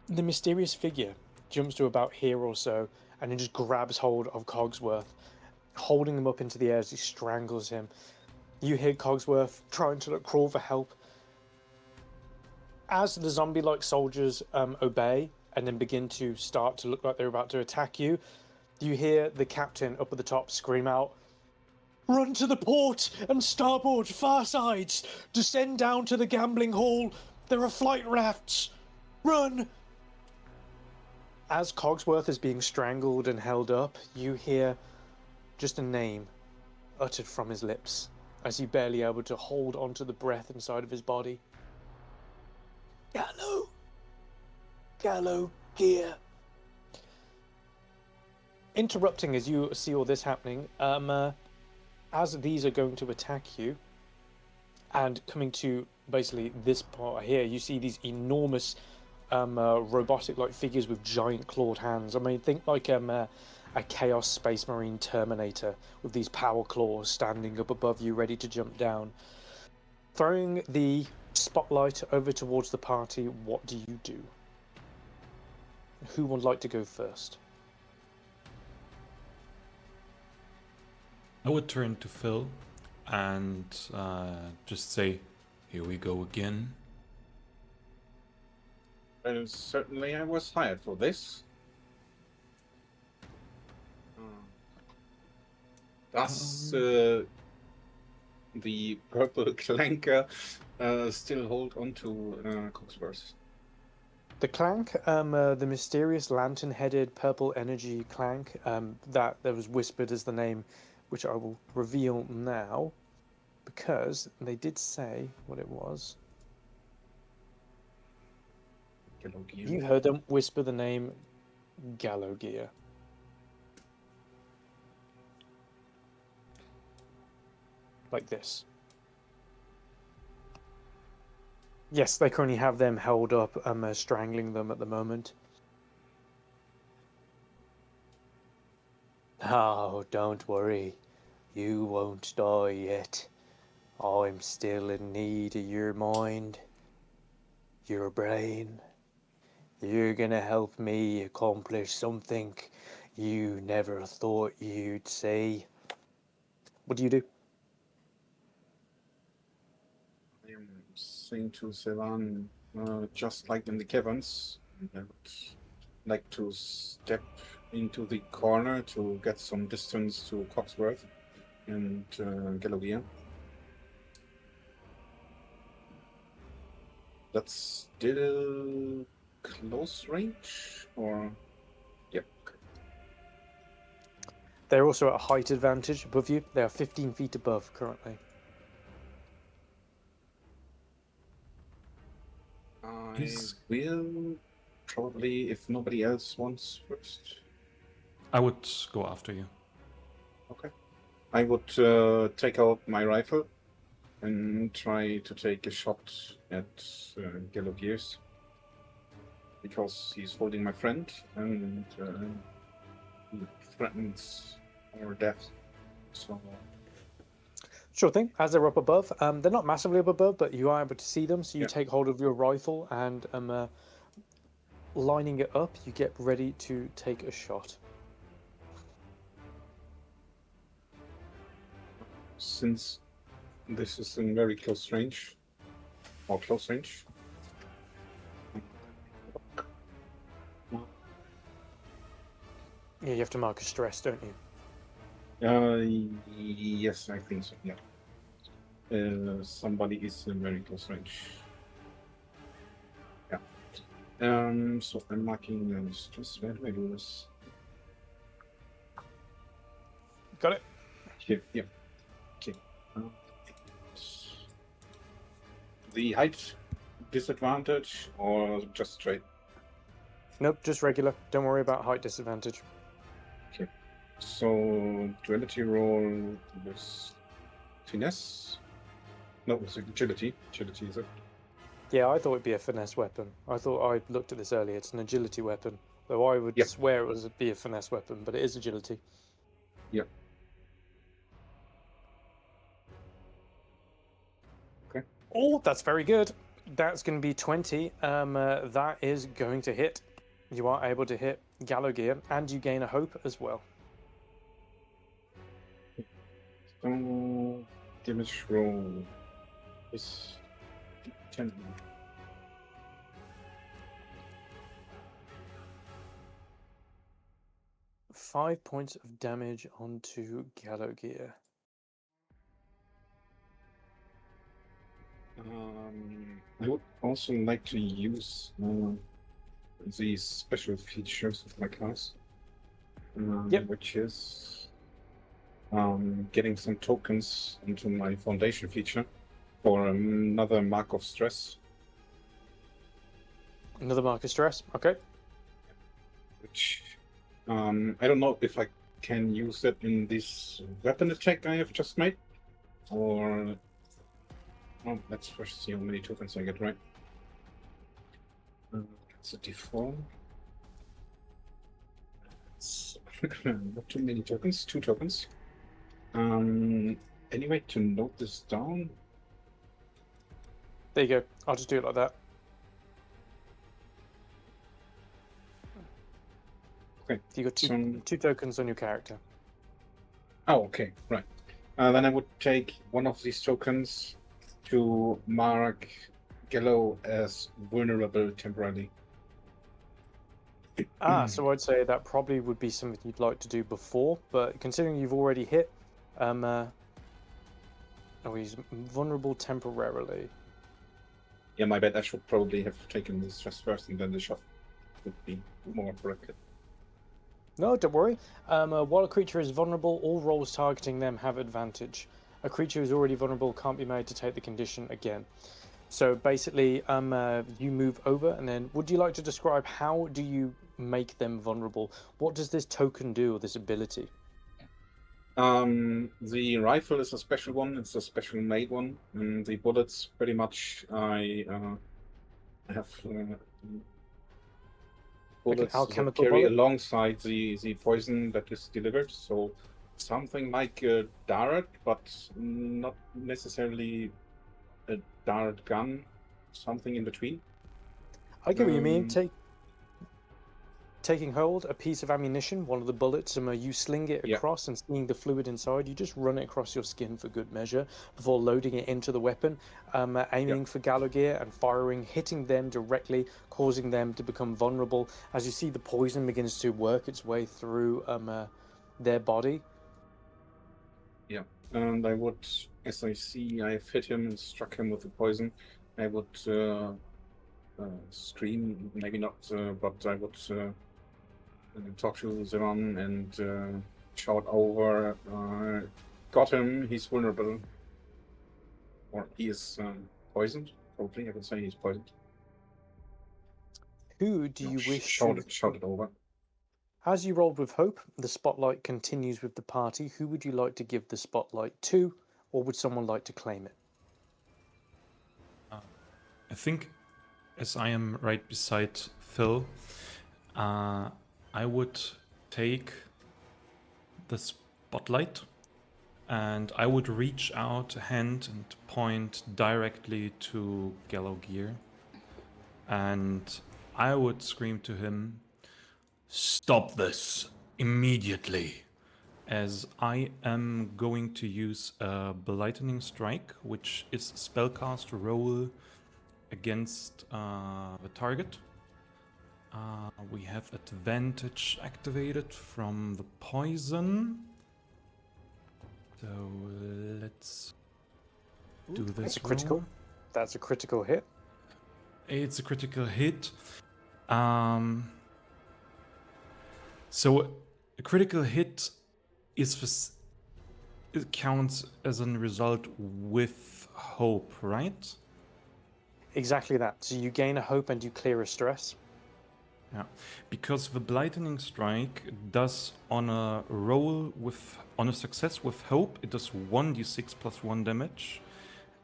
The mysterious figure jumps to about here or so, and then just grabs hold of Cogsworth, holding him up into the air as he strangles him. You hear Cogsworth trying to crawl for help. As the zombie-like soldiers obey and then begin to start to look like they're about to attack you, you hear the captain up at the top scream out, "Run to the port and starboard far sides! Descend down to the gambling hall! There are flight rafts! Run!" As Cogsworth is being strangled and held up, you hear just a name uttered from his lips, as he barely able to hold onto the breath inside of his body. Gallo Gear. Interrupting as you see all this happening, as these are going to attack you, and coming to basically this part here, you see these enormous robotic-like figures with giant clawed hands. I mean, think like a Chaos Space Marine Terminator with these power claws standing up above you, ready to jump down. Throwing the spotlight over towards the party, what do you do? Who would like to go first? I would turn to Phil and just say, "Here we go again." Well, certainly I was hired for this. Does the purple clanker still hold on to Cogsworth? The clank, the mysterious lantern-headed purple energy clank, that there was whispered as the name, which I will reveal now, because they did say what it was. You heard them whisper the name Gallo Gear. Like this. Yes, they currently have them held up, strangling them at the moment. Oh, don't worry. You won't die yet. I'm still in need of your mind, your brain. You're gonna help me accomplish something you never thought you'd see. What do you do? I'm saying to Sevan, just like in the caverns, I would like to step into the corner to get some distance to Cogsworth and Galloway. That's still close range, or yep. They're also at a height advantage above you. They are 15 feet above currently. I will probably, if nobody else wants first. I would go after you. Okay. I would take out my rifle and try to take a shot at Yellow Gears because he's holding my friend and he threatens our death. So Sure thing. As they're up above, they're not massively up above, but you are able to see them. So you Yeah. take hold of your rifle and lining it up, you get ready to take a shot. since this is in very close range, or close range, Yeah, you have to mark a stress, don't you? yes, I think so. Yeah. Somebody is in very close range. Yeah. So I'm marking stress. Where do I do this? Got it? Here. Yeah. Okay. The height disadvantage or just straight? Nope, just regular. Don't worry about height disadvantage. Okay. So duality roll was finesse. No, it was agility. Agility is it? Yeah, I thought it'd be a finesse weapon. I thought I looked at this earlier. It's an agility weapon. Though I would Yep. swear it would be a finesse weapon, but it is agility. Yep. Okay. Oh, that's very good. That's going to be 20. That is going to hit. You are able to hit Gallowgear, and you gain a hope as well. So damage roll is 10. 5 points of damage onto Gallowgear. I would also like to use the special features of my class, which is getting some tokens into my foundation feature for another mark of stress. Another mark of stress. Okay. Which I don't know if I can use that in this weapon attack I have just made, or oh, let's first see how many tokens I get right. It's a D4. It's not too many tokens. 2 tokens. Anyway, to note this down. There you go. I'll just do it like that. Okay. You got two tokens on your character. Oh, okay, right. Then I would take one of these tokens to mark Gallo as vulnerable temporarily. So I'd say that probably would be something you'd like to do before, but considering you've already hit, he's vulnerable temporarily. Yeah, my bad. I should probably have taken the stress first and then the shot would be more correct. No, don't worry. While a creature is vulnerable, all rolls targeting them have advantage. A creature who's already vulnerable can't be made to take the condition again. So basically, you move over, and then would you like to describe how do you make them vulnerable? What does this token do, or this ability? The rifle is a special one. It's a special made one. And the bullets, pretty much, I have bullets that carry alongside the poison that is delivered. So something like a dart, but not necessarily a dart gun. Something in between. I get what you mean. taking hold, a piece of ammunition, one of the bullets, and you sling it Yeah. across, and seeing the fluid inside, you just run it across your skin for good measure before loading it into the weapon, aiming for Gallagher and firing, hitting them directly, causing them to become vulnerable. As you see, the poison begins to work its way through their body. Yeah, and I would, as I see I've hit him and struck him with the poison, I would scream, maybe not, but I would talk to Zeman and shout over, got him, he's vulnerable. Or he is poisoned, probably, I would say he's poisoned. Who do you wish shout to... shout it over. As you rolled with hope, the spotlight continues with the party. Who would you like to give the spotlight to, or would someone like to claim it? I think, as I am right beside Phil, I would take the spotlight and I would reach out a hand and point directly to Gallagher. And I would scream to him, "Stop this immediately!" As I am going to use a Blightning Strike, which is a spellcast roll against the target. We have advantage activated from the poison. So let's do this. That's a critical. roll. That's a critical hit. It's a critical hit. So a critical hit it counts as a result with hope, right? Exactly that. So you gain a hope and you clear a stress. Yeah, because the Blightning Strike does on a roll on a success with hope, it does 1d6 plus 1 damage,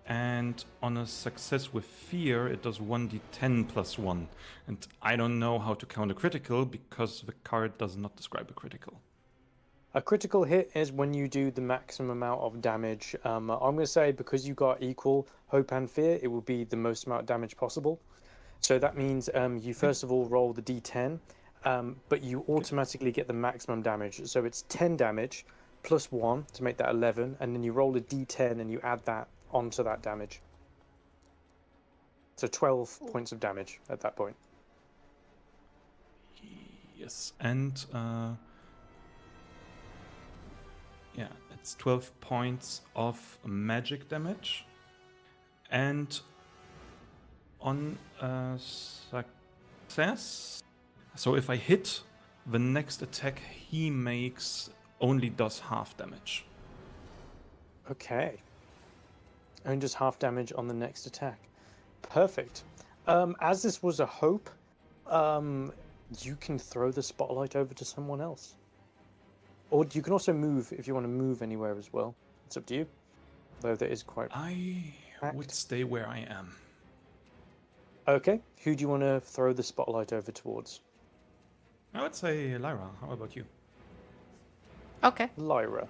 and on a success with fear, it does 1d10 plus 1. And I don't know how to count a critical because the card does not describe a critical. A critical hit is when you do the maximum amount of damage. I'm going to say because you got equal hope and fear, it will be the most amount of damage possible. So that means you first of all roll the d10, but you automatically get the maximum damage. So it's 10 damage plus 1 to make that 11, and then you roll a d10 and you add that onto that damage. So 12 points of damage at that point. Yes, and yeah, it's 12 points of magic damage. And on a success, so if I hit, the next attack he makes only does half damage. Okay. Only just half damage on the next attack. Perfect. As this was a hope, you can throw the spotlight over to someone else. Or you can also move if you want to move anywhere as well. It's up to you. Though that is quite... I would stay where I am. Okay. Who do you want to throw the spotlight over towards? I would say Lyra. How about you? Okay. Lyra.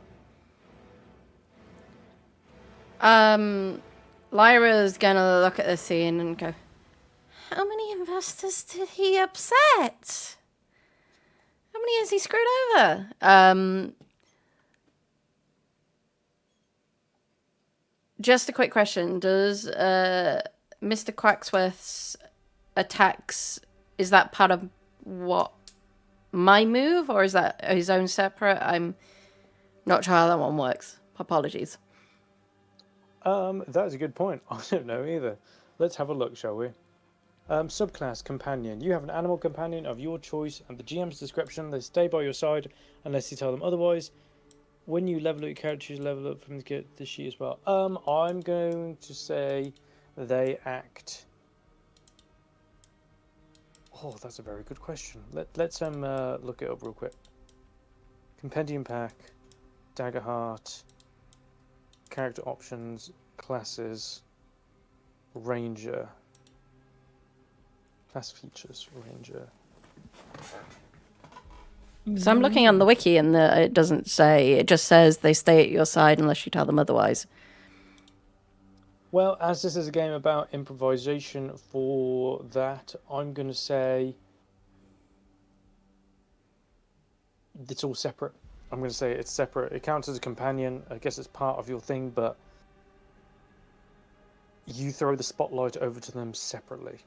Lyra's gonna look at the scene and go, how many investors did he upset? How many has he screwed over? Just a quick question. Does Mr. Quacksworth's attacks, is that part of what my move, or is that his own separate? I'm not sure how that one works. Apologies. That's a good point. I don't know either. Let's have a look, shall we? Subclass Companion. You have an animal companion of your choice and the GM's description. They stay by your side unless you tell them otherwise. When you level up your character, you level up from the sheet as well. I'm going to say they act... Oh, that's a very good question. Let's look it up real quick. Compendium pack, Daggerheart, character options, classes, Ranger, class features, Ranger. So I'm looking on the wiki and it doesn't say, it just says they stay at your side unless you tell them otherwise. Well, as this is a game about improvisation for that, I'm going to say It's all separate. I'm going to say it's separate. It counts as a companion. I guess it's part of your thing, but you throw the spotlight over to them separately.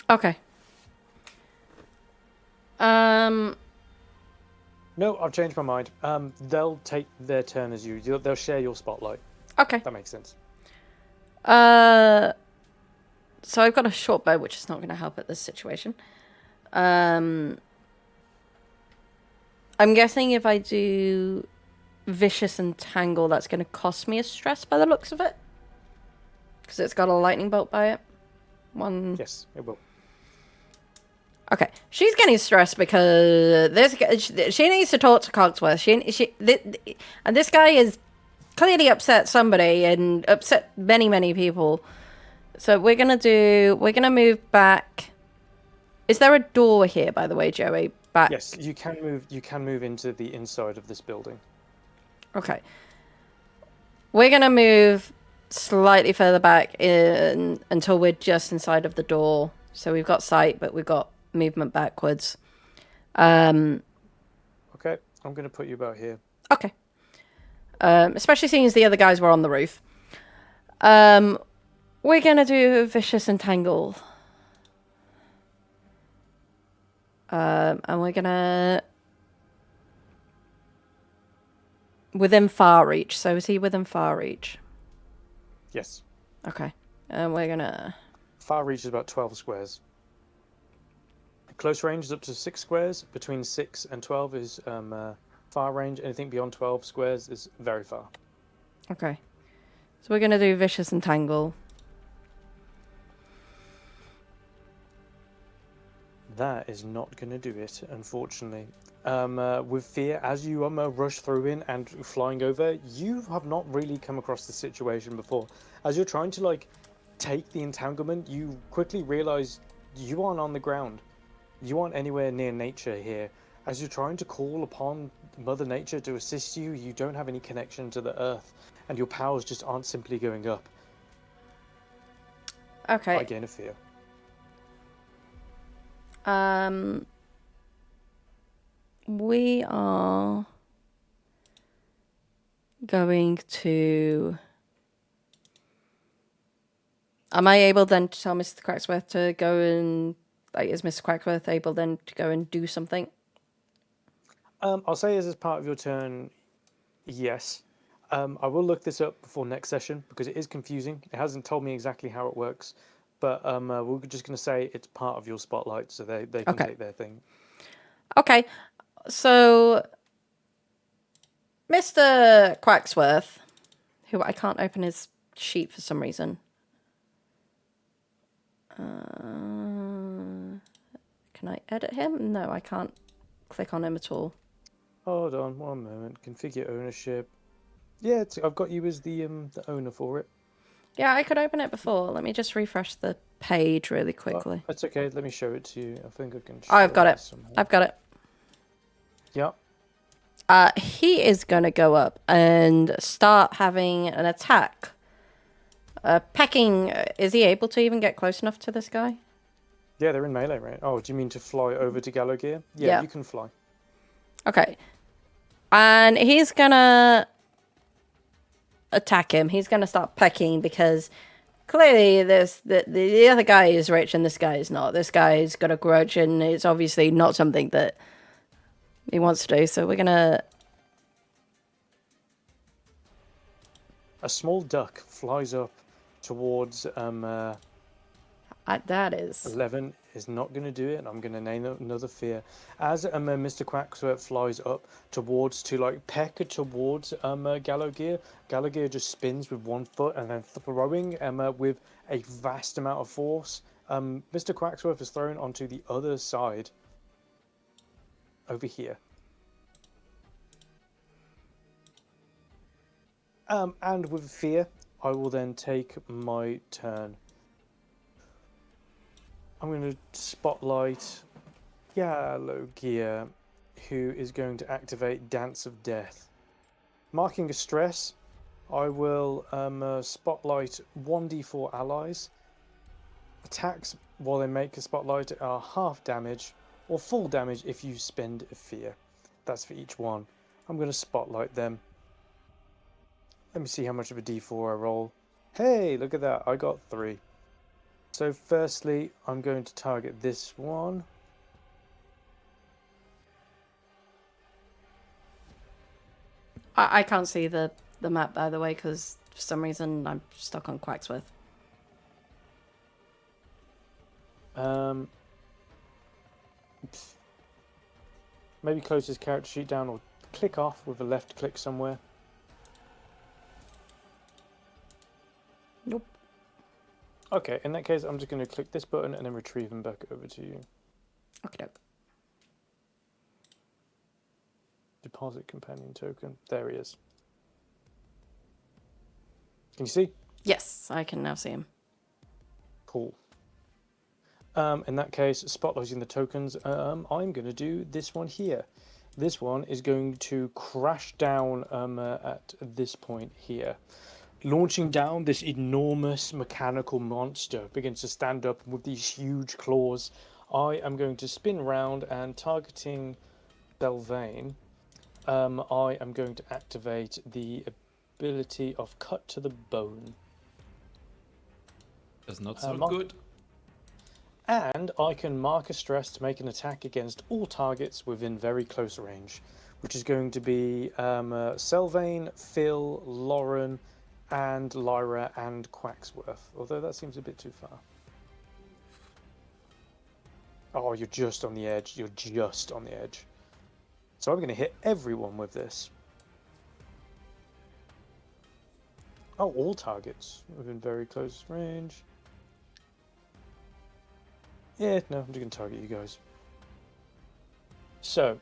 Okay. No, I've changed my mind. They'll take their turn as you. They'll share your spotlight. Okay. That makes sense. So I've got a short bow, which is not going to help at this situation. I'm guessing if I do Vicious Entangle, that's going to cost me a stress by the looks of it. Because it's got a lightning bolt by it. One. Yes, it will. Okay, she's getting stressed because she needs to talk to Cogsworth. And this guy is clearly upset somebody and upset many people. So we're gonna move back. Is there a door here, by the way, Joey? Back. Yes, you can move. You can move into the inside of this building. Okay. We're gonna move slightly further back until we're just inside of the door. So we've got sight, but we've got movement backwards. Okay, I'm going to put you about here. Okay. Especially seeing as the other guys were on the roof. We're going to do Vicious Entangle. And we're going to... Within far reach. So is he within far reach? Yes. Okay. And we're going to... Far reach is about 12 squares. Close range is up to 6 squares. Between 6 and 12 is far range. Anything beyond 12 squares is very far. Okay. So we're going to do Vicious Entangle. That is not going to do it, unfortunately. With fear, as you rush through in and flying over, you have not really come across this situation before. As you're trying to take the entanglement, you quickly realize you aren't on the ground. You aren't anywhere near nature here. As you're trying to call upon Mother Nature to assist you, you don't have any connection to the earth, and your powers just aren't simply going up. Okay. I gain a fear. We are going to... Am I able then to tell Mr. Cracksworth to go and... is Mr. Cracksworth able then to go and do something? I'll say as part of your turn, yes. I will look this up before next session because it is confusing. It hasn't told me exactly how it works, but we're just going to say it's part of your spotlight, so they can take their thing. Okay, so Mr. Quacksworth, who I can't open his sheet for some reason. Can I edit him? No, I can't click on him at all. Hold on one moment. Configure ownership. Yeah, I've got you as the owner for it. Yeah, I could open it before. Let me just refresh the page really quickly. Well, that's okay. Let me show it to you. I think I can. Oh, I've got it. Somehow. I've got it. Yeah. He is going to go up and start having an attack. Pecking. Is he able to even get close enough to this guy? Yeah, they're in melee, right? Oh, do you mean to fly over to Gallowgear? Yeah, you can fly. Okay. And he's going to attack him. He's going to start pecking because clearly the other guy is rich and this guy is not. This guy's got a grudge and it's obviously not something that he wants to do. So we're going to... A small duck flies up towards that is... 11 is not going to do it, and I'm going to name another fear. As Mr. Quacksworth flies up towards peck towards Gallowgear, Gallowgear just spins with one foot and then throwing with a vast amount of force. Mr. Quacksworth is thrown onto the other side over here. And with fear, I will then take my turn. I'm going to spotlight Gallowgear, who is going to activate Dance of Death. Marking a stress, I will spotlight 1d4 allies. Attacks while they make a spotlight are half damage or full damage if you spend a fear. That's for each one. I'm going to spotlight them. Let me see how much of a d4 I roll. Hey, look at that. I got 3. So firstly, I'm going to target this one. I can't see the map, by the way, because for some reason I'm stuck on Quacksworth. Maybe close his character sheet down or click off with a left click somewhere. Nope. Okay, in that case, I'm just going to click this button and then retrieve him back over to you. Okay, doke. Deposit companion token. There he is. Can you see? Yes, I can now see him. Cool. In that case, spotlighting the tokens, I'm going to do this one here. This one is going to crash down at this point here. Launching down, this enormous mechanical monster begins to stand up with these huge claws. I am going to spin round and targeting Belvane. I am going to activate the ability of Cut to the Bone. That's not so good. And I can mark a stress to make an attack against all targets within very close range, which is going to be Selvane, Phil, Lauren, and Lyra and Quacksworth, although that seems a bit too far. Oh, you're just on the edge. You're just on the edge. So I'm going to hit everyone with this. Oh, all targets within very close range. Yeah, no, I'm just going to target you guys. So,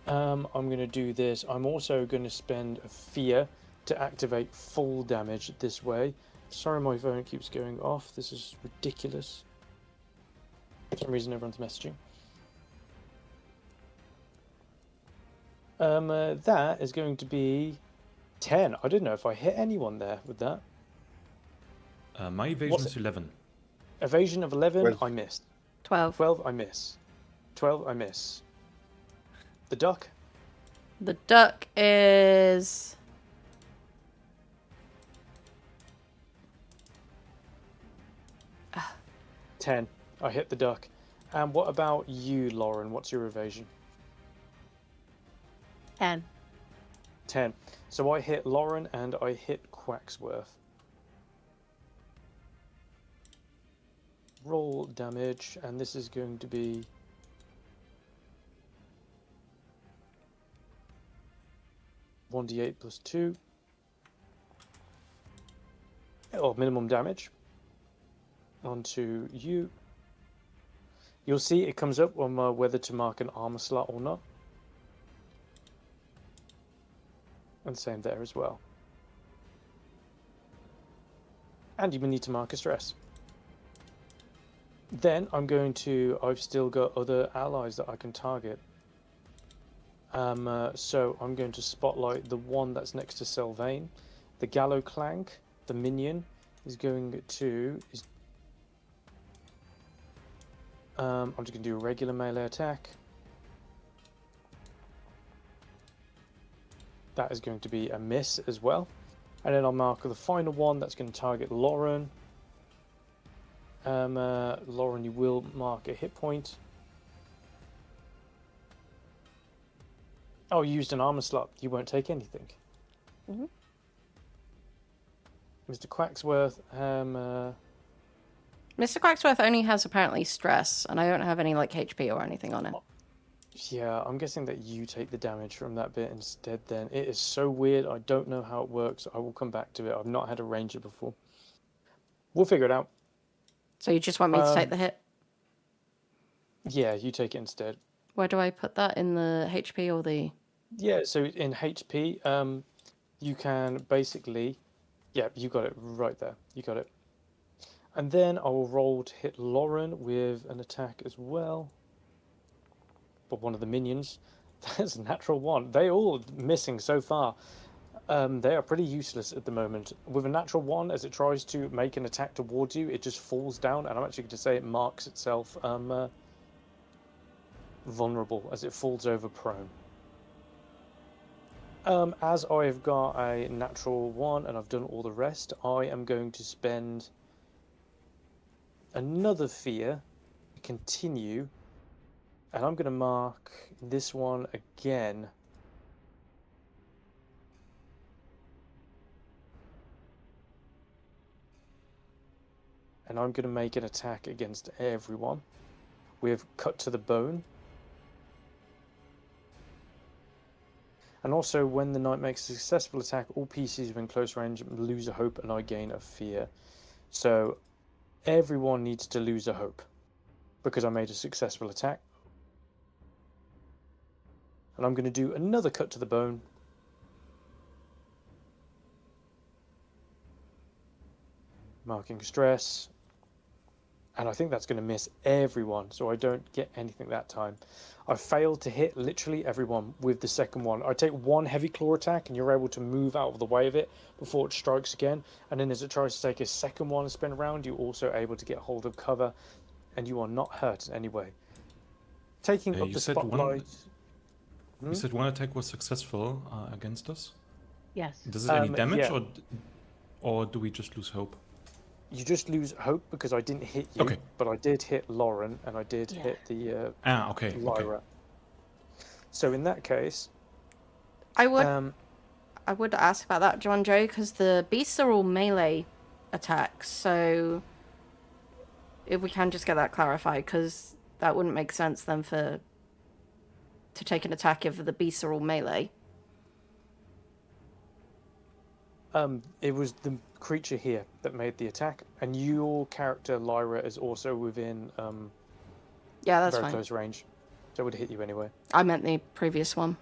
I'm going to do this. I'm also going to spend a fear to activate full damage this way. Sorry, my phone keeps going off. This is ridiculous. For some reason, everyone's messaging. That is going to be 10. I didn't know if I hit anyone there with that. My evasion is 11. Evasion of 11, 12. I missed. 12. 12, I miss. 12, I miss. The duck? The duck is... 10. I hit the duck. And what about you, Lauren? What's your evasion? 10. 10. So I hit Lauren and I hit Quacksworth. Roll damage, and this is going to be... (1d8 plus 2). Or minimum damage. Onto you. You'll see it comes up on whether to mark an armor slot or not. And same there as well. And you will need to mark a stress. Then I'm going to... I've still got other allies that I can target. So I'm going to spotlight the one that's next to Sylvain. The Gallow Clank, the minion, is going to... I'm just going to do a regular melee attack. That is going to be a miss as well. And then I'll mark the final one that's going to target Lauren. Lauren, you will mark a hit point. Oh, you used an armor slot. You won't take anything. Mhm. Mr. Quacksworth, Mr. Quacksworth only has apparently stress, and I don't have any like HP or anything on it. yeah, I'm guessing that you take the damage from that bit instead then. It is so weird. I don't know how it works. I will come back to it. I've not had a ranger before. We'll figure it out. So you just want me to take the hit? Yeah, you take it instead. Where do I put that? In the HP or the... Yeah, so in HP, you can basically... Yeah, you got it right there. You got it. And then I will roll to hit Lauren with an attack as well. But one of the minions. That's a natural one. They're all missing so far. They are pretty useless at the moment. With a natural one, as it tries to make an attack towards you, it just falls down. And I'm actually going to say it marks itself vulnerable as it falls over prone. As I've got a natural 1 and I've done all the rest, I am going to spend another fear to continue, and I'm going to mark this one again. And I'm going to make an attack against everyone. We have cut to the bone. And also, when the knight makes a successful attack, all PCs within close range lose a hope and I gain a fear. So everyone needs to lose a hope because I made a successful attack. And I'm going to do another cut to the bone. Marking stress. And I think that's going to miss everyone, so I don't get anything that time. I failed to hit literally everyone with the second one. I take one heavy claw attack and you're able to move out of the way of it before it strikes again. And then as it tries to take a second one and spin around, you're also able to get hold of cover and you are not hurt in any way. Taking up You the said spotlight. You said one attack was successful against us. Yes. Does it any damage, yeah. or do we just lose hope? You just lose hope because I didn't hit you, Okay. but I did hit Lauren and I did Yeah. hit the Okay. Lyra. So in that case, I would ask about that, John Joe, because the beasts are all melee attacks. So if we can just get that clarified, because that wouldn't make sense then to take an attack if the beasts are all melee. it was the creature here that made the attack, and your character Lyra is also within Yeah, that's very fine. close range, so it would hit you anyway. I meant the previous one.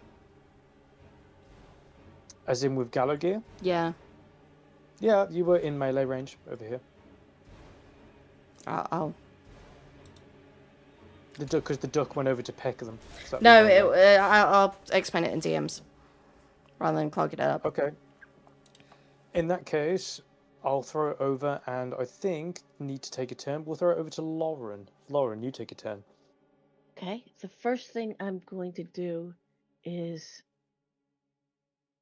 As in with Gallowgear? Yeah. Yeah, you were in melee range over here. Oh. The duck, because the duck went over to peck them. So No, I'll explain it in DMs rather than clog it up. Okay. In that case, I'll throw it over, and I think need to take a turn. We'll throw it over to Lauren. Lauren, you take a turn. Okay. The first thing I'm going to do is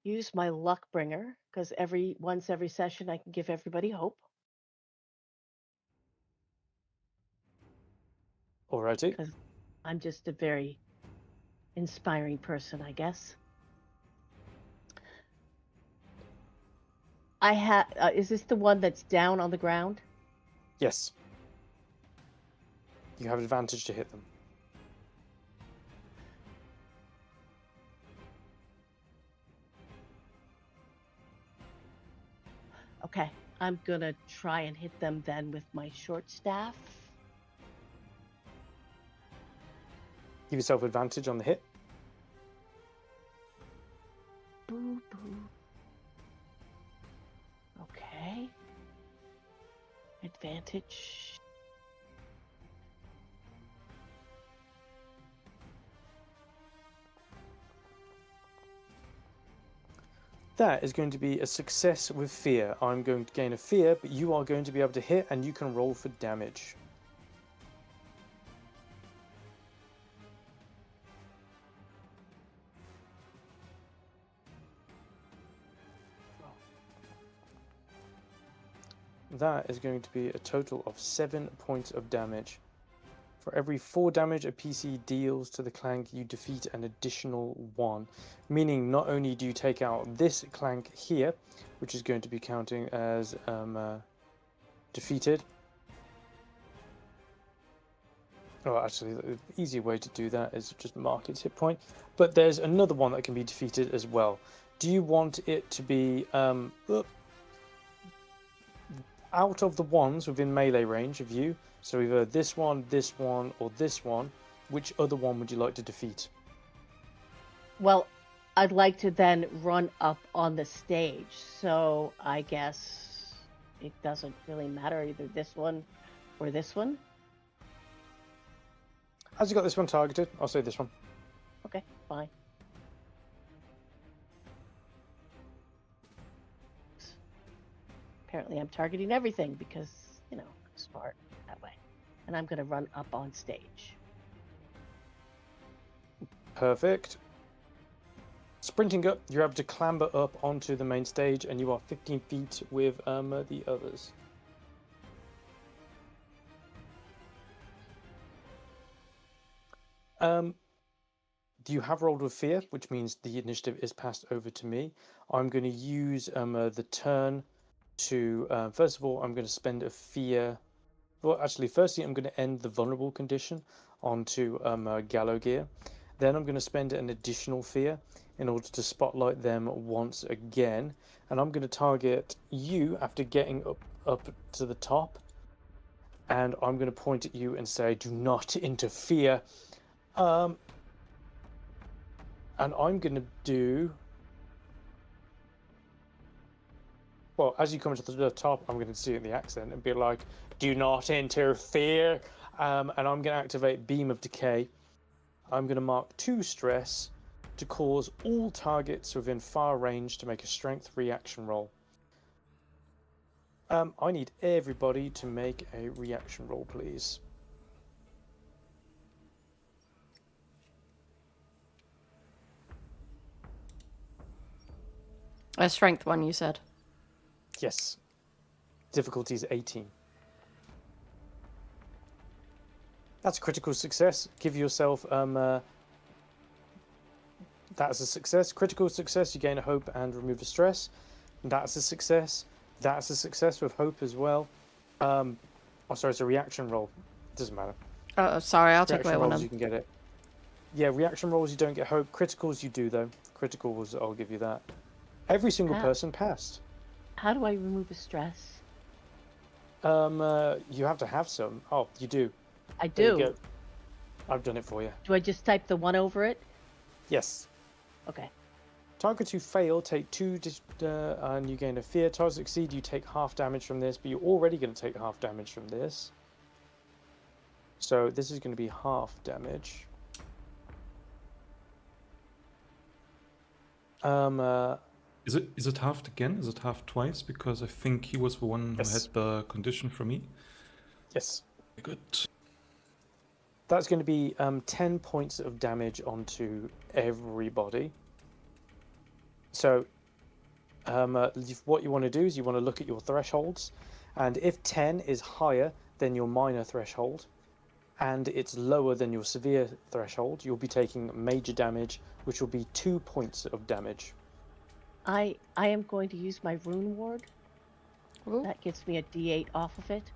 use my luck bringer because once every session I can give everybody hope. Alrighty. Because I'm just a very inspiring person, I guess. Is this the one that's down on the ground? Yes. You have advantage to hit them. Okay, I'm gonna try and hit them then with my short staff. Give yourself advantage on the hit. Boo boo. Okay. Advantage. That is going to be a success with fear. I'm going to gain a fear, but you are going to be able to hit, and you can roll for damage. That is going to be a total of 7 points of damage. For every 4 damage a PC deals to the clank, you defeat an additional 1. Meaning not only do you take out this clank here, which is going to be counting as defeated. Oh, actually, the easy way to do that is just mark its hit point. But there's another one that can be defeated as well. Do you want it to be out of the ones within melee range of you? So either this one, or this one. Which other one would you like to defeat? Well, I'd like to then run up on the stage. So I guess it doesn't really matter either this one or this one. As you got this one targeted, I'll say this one. Okay, fine. Apparently I'm targeting everything because, I'm smart that way. And I'm going to run up on stage. Perfect. Sprinting up, you're able to clamber up onto the main stage, and you are 15 feet with the others. You have rolled with fear, which means the initiative is passed over to me. I'm going to use the turn to, first of all, I'm going to spend a fear. Well, actually, firstly, I'm going to end the vulnerable condition onto Gallow Gear. Then I'm going to spend an additional fear in order to spotlight them once again. And I'm going to target you after getting up to the top. And I'm going to point at you and say, do not interfere. And I'm going to do... Well, as you come to the top, I'm going to see it in the accent and be like, do not interfere. And I'm going to activate Beam of Decay. I'm going to mark 2 stress to cause all targets within far range to make a strength reaction roll. I need everybody to make a reaction roll, please. A strength one, you said. Yes. Difficulty is 18. That's a critical success. Give yourself that's a success. Critical success, you gain a hope and remove a stress. That's a success. That's a success with hope as well. Oh, sorry, it's a reaction roll. Doesn't matter. Oh, sorry, I'll take Reaction away one rolls, of you them. can get it. Yeah, reaction rolls, you don't get hope. Criticals, you do, though. Criticals, I'll give you that. Every single person passed. How do I remove a stress? You have to have some. Oh, you do. I There you do. go. I've done it for you. Do I just type the 1 over it? Yes. Okay. Targets who fail take 2, and you gain a fear. Targets succeed, you take half damage from this, but you're already going to take half damage from this. So this is going to be half damage. Is it halved again? Is it halved twice? Because I think he was the one who Yes. had the condition for me. Yes. Good. That's going to be 10 points of damage onto everybody. So what you want to do is you want to look at your thresholds, and if 10 is higher than your minor threshold and it's lower than your severe threshold, you'll be taking major damage, which will be 2 points of damage. I am going to use my rune ward. Ooh. That gives me a D8 off of it.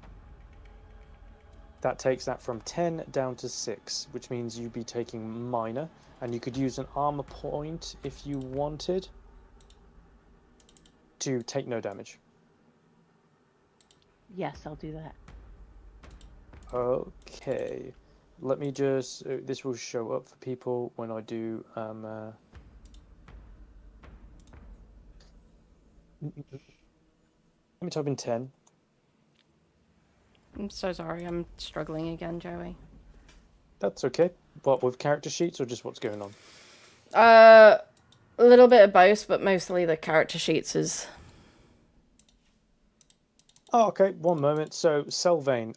That takes that from 10 down to 6, which means you'd be taking minor, and you could use an armor point if you wanted to take no damage. Yes, I'll do that. Okay, let me just, this will show up for people when I do, let me type in 10. I'm so sorry, I'm struggling again, Joey. That's okay. What, with character sheets or just what's going on? A little bit of both, but mostly the character sheets is... Oh, okay, one moment. So, Selvane,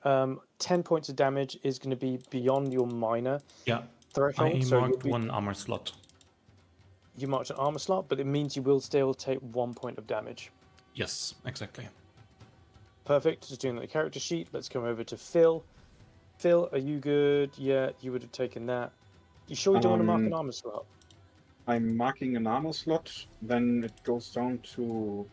10 points of damage is going to be beyond your minor Yeah, threshold. I So marked one armor slot. you marked an armor slot, but it means you will still take 1 point of damage. Yes, exactly. Perfect. Just doing the character sheet. Let's come over to Phil. Phil, are you good? Yeah, you would have taken that. You sure you don't want to mark an armor slot? I'm marking an armor slot, then it goes down to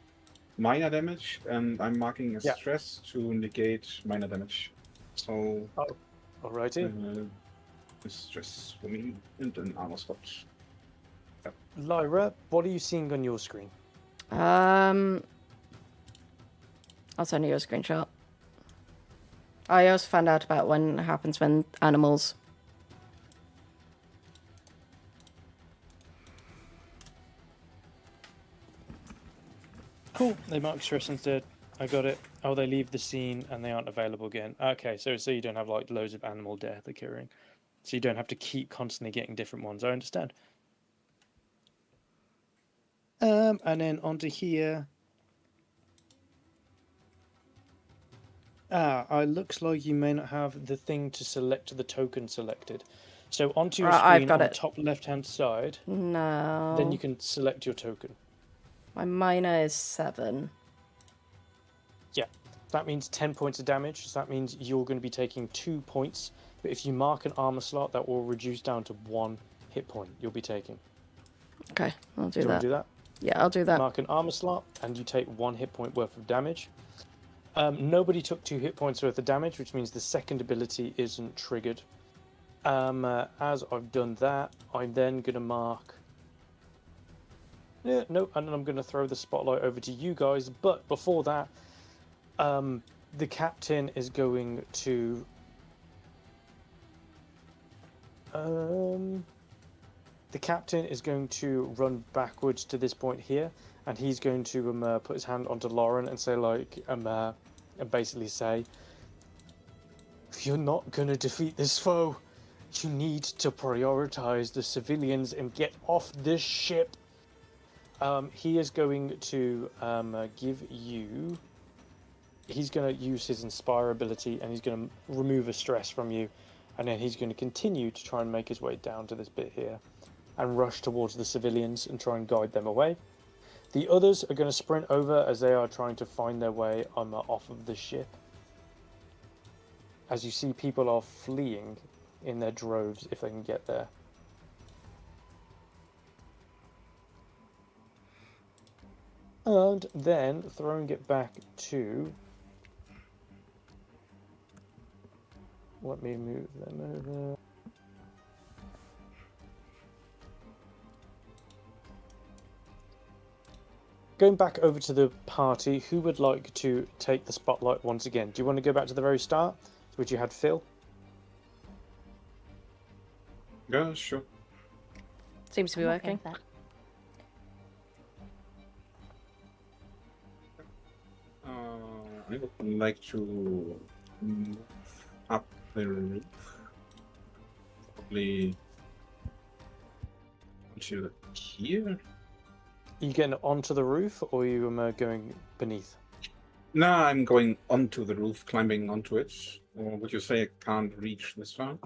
minor damage, and I'm marking a Yeah. stress to negate minor damage. So, Alrighty. a stress for me and an armor slot. Lyra, what are you seeing on your screen? I'll send you a screenshot. I also found out about when it happens when animals... Cool. They mark stress instead. I got it. Oh, they leave the scene and they aren't available again. Okay, so you don't have like loads of animal death occurring. So you don't have to keep constantly getting different ones. I understand. And then onto here. It looks like you may not have the thing to select the token selected. So onto your Right, I've screen got on it. the top left-hand side, No. then you can select your token. My minor is 7. Yeah, that means 10 points of damage. So that means you're going to be taking 2 points. But if you mark an armor slot, that will reduce down to 1 hit point you'll be taking. Okay, I'll do Do you want that. to do that? Yeah, I'll do that. Mark an armor slot, and you take 1 hit point worth of damage. Nobody took 2 hit points worth of damage, which means the second ability isn't triggered. As I've done that, I'm then going to mark... Yeah, no, and I'm going to throw the spotlight over to you guys. But before that, the captain is going to... the captain is going to run backwards to this point here, and he's going to put his hand onto Lauren and say, like, and basically say, if you're not going to defeat this foe, you need to prioritize the civilians and get off this ship. He is going to give you... He's going to use his Inspire ability, and he's going to remove a stress from you, and then he's going to continue to try and make his way down to this bit here and rush towards the civilians and try and guide them away. The others are going to sprint over as they are trying to find their way off of the ship. As you see, people are fleeing in their droves if they can get there. And then throwing it back to... Let me move them over. Going back over to the party, who would like to take the spotlight once again? Do you want to go back to the very start, which you had Phil? Yeah, sure. Seems to be I'm okay working. with that. I would like to move up the roof. Probably onto here. Are you getting onto the roof, or are you going beneath? No, I'm going onto the roof, climbing onto it. Or would you say I can't reach this far?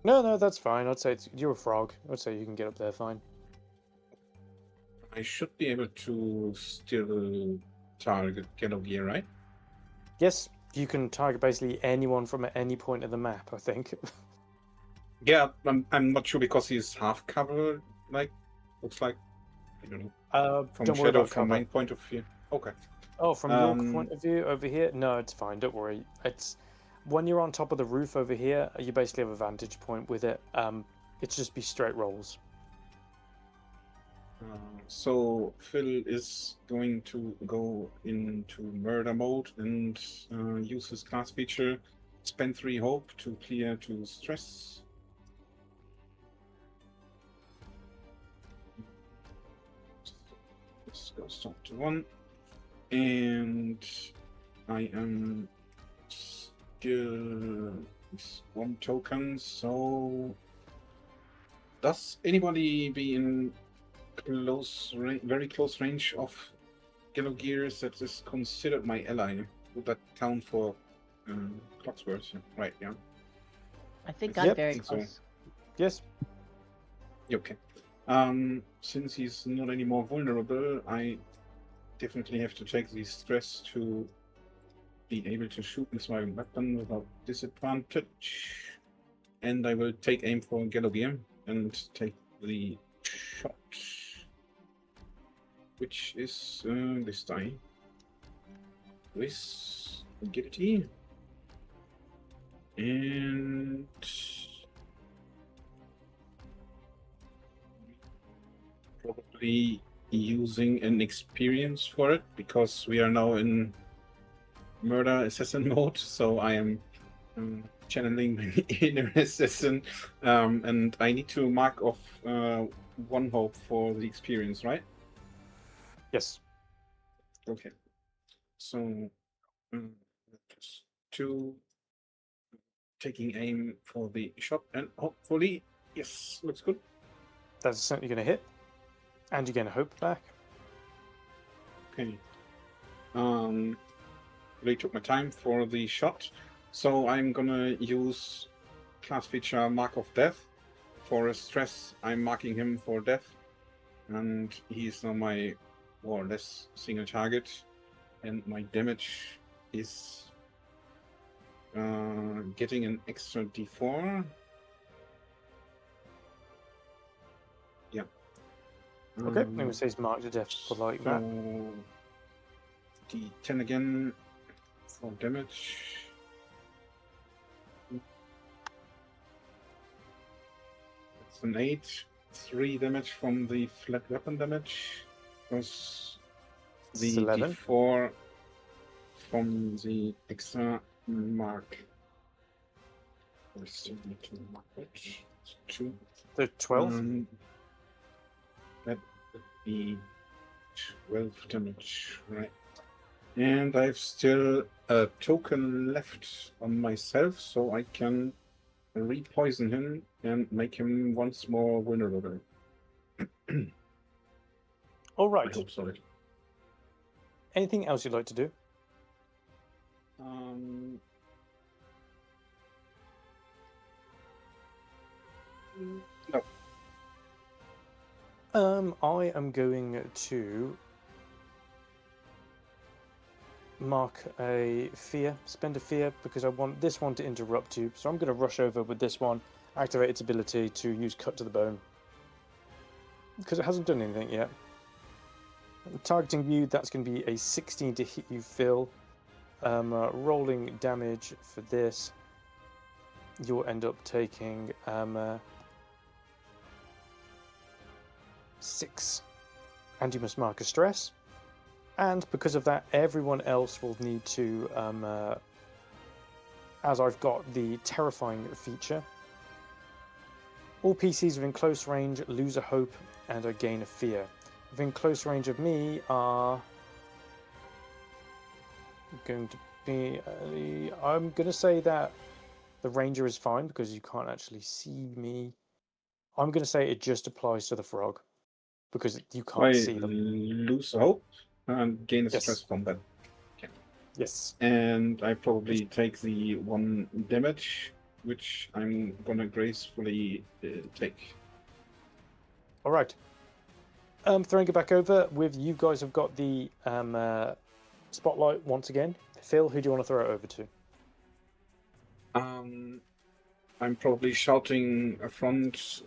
No, that's fine. I'd say you're a frog. I'd say you can get up there fine. I should be able to still target Yellow Gear, right? Yes, you can target basically anyone from any point of the map, I think. Yeah, I'm not sure because he's half covered, like, looks like. I don't know. From Don't worry shadow, about from cover. my point of view. Okay. Oh, from your point of view over here? No, it's fine. Don't worry. It's when you're on top of the roof over here, you basically have a vantage point with it. It's just be straight rolls. So Phil is going to go into murder mode and use his class feature, spend 3 hope to clear 2 stress. This goes down to 1. And I am still with 1 token, so does anybody be in very close range of Yellow Gears that is considered my ally? Would that count for Clocksworth? Right, yeah. I think Yep, I'm very think so. close. Yes. Okay. Since he's not any more vulnerable, I definitely have to take the stress to be able to shoot with my weapon without disadvantage. And I will take aim for Yellow Gear and take the shot, which is this die. This agility. And probably using an experience for it because we are now in murder assassin mode, so I am channeling my inner assassin, and I need to mark off 1 hope for the experience, right? Yes. Okay. So just 2, taking aim for the shot, and hopefully, yes, looks good. That's certainly going to hit. And you're going to hope back. Okay. Really took my time for the shot, so I'm gonna use class feature Mark of Death for a stress, I'm marking him for death, and he's now my more or less single target, and my damage is getting an extra d4. Yeah. Okay, I'm going to say he's marked to death for like that. D10 again for damage. It's an 8. 3 damage from the flat weapon damage. Plus the 11. d4 from the extra mark. There's 2. So 12. That would be 12 damage, right? And I've still a token left on myself, so I can re-poison him and make him once more vulnerable. All I right. hope so. Anything else you'd like to do? No. I am going to mark a fear, spend a fear, because I want this one to interrupt you. So I'm going to rush over with this one, activate its ability to use Cut to the Bone, because it hasn't done anything yet. Targeting you, that's going to be a 16 to hit you, Phil. Rolling damage for this, you'll end up taking 6, and you must mark a stress. And because of that, everyone else will need to, as I've got the terrifying feature, all PCs within close range lose a hope and a gain a fear. Within close range of me are going to be, I'm going to say that the ranger is fine because you can't actually see me. I'm going to say it just applies to the frog because you can't I see them. lose hope and gain a Yes. stress from that. Yes. And I probably take the 1 damage, which I'm gonna gracefully take. All right. Throwing it back over with you guys have got the spotlight once again. Phil, who do you want to throw it over to? I'm probably shouting front.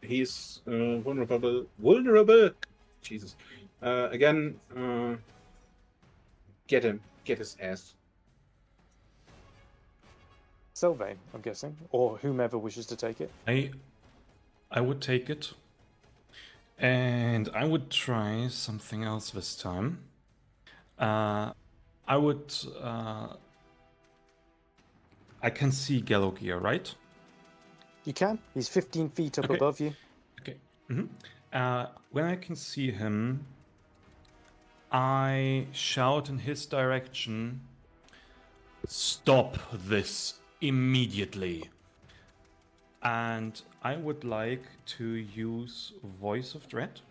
He's vulnerable. Vulnerable. Jesus. Again. Get him. Get his ass. Sylvain, I'm guessing, or whomever wishes to take it. I would take it. And I would try something else this time. I can see Galogia, right? You can. He's 15 feet up Okay. above you. Okay. When I can see him, I shout in his direction, "Stop this immediately." And I would like to use Voice of Dread,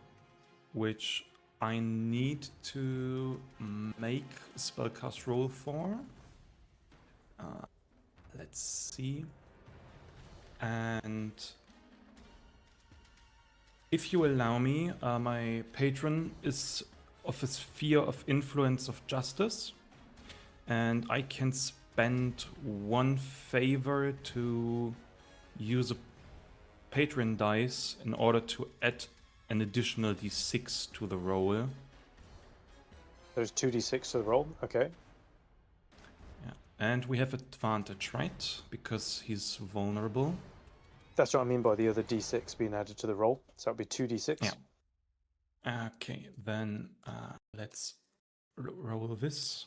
which I need to make a spellcast roll for. Let's see. And if you allow me, my patron is of a sphere of influence of justice, and I can spend 1 favor to use a patron dice in order to add an additional d6 to the roll. There's 2d6 to the roll. Okay. Yeah. And we have advantage, right? Because he's vulnerable. That's what I mean by the other d6 being added to the roll. So that'd be 2d6. Yeah. Okay, then let's roll this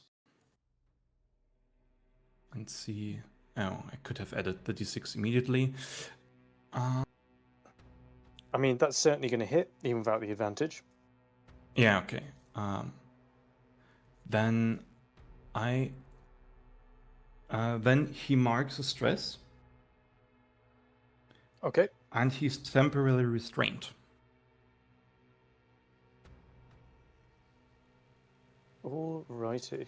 and see. Oh, I could have added the d6 immediately. I mean, that's certainly going to hit, even without the advantage. Yeah, okay. Then then he marks a stress. Okay. And he's temporarily restrained. All righty.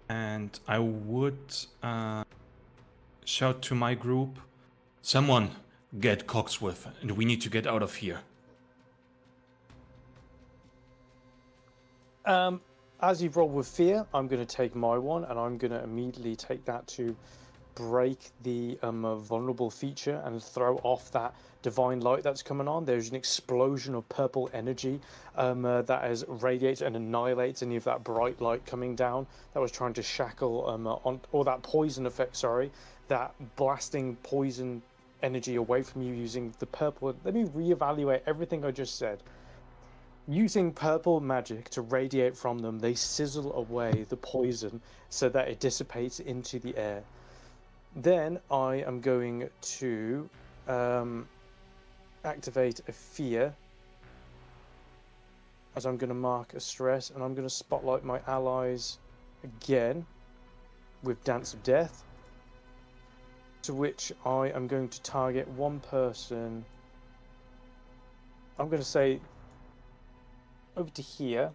And I would shout to my group, "Someone, Get Cogsworth, and we need to get out of here. As you've rolled with fear, I'm going to take my one, and I'm going to immediately take that to break the vulnerable feature and throw off that divine light that's coming on. There's an explosion of purple energy that has radiates and annihilates any of that bright light coming down that was trying to shackle on, or that poison effect, sorry, that blasting poison energy away from you using the purple. Let me reevaluate everything I just said. Using purple magic to radiate from them, they sizzle away the poison so that it dissipates into the air. Then I am going to activate a fear, as I'm going to mark a stress, and I'm going to spotlight my allies again with Dance of Death, to which I am going to target one person. I'm going to say over to here.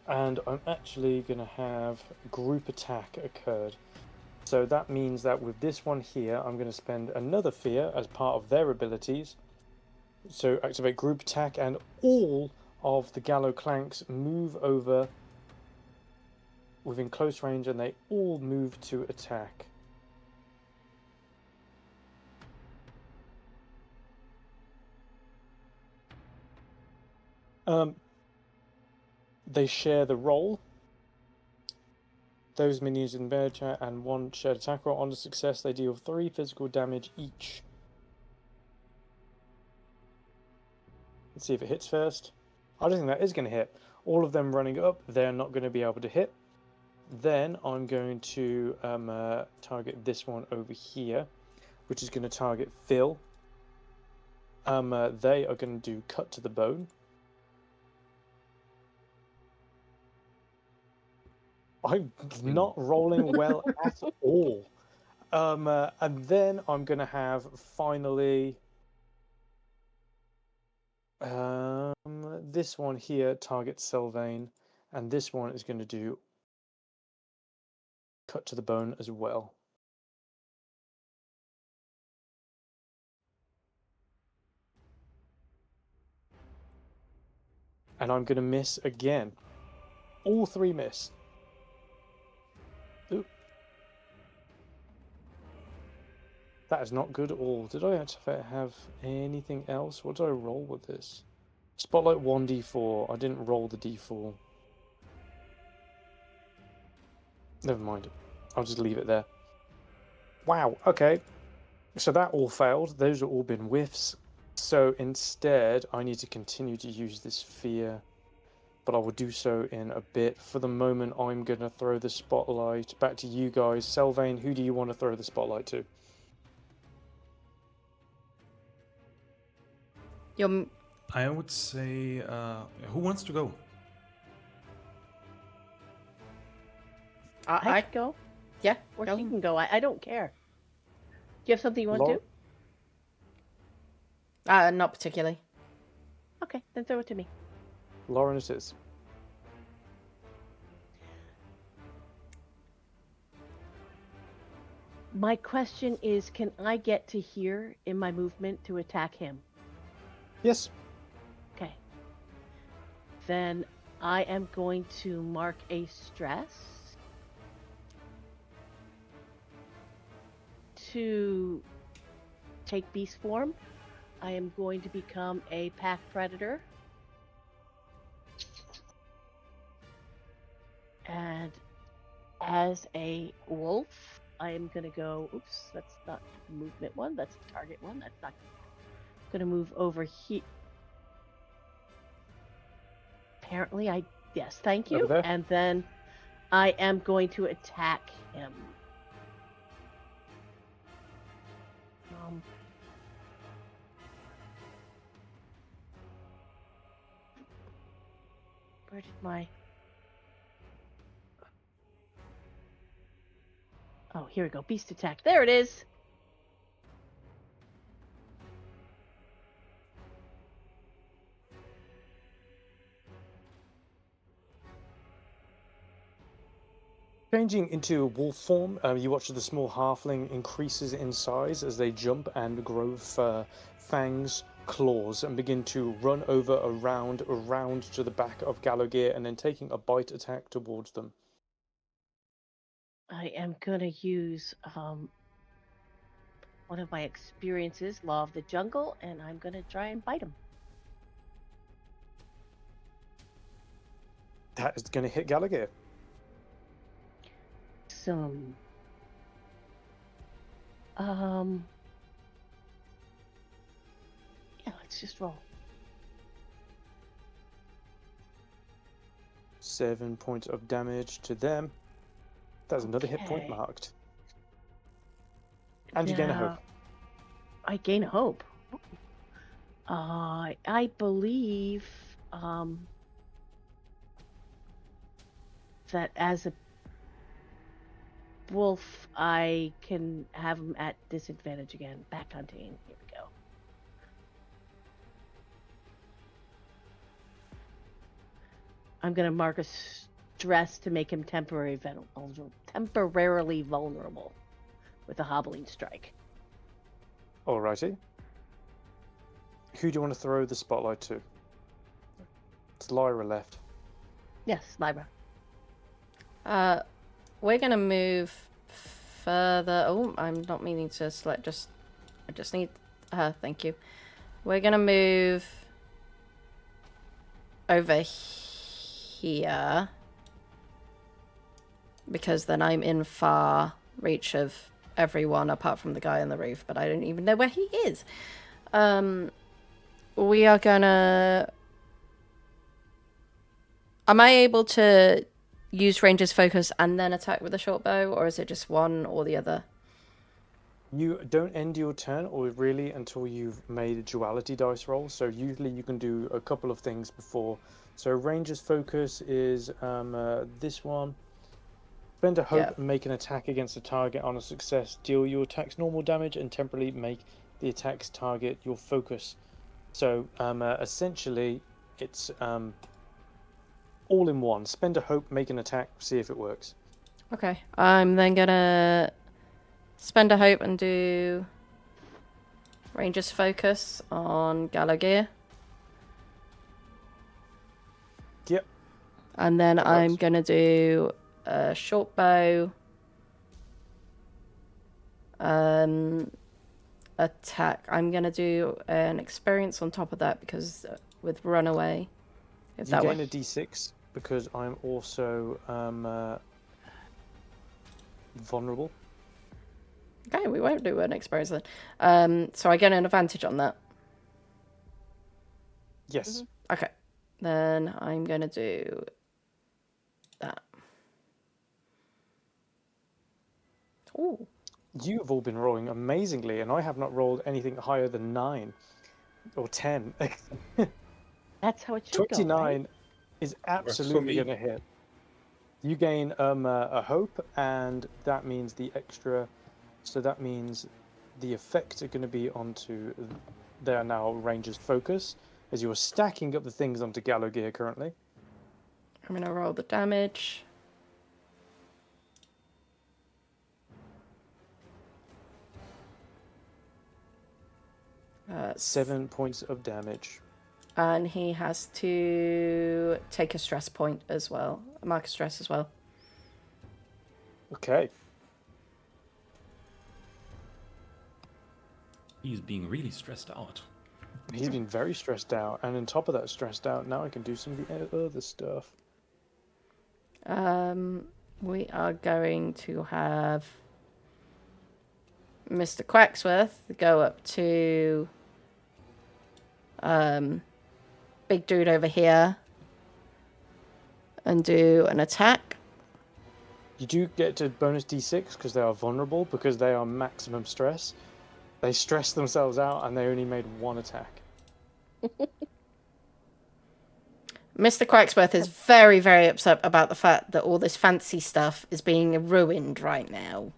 And I'm actually going to have group attack occurred. So that means that with this one here, I'm going to spend another fear as part of their abilities. So activate group attack, and all of the Gallow Clanks move over within close range, and they all move to attack. They share the roll. Those minions in bear chat and one shared attack roll. On a success, they deal 3 physical damage each. Let's see if it hits first. I don't think that is going to hit. All of them running up, they're not going to be able to hit. Then I'm going to target this one over here, which is going to target Phil. They are going to do cut to the bone. I'm not rolling well at all. And then I'm going to have finally this one here target Sylvain, and this one is going to do cut to the bone as well. And I'm going to miss again. All 3 miss. Oop. That is not good at all. Did I actually have anything else? What did I roll with this? Spotlight 1d4. I didn't roll the d4. Never mind. I'll just leave it there. Wow, okay. So that all failed. Those have all been whiffs. So instead, I need to continue to use this fear, but I will do so in a bit. For the moment, I'm going to throw the spotlight back to you guys. Sylvain, who do you want to throw the spotlight to? I would say, who wants to go? I can go. Yeah, Or go. she can go. I don't care. Do you have something you want to Lau- do? Not particularly. Okay, then throw it to me. Lauren, it is. My question is, can I get to here in my movement to attack him? Yes. Okay. Then I am going to mark a stress to take beast form. I am going to become a pack predator. And as a wolf, I am going to go, oops, that's not movement one, that's target one. That's not going to move over here. Apparently, yes, thank you. Over there? And then I am going to attack him. Where did my... Oh, here we go. Beast attack. There it is. Changing into wolf form, you watch the small halfling increases in size as they jump and grow fangs, claws, and begin to run around to the back of Gallowgear, and then taking a bite attack towards them. I am gonna use one of my experiences, Law of the Jungle, and I'm gonna try and bite him. That is going to hit Gallowgear. Some. Yeah, let's just roll. 7 points of damage to them. That's another hit point Okay. marked. And you gain a hope. Now, I gain a hope. I believe that as a wolf, I can have him at disadvantage again. Back hunting. Here we go. I'm gonna mark a stress to make him temporarily vulnerable with a hobbling strike. Alrighty. Who do you want to throw the spotlight to? It's Lyra left. Yes, Lyra. We're gonna move further. Oh, I'm not meaning to select. I just need. Thank you. We're gonna move over here because then I'm in far reach of everyone apart from the guy on the roof, but I don't even know where he is. We are gonna. Am I able to use ranger's focus and then attack with a short bow, or is it just one or the other? You don't end your turn, or really, until you've made a duality dice roll. So usually you can do a couple of things before. So ranger's focus is this one. Spend a hope and make an attack against a target on a success. Deal your attack's normal damage and temporarily make the attack's target your focus. So essentially, it's all in one. Spend a hope, make an attack, see if it works. Okay, I'm then gonna spend a hope and do ranger's focus on Gallowgear. Yep. And then I'm gonna do a short bow attack. I'm gonna do an experience on top of that because with runaway. If you gain a d6 because I'm also vulnerable. Okay, we won't do an experience then. So I get an advantage on that. Yes. Mm-hmm. Okay. Then I'm gonna do that. Ooh. You have all been rolling amazingly, and I have not rolled anything higher than 9 or 10. That's how it should 29 go, right? is absolutely going to hit. You gain a hope, and that means the extra. So that means the effects are going to be onto. They are now ranger's focus, as you are stacking up the things onto Gallowgear currently. I'm going to roll the damage. Uh, 7 points of damage. And he has to take a stress point as well. Mark a stress as well. Okay. He's being really stressed out. He's been very stressed out, and on top of that stressed out, now I can do some of the other stuff. We are going to have Mr. Quacksworth go up to big dude over here and do an attack. You do get to bonus d6 because they are vulnerable, because they are maximum stress. They stress themselves out and they only made one attack. Mr. Quacksworth is very, very upset about the fact that all this fancy stuff is being ruined right now.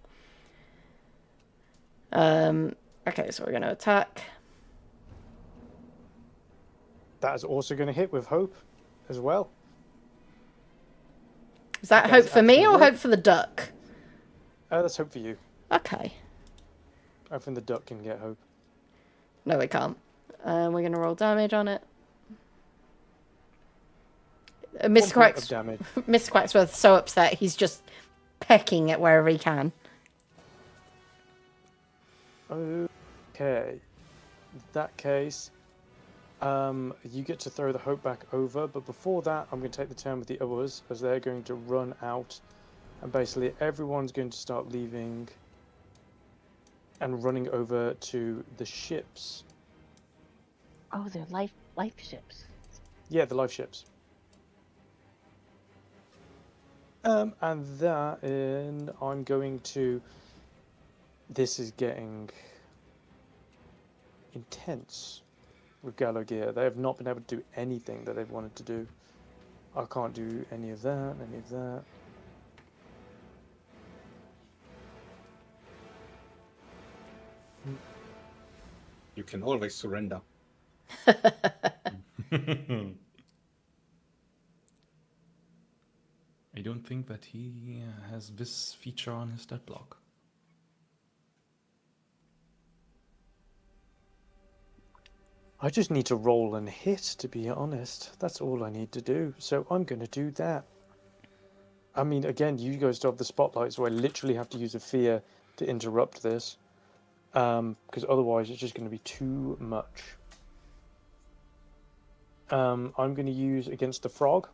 Okay, so we're going to attack. That is also going to hit with hope as well. Is that You hope guys for me actually or roll. hope for the duck? Let's hope for you. Okay. I think the duck can get hope. No, it can't. We're going to roll damage on it. One Mr. point of Quacks, damage. Mr. Quacksworth's so upset he's just pecking at wherever he can. Okay. In that case, you get to throw the hope back over, but before that, I'm going to take the turn with the others as they're going to run out, and basically everyone's going to start leaving and running over to the ships. Oh, they're life ships. Yeah, the life ships. And that in, I'm going to. This is getting intense with Gallagher. They have not been able to do anything that they've wanted to do. I can't do any of that, any of that. You can always surrender. I don't think that he has this feature on his stat block. I just need to roll and hit, to be honest. That's all I need to do. So I'm going to do that. I mean, again, you guys don't have the spotlight, so I literally have to use a fear to interrupt this. Because otherwise it's just going to be too much. I'm going to use against the frog.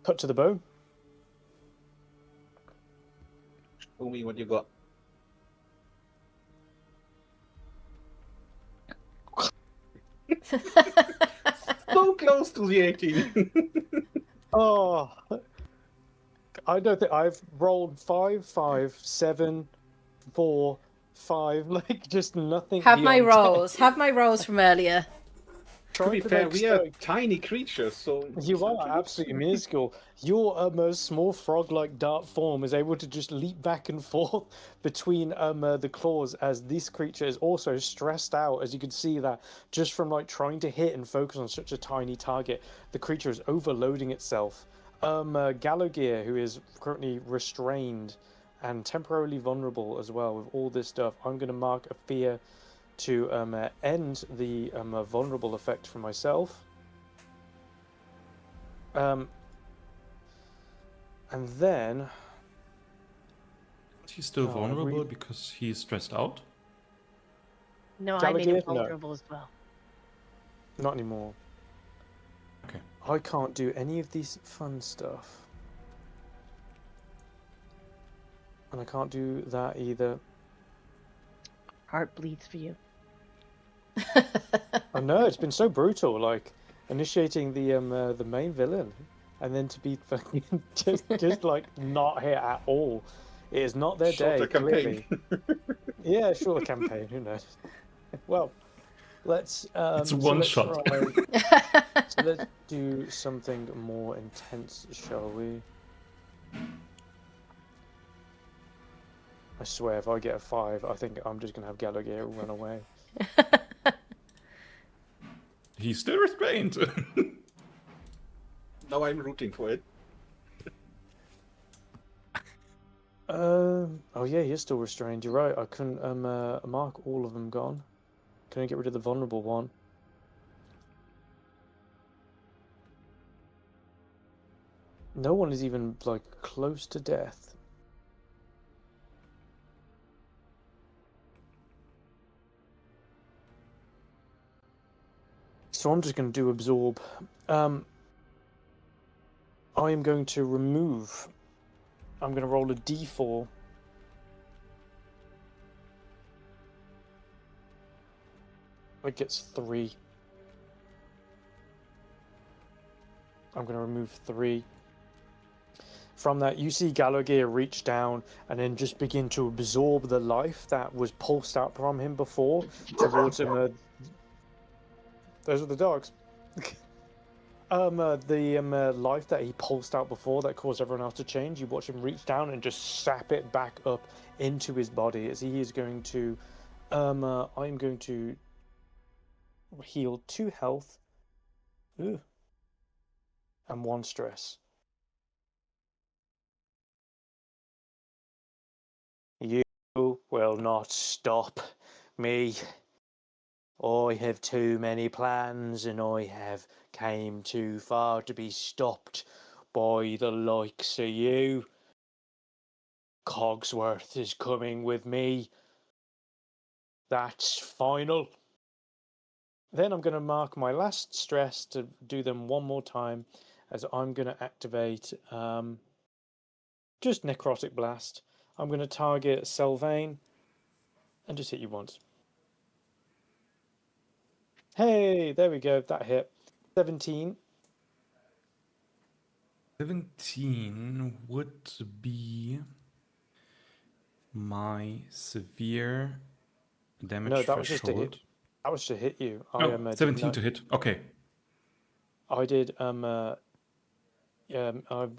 Cut to the bone. Show me what you got. So close to the 18. Oh, I don't think I've rolled 5, 5, 7, 4, 5, like just nothing. Have my beyond 10. rolls. Have my rolls from earlier. To be Trying to fair, make we are stoic. tiny creatures, so You are absolutely minuscule. Your small frog-like dart form is able to just leap back and forth between the claws as this creature is also stressed out. As you can see that just from like trying to hit and focus on such a tiny target, the creature is overloading itself. Gallagher, who is currently restrained and temporarily vulnerable as well with all this stuff, I'm going to mark a fear to end the vulnerable effect for myself. And then Is he still Oh, vulnerable we- because he's stressed out? No, I made him Gallagher? No. vulnerable as well. not anymore. Okay. I can't do any of these fun stuff. And I can't do that either. Heart bleeds for you. I know, it's been so brutal, like initiating the main villain and then to be fucking just like not here at all. It is not their Shorter day, campaign. clearly. Yeah, shorter campaign, who knows? Well, let's It's so one let's shot. try- so let's do something more intense, shall we? I swear, if I get a 5, I think I'm just gonna have Gallagher run away. He's still restrained. Now I'm rooting for it. Oh yeah, he is still restrained. You're right. I couldn't mark all of them gone. Couldn't get rid of the vulnerable one. No one is even like close to death. So I'm just going to do absorb. I am going to remove. I'm going to roll a d4. It gets 3. I'm going to remove 3. From that, you see Gallagher reach down and then just begin to absorb the life that was pulsed out from him before towards him. Those are the dogs. The life that he pulsed out before that caused everyone else to change, you watch him reach down and just sap it back up into his body as he is going to I'm going to heal 2 health. Ooh. and 1 stress. You will not stop me. I have too many plans, and I have came too far to be stopped by the likes of you. Cogsworth is coming with me. That's final. Then I'm going to mark my last stress to do them one more time, as I'm going to activate just Necrotic Blast. I'm going to target Sylvain and just hit you once. Hey, there we go. That hit. 17. 17 would be my severe damage No, that was just to hit. threshold. That was to hit you. Oh, 17 to hit. Okay. I did I've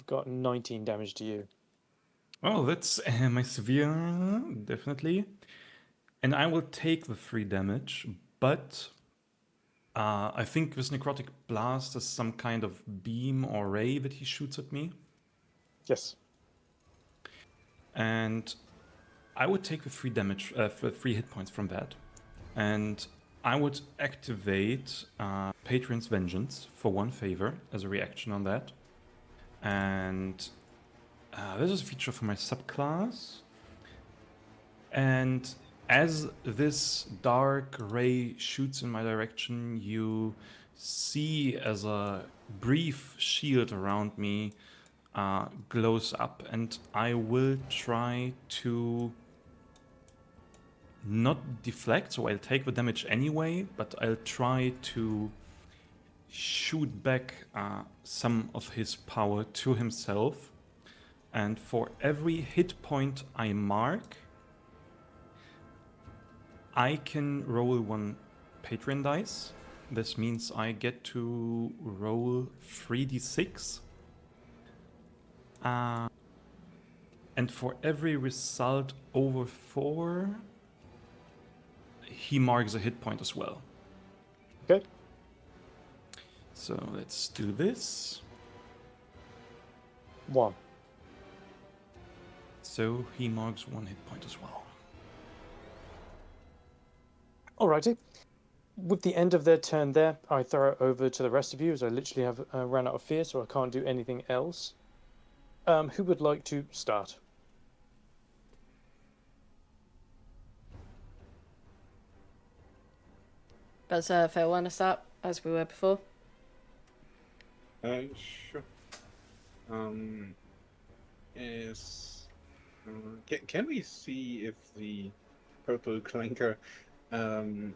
got 19 damage to you. Oh, that's my severe, definitely. And I will take the 3 damage, but I think this Necrotic Blast is some kind of beam or ray that he shoots at me. Yes. And I would take the 3 damage, 3 hit points from that. And I would activate Patron's Vengeance for 1 favor as a reaction on that. And this is a feature for my subclass. And as this dark ray shoots in my direction, you see as a brief shield around me glows up, and I will try to not deflect, so I'll take the damage anyway, but I'll try to shoot back some of his power to himself. And for every hit point I mark, I can roll 1 Patron dice. This means I get to roll 3d6. And for every result over 4, he marks a hit point as well. Okay. So let's do this. 1. So he marks 1 hit point as well. Alrighty. With the end of their turn there, I throw it over to the rest of you, as I literally have ran out of fear, so I can't do anything else. Who would like to start? Does Phil want to start, as we were before? Sure. Can we see if the purple clanker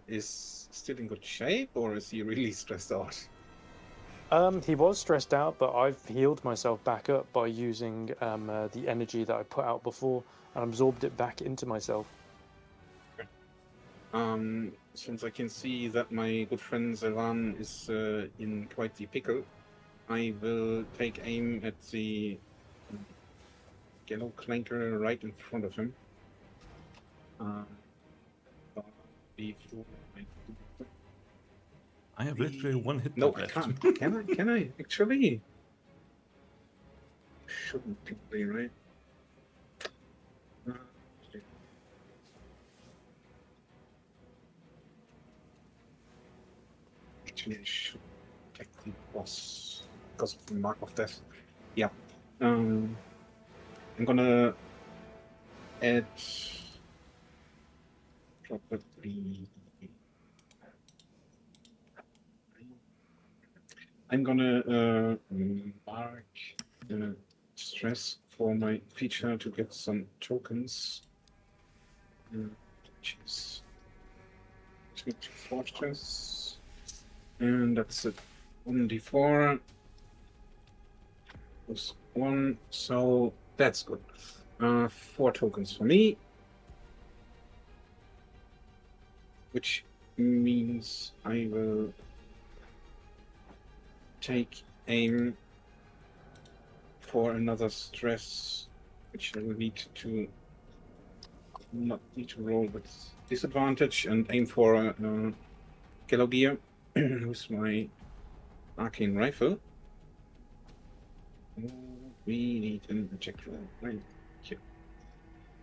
is still in good shape, or is he really stressed out? He was stressed out, but I've healed myself back up by using the energy that I put out before and absorbed it back into myself. Since I can see that my good friend Zelan is in quite the pickle, I will take aim at the yellow clanker right in front of him. Before I have literally 1 hit No, point I left. can't. Can I? Actually? Shouldn't be, right? Actually, I should check the boss because of the mark of death. Yeah. I'm gonna add probably. I'm gonna mark the stress for my feature to get some tokens. Which is 24 stress. And that's it. 1d4 plus 1, so that's good. 4 tokens for me. Which means I will take aim for another stress, which I will need to not need to roll with disadvantage, and aim for Gear with my arcane rifle. We need an object roll right here.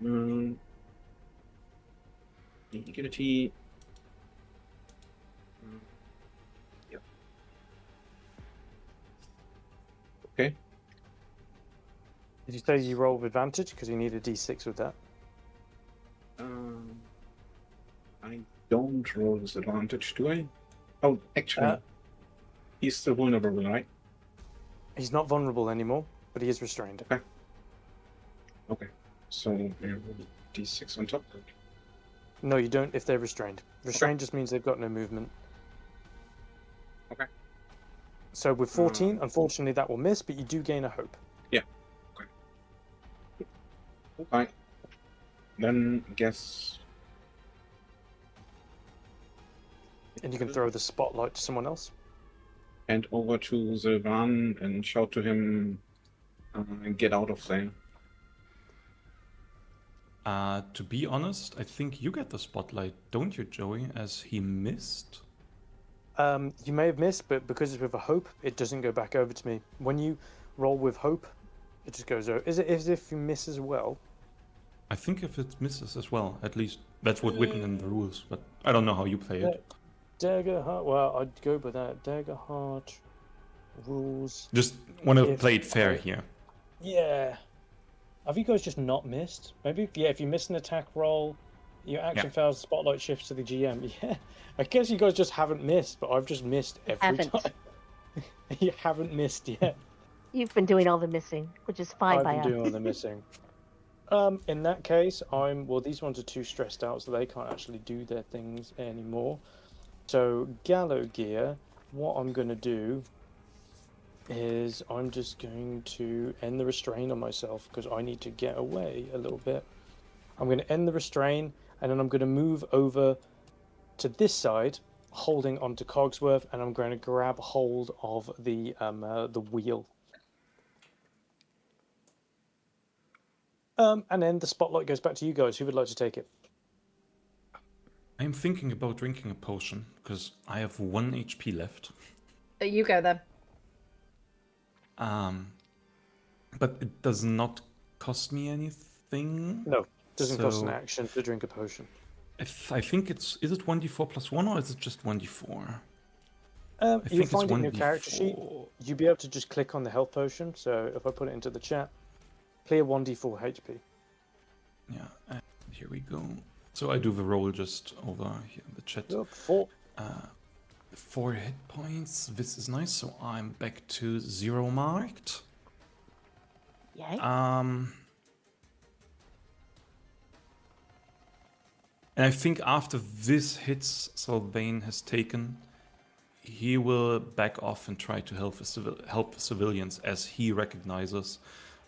Um, Agility. Yeah. Okay. Did you say you roll with advantage because you need a d6 with that? I don't roll disadvantage, do I? Oh, actually, he's still vulnerable, right? He's not vulnerable anymore, but he is restrained. Okay. Okay. So we roll d6 on top. No, you don't if they're restrained. Restrained just means they've got no movement. Okay. So with 14, unfortunately, that will miss, but you do gain a hope. Yeah. Okay. Okay. Then I guess. And you can throw the spotlight to someone else. Hand over to the van and shout to him, get out of there. To be honest, I think you get the spotlight, don't you, Joey, as he missed? You may have missed, but because it's with a hope, it doesn't go back over to me. When you roll with hope, it just goes over. Is it as if you miss as well? I think if it misses as well, at least that's what's written in the rules, but I don't know how you play it. Daggerheart, well, I'd go by that. Daggerheart rules. Just want to If play it fair I- here. Yeah. Have you guys just not missed? Maybe, yeah, if you miss an attack roll, your action fails, spotlight shifts to the GM. Yeah. I guess you guys just haven't missed, but I've just missed every Haven't. time. You haven't missed yet. You've been doing all the missing, which is fine I've by been us. doing all the missing. In that case, well, these ones are too stressed out, so they can't actually do their things anymore. So, Gallow Gear, what I'm going to do is I'm just going to end the restraint on myself because I need to get away a little bit. I'm going to end the restraint, and then I'm going to move over to this side, holding onto Cogsworth, and I'm going to grab hold of the wheel. And then the spotlight goes back to you guys. Who would like to take it? I'm thinking about drinking a potion, because I have 1 HP left. You go then. But it does not cost me anything. No, doesn't cost an So- action to drink a potion. I think is it 1d4 plus 1 or is it just 1d4? You'll think it's find it in your character sheet. 1d4. You'll be able to just click on the health potion. So if I put it into the chat, clear 1d4 HP. Yeah, and here we go. So I do the roll just over here in the chat. Look, 4. 4 hit points. This is nice. So I'm back to 0 marked. Yay. And I think after this hits Sylvain has taken, he will back off and try to help the civilians as he recognizes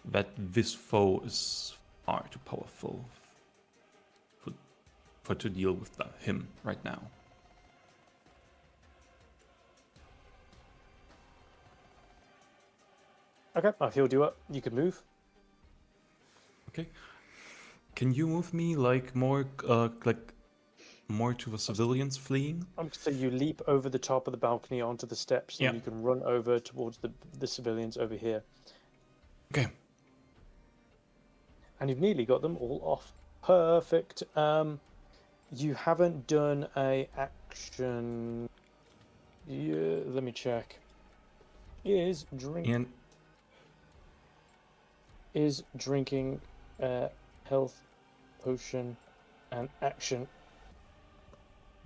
that this foe is far too powerful for to deal with him right now. Okay, I've healed you up. You can move. Okay. Can you move me like more to the civilians fleeing? So you leap over the top of the balcony onto the steps, and Yeah. you can run over towards the civilians over here. Okay. And you've nearly got them all off. Perfect. You haven't done a action. Yeah, let me check. Is And drinking health potion an action?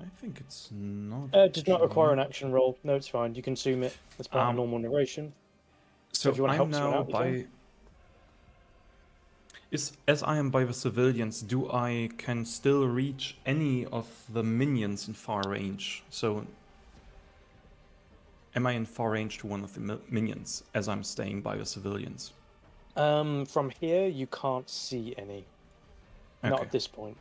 I think it's not. Does not require an actually. action roll. No, it's fine. You consume it as part of normal narration. So if you wanna I'm help someone now out, you can. by. As I am by the civilians, do I can still reach any of the minions in far range? So am I in far range to one of the minions as I'm staying by the civilians? From here, you can't see any. Not Okay. at this point.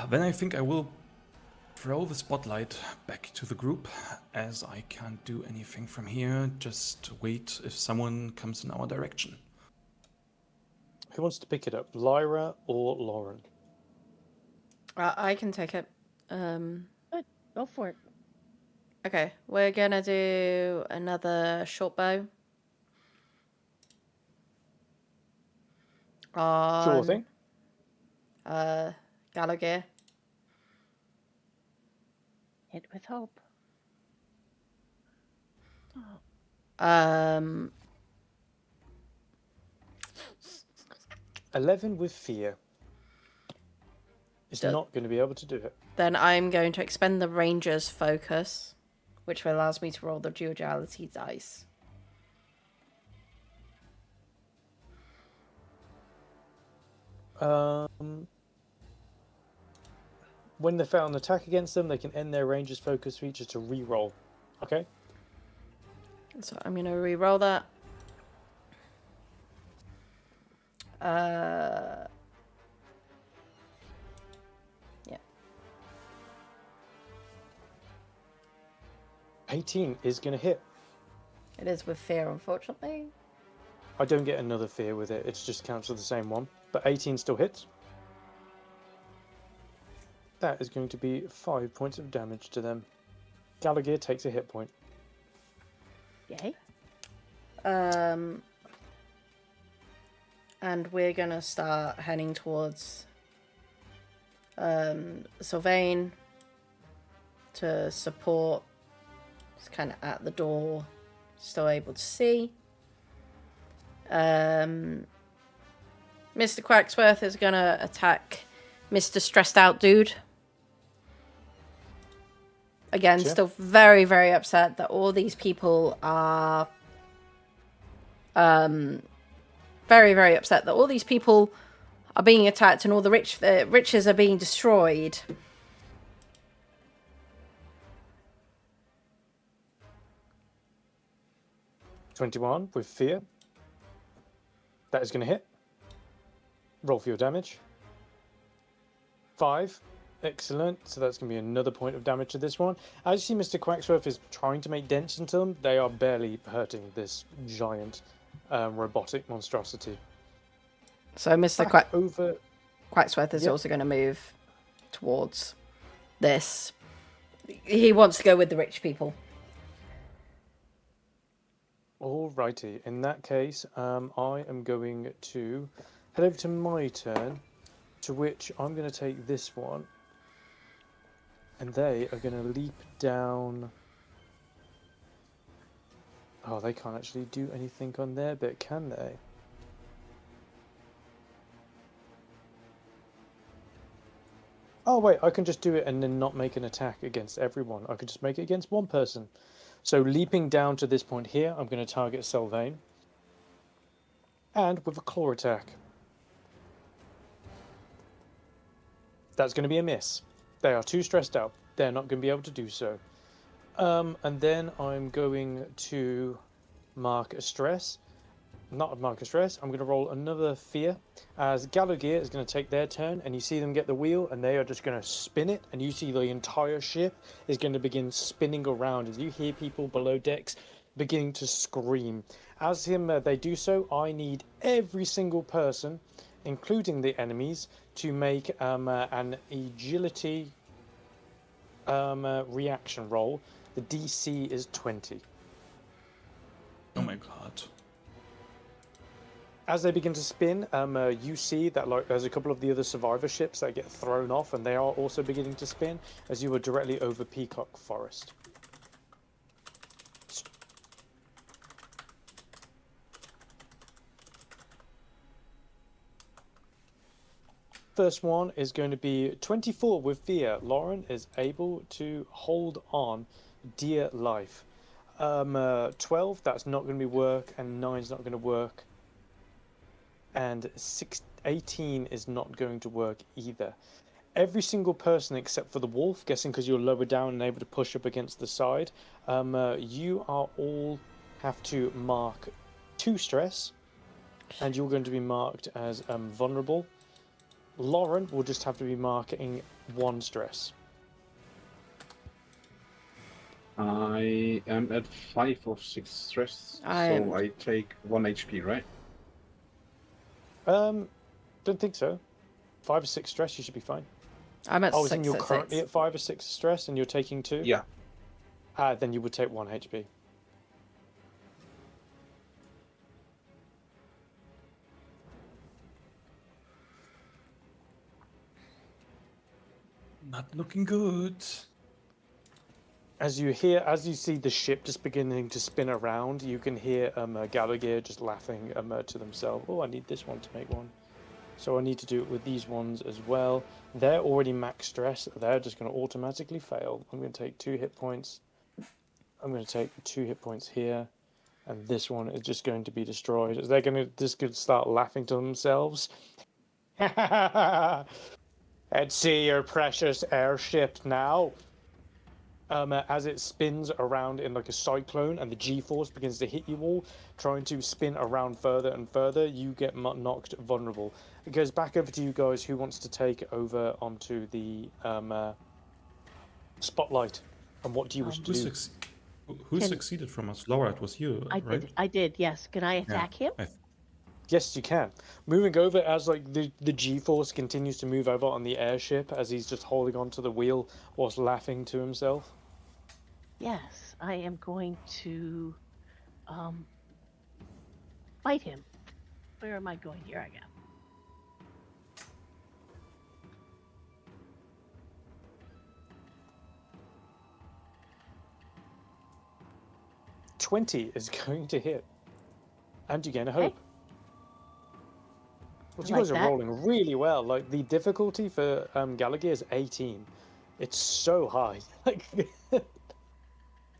Then I think I will throw the spotlight back to the group, as I can't do anything from here. Just wait if someone comes in our direction. Who wants to pick it up, Lyra or Lauren? I can take it. Good. Go for it. Okay, we're gonna do another short bow. Sure On thing. Gallagher. Hit with hope. 11 with fear. It's Duh. not going to be able to do it. Then I'm going to expend the Ranger's focus, which allows me to roll the duality dice. When they fail an attack against them, they can end their ranger's focus feature to re-roll. Okay? So I'm going to re-roll that. Yeah. 18 is going to hit. It is with fear, unfortunately. I don't get another fear with it. It's just counts as the same one. But 18 still hits. That is going to be 5 points of damage to them. Gallagher takes a hit point. Yay. And we're going to start heading towards Sylvain to support. It's kind of at the door, still able to see. Mr. Quacksworth is going to attack Mr. Stressed Out Dude. Again, Sure. still very, very upset that all these people are... very, very upset that all these people are being attacked and all the riches are being destroyed. $21 with fear. That is going to hit. Roll for your damage. 5. Excellent. So that's going to be another point of damage to this one. As you see, Mr. Quacksworth is trying to make dents into them. They are barely hurting this giant robotic monstrosity. So Mr. Quacksworth is also going to move towards this. He wants to go with the rich people. Alrighty. In that case, I am going to head over to my turn, to which I'm going to take this one. And they are going to leap down. Oh, they can't actually do anything on their bit, can they? Oh, wait, I can just do it and then not make an attack against everyone. I could just make it against one person. So leaping down to this point here, I'm going to target Sylvain. And with a claw attack. That's going to be a miss. They are too stressed out. They're not going to be able to do so. And then I'm going to mark a stress. Not mark a stress. I'm going to roll another fear. As Gallagher is going to take their turn, and you see them get the wheel, and they are just going to spin it. And you see the entire ship is going to begin spinning around as you hear people below decks beginning to scream. As they do so, I need every single person, including the enemies, to make an agility reaction roll. The DC is 20. Oh my god. As they begin to spin, you see that there's a couple of the other survivor ships that get thrown off, and they are also beginning to spin as you are directly over Peacock Forest. First one is going to be 24 with fear. Lauren is able to hold on dear life. 12, that's not going to be work, and 9 is not going to work. And 18 is not going to work either. Every single person except for the wolf, guessing because you're lower down and able to push up against the side, you are all have to mark 2 stress, and you're going to be marked as vulnerable. Lauren will just have to be marking 1 stress. I am at 5 of 6 stress, I take 1 HP, right? Don't think so. 5 or 6 stress, you should be fine. I'm at 6 and you're at currently 6. at 5 or 6 stress, and you're taking 2. Yeah. then you would take 1 HP. Not looking good. As you see the ship just beginning to spin around, you can hear Gallagher just laughing to themselves. Oh, I need this one to make one. So I need to do it with these ones as well. They're already max stress. They're just going to automatically fail. I'm going to take 2 hit points. I'm going to take 2 hit points here. And this one is just going to be destroyed. They're going to just start laughing to themselves. Let's see your precious airship now. As it spins around in like a cyclone and the G-force begins to hit you all, trying to spin around further and further, you get knocked vulnerable. It goes back over to you guys. Who wants to take over onto the spotlight? And what do you wish to do? Who succeeded from us? Laura, it was you, right? I did, yes. Can I attack him? Yes, you can. Moving over as like the G-force continues to move over on the airship as he's just holding onto the wheel whilst laughing to himself. Yes, I am going to fight him. Where am I going? Here I go. .20 is going to hit. And you gain a hope. Okay. Well, you guys are rolling really well. Like, the difficulty for Gallagher is 18. It's so high. Like,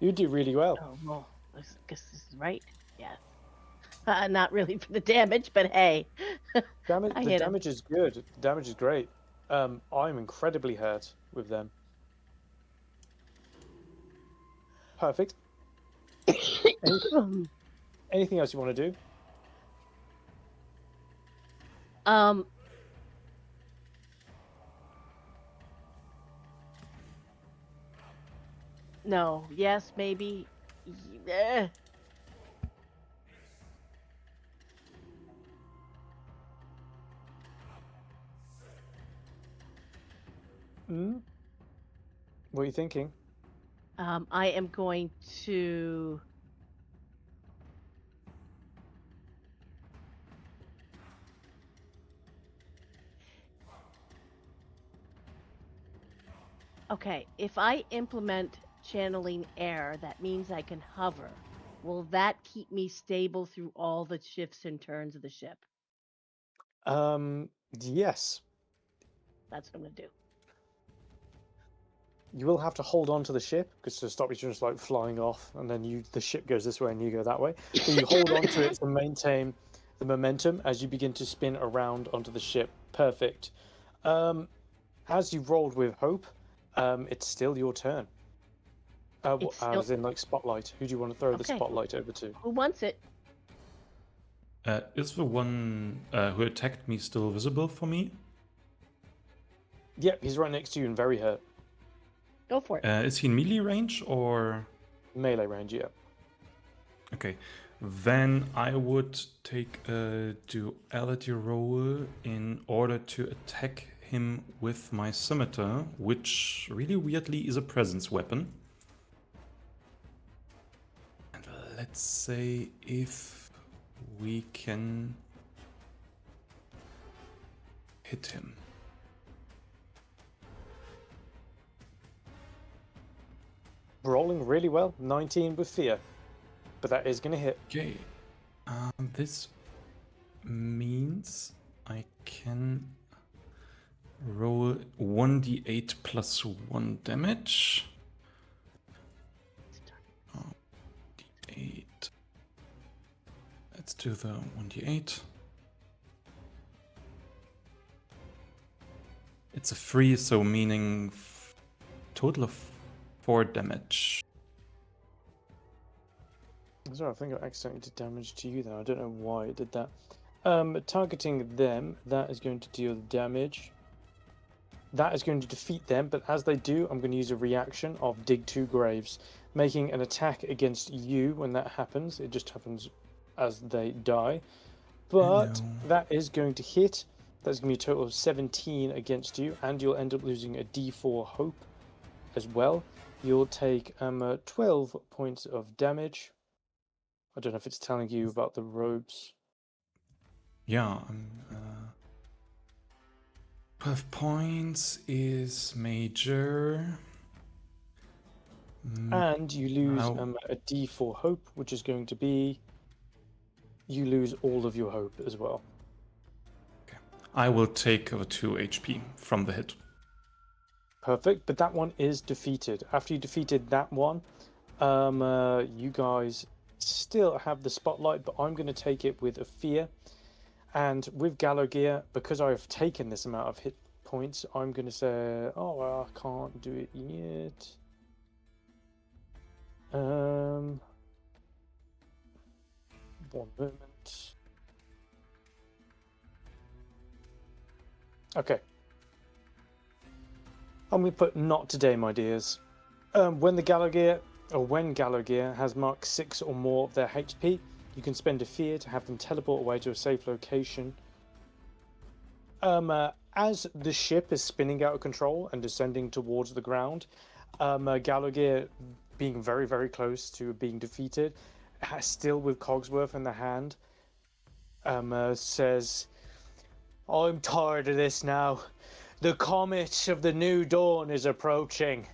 you do really well. Oh, well, I guess this is right. Yes. Not really for the damage, but hey. The damage is good. The damage is great. I'm incredibly hurt with them. Perfect. Anything else you want to do? No. Yes, maybe. What are you thinking? I am going to... Okay, if I implement channeling air, that means I can hover. Will that keep me stable through all the shifts and turns of the ship? Yes. That's what I'm going to do. You will have to hold on to the ship because to stop you just like flying off, and then the ship goes this way and you go that way. But you hold on to it to maintain the momentum as you begin to spin around onto the ship. Perfect. As you rolled with hope, it's still your turn. As in like spotlight. Who do you want to throw the spotlight over to? Who wants it? Is the one who attacked me still visible for me? Yep, he's right next to you and very hurt. Go for it. Is he in melee range or melee range? Yeah. Okay, then I would take a duality roll in order to attack him with my scimitar, which really weirdly is a presence weapon. And let's say if we can hit him. Rolling really well, 19 with fear, but that is going to hit. Okay, this means I can roll 1d8 plus 1 damage. Oh, d8. Let's do the 1d8. It's a 3, so meaning total of 4 damage. Sorry, I think I accidentally did damage to you there. I don't know why I did that. Targeting them, that is going to deal damage. That is going to defeat them, but as they do, I'm going to use a reaction of dig 2 graves, making an attack against you when that happens. It just happens as they die. But that is going to hit. That's going to be a total of 17 against you, and you'll end up losing a d4 hope as well. You'll take 12 points of damage. I don't know if it's telling you about the robes. Yeah, 12 points is major. And you lose How- a D4 hope, which is going to be... You lose all of your hope as well. I will take 2 HP from the hit. Perfect, but that one is defeated. After you defeated that one, you guys still have the spotlight, but I'm going to take it with a fear. And with Gallo Gear, because I've taken this amount of hit points, I'm going to say, oh, well, I can't do it yet. One moment. Okay. I'm going to put not today, my dears. When Gallo Gear has marked 6 or more of their HP, you can spend a fear to have them teleport away to a safe location. As the ship is spinning out of control and descending towards the ground, Gallo Gear, being very, very close to being defeated, still with Cogsworth in the hand, says, I'm tired of this now. The comet of the new dawn is approaching,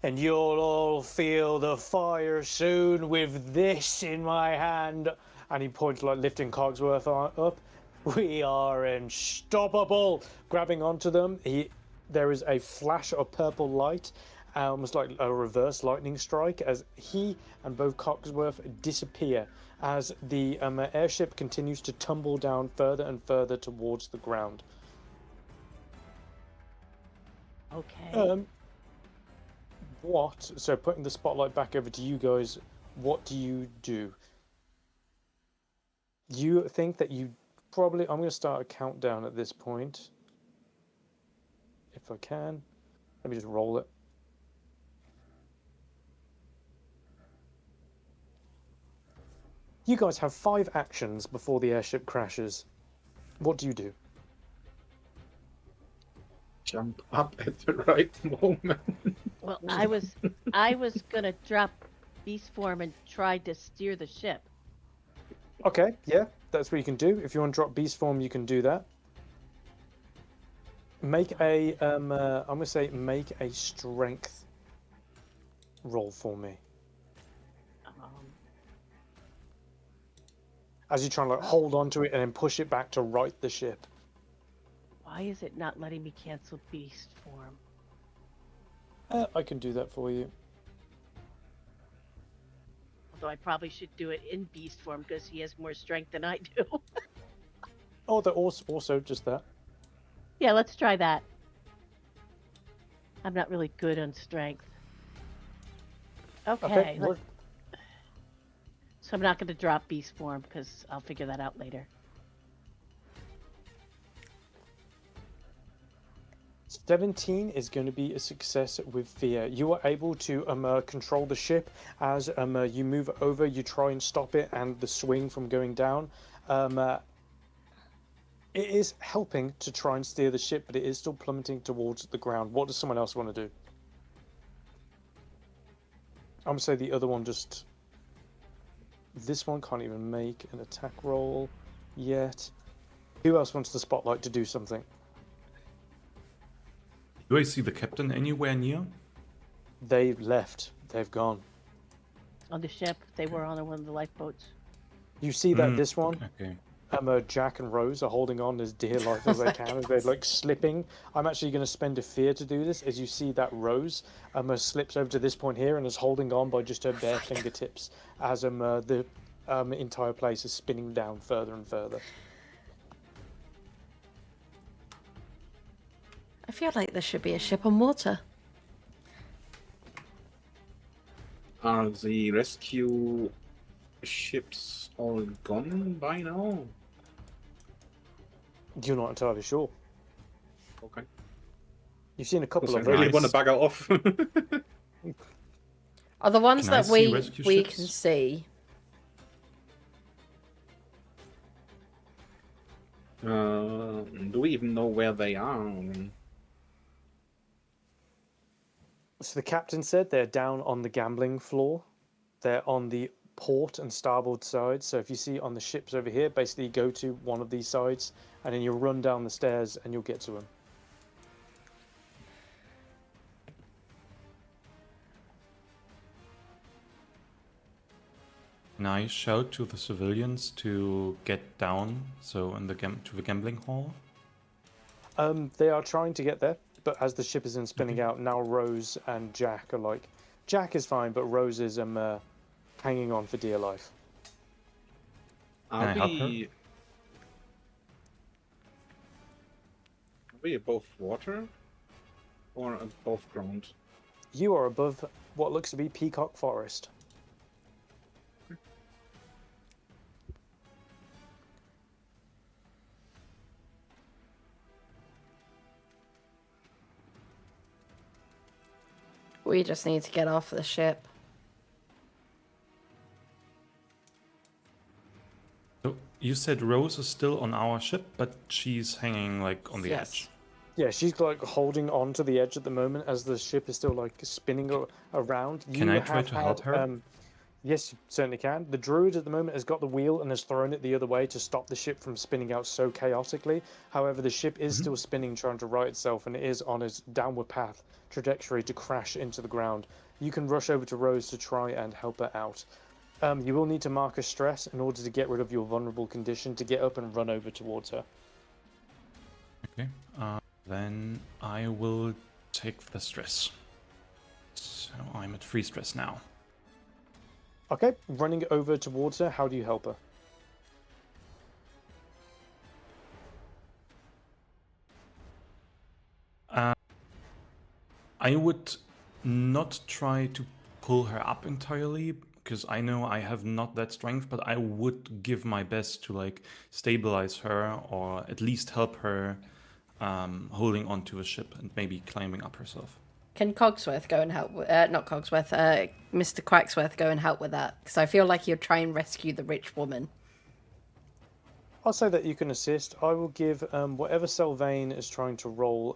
and you'll all feel the fire soon with this in my hand. And he points, like lifting Cogsworth up. We are unstoppable. Grabbing onto them, there is a flash of purple light, almost like a reverse lightning strike, as he and both Cogsworth disappear as the airship continues to tumble down further and further towards the ground. Okay. So putting the spotlight back over to you guys, what do you do? You think that you probably... I'm going to start a countdown at this point. If I can. Let me just roll it. You guys have 5 actions before the airship crashes. What do you do? Jump up at the right moment. Well, I was gonna drop beast form and try to steer the ship. Okay, yeah, that's what you can do. If you want to drop beast form, you can do that. Make a I'm gonna say make a strength roll for me. As you try and like hold on to it and then push it back to right the ship. Why is it not letting me cancel beast form? I can do that for you. Although I probably should do it in beast form because he has more strength than I do. Oh, they're also just that. Yeah, let's try that. I'm not really good on strength. Okay. So I'm not going to drop beast form because I'll figure that out later. 17 is going to be a success with fear. You are able to control the ship as you move over, you try and stop it and the swing from going down. It is helping to try and steer the ship, but it is still plummeting towards the ground. What does someone else want to do? I'm going to say the other one just... This one can't even make an attack roll yet. Who else wants the spotlight to do something? Do I see the captain anywhere near? They left. They've gone. On the ship, they were on one of the lifeboats. You see that this one, Okay. Jack and Rose are holding on as dear life as they can, as they're like slipping. I'm actually going to spend a fear to do this. As you see that Rose slips over to this point here and is holding on by just her bare fingertips as the entire place is spinning down further and further. I feel like there should be a ship on water. Are the rescue ships all gone by now? You're not entirely sure. Okay. You've seen a couple I of really those. want to bugger off. Are the ones Can I that see we rescue ships? can see? Do we even know where they are? So the captain said they're down on the gambling floor. They're on the port and starboard side. So if you see on the ships over here, basically go to one of these sides, and then you'll run down the stairs and you'll get to them. Can I shout to the civilians to get down, so in the to the gambling hall? They are trying to get there, but as the ship isn't spinning out, now Rose and Jack are like... Jack is fine, but Rose is hanging on for dear life. Are I help her? we above water or above ground? You are above what looks to be Peacock Forest. We just need to get off the ship. So you said Rose is still on our ship, but she's hanging like on the Yes. edge. Yeah, she's like holding on to the edge at the moment as the ship is still like spinning around. Can I try to help her? Yes, you certainly can. The druid at the moment has got the wheel and has thrown it the other way to stop the ship from spinning out so chaotically. However, the ship is still spinning, trying to right itself, and it is on its downward path trajectory to crash into the ground. You can rush over to Rose to try and help her out. You will need to mark a stress in order to get rid of your vulnerable condition to get up and run over towards her. Okay. Then I will take the stress. So I'm at 3 stress now. Okay, running over towards her, how do you help her? I would not try to pull her up entirely, because I know I have not that strength, but I would give my best to like stabilize her or at least help her holding onto a ship and maybe climbing up herself. Can Cogsworth go and help? Not Cogsworth. Mr. Quacksworth go and help with that, because I feel like you'll try and rescue the rich woman. I'll say that you can assist. I will give whatever Sylvain is trying to roll.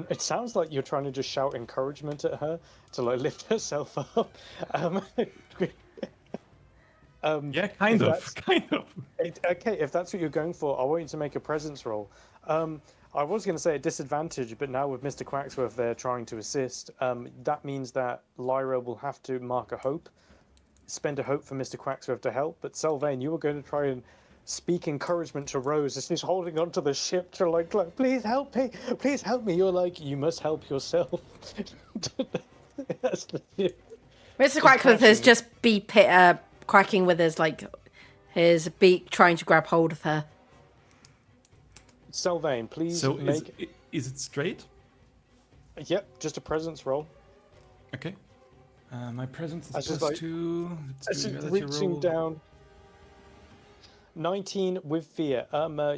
It sounds like you're trying to just shout encouragement at her to like lift herself up. Yeah, kind of. Okay, if that's what you're going for, I want you to make a presence roll. I was going to say a disadvantage, but now with Mr. Quacksworth there trying to assist, that means that Lyra will have to mark a hope, spend a hope for Mr. Quacksworth to help. But Sylvain, you were going to try and speak encouragement to Rose as she's holding onto the ship to like please help me, please help me. You're like, you must help yourself. That's the Mr. Quacksworth is just quacking with his beak, trying to grab hold of her. Sylvain, please So make... is it straight? Yep, just a presence roll. Okay. My presence is I just +2. Let's do reality reaching roll. down. 19 with fear.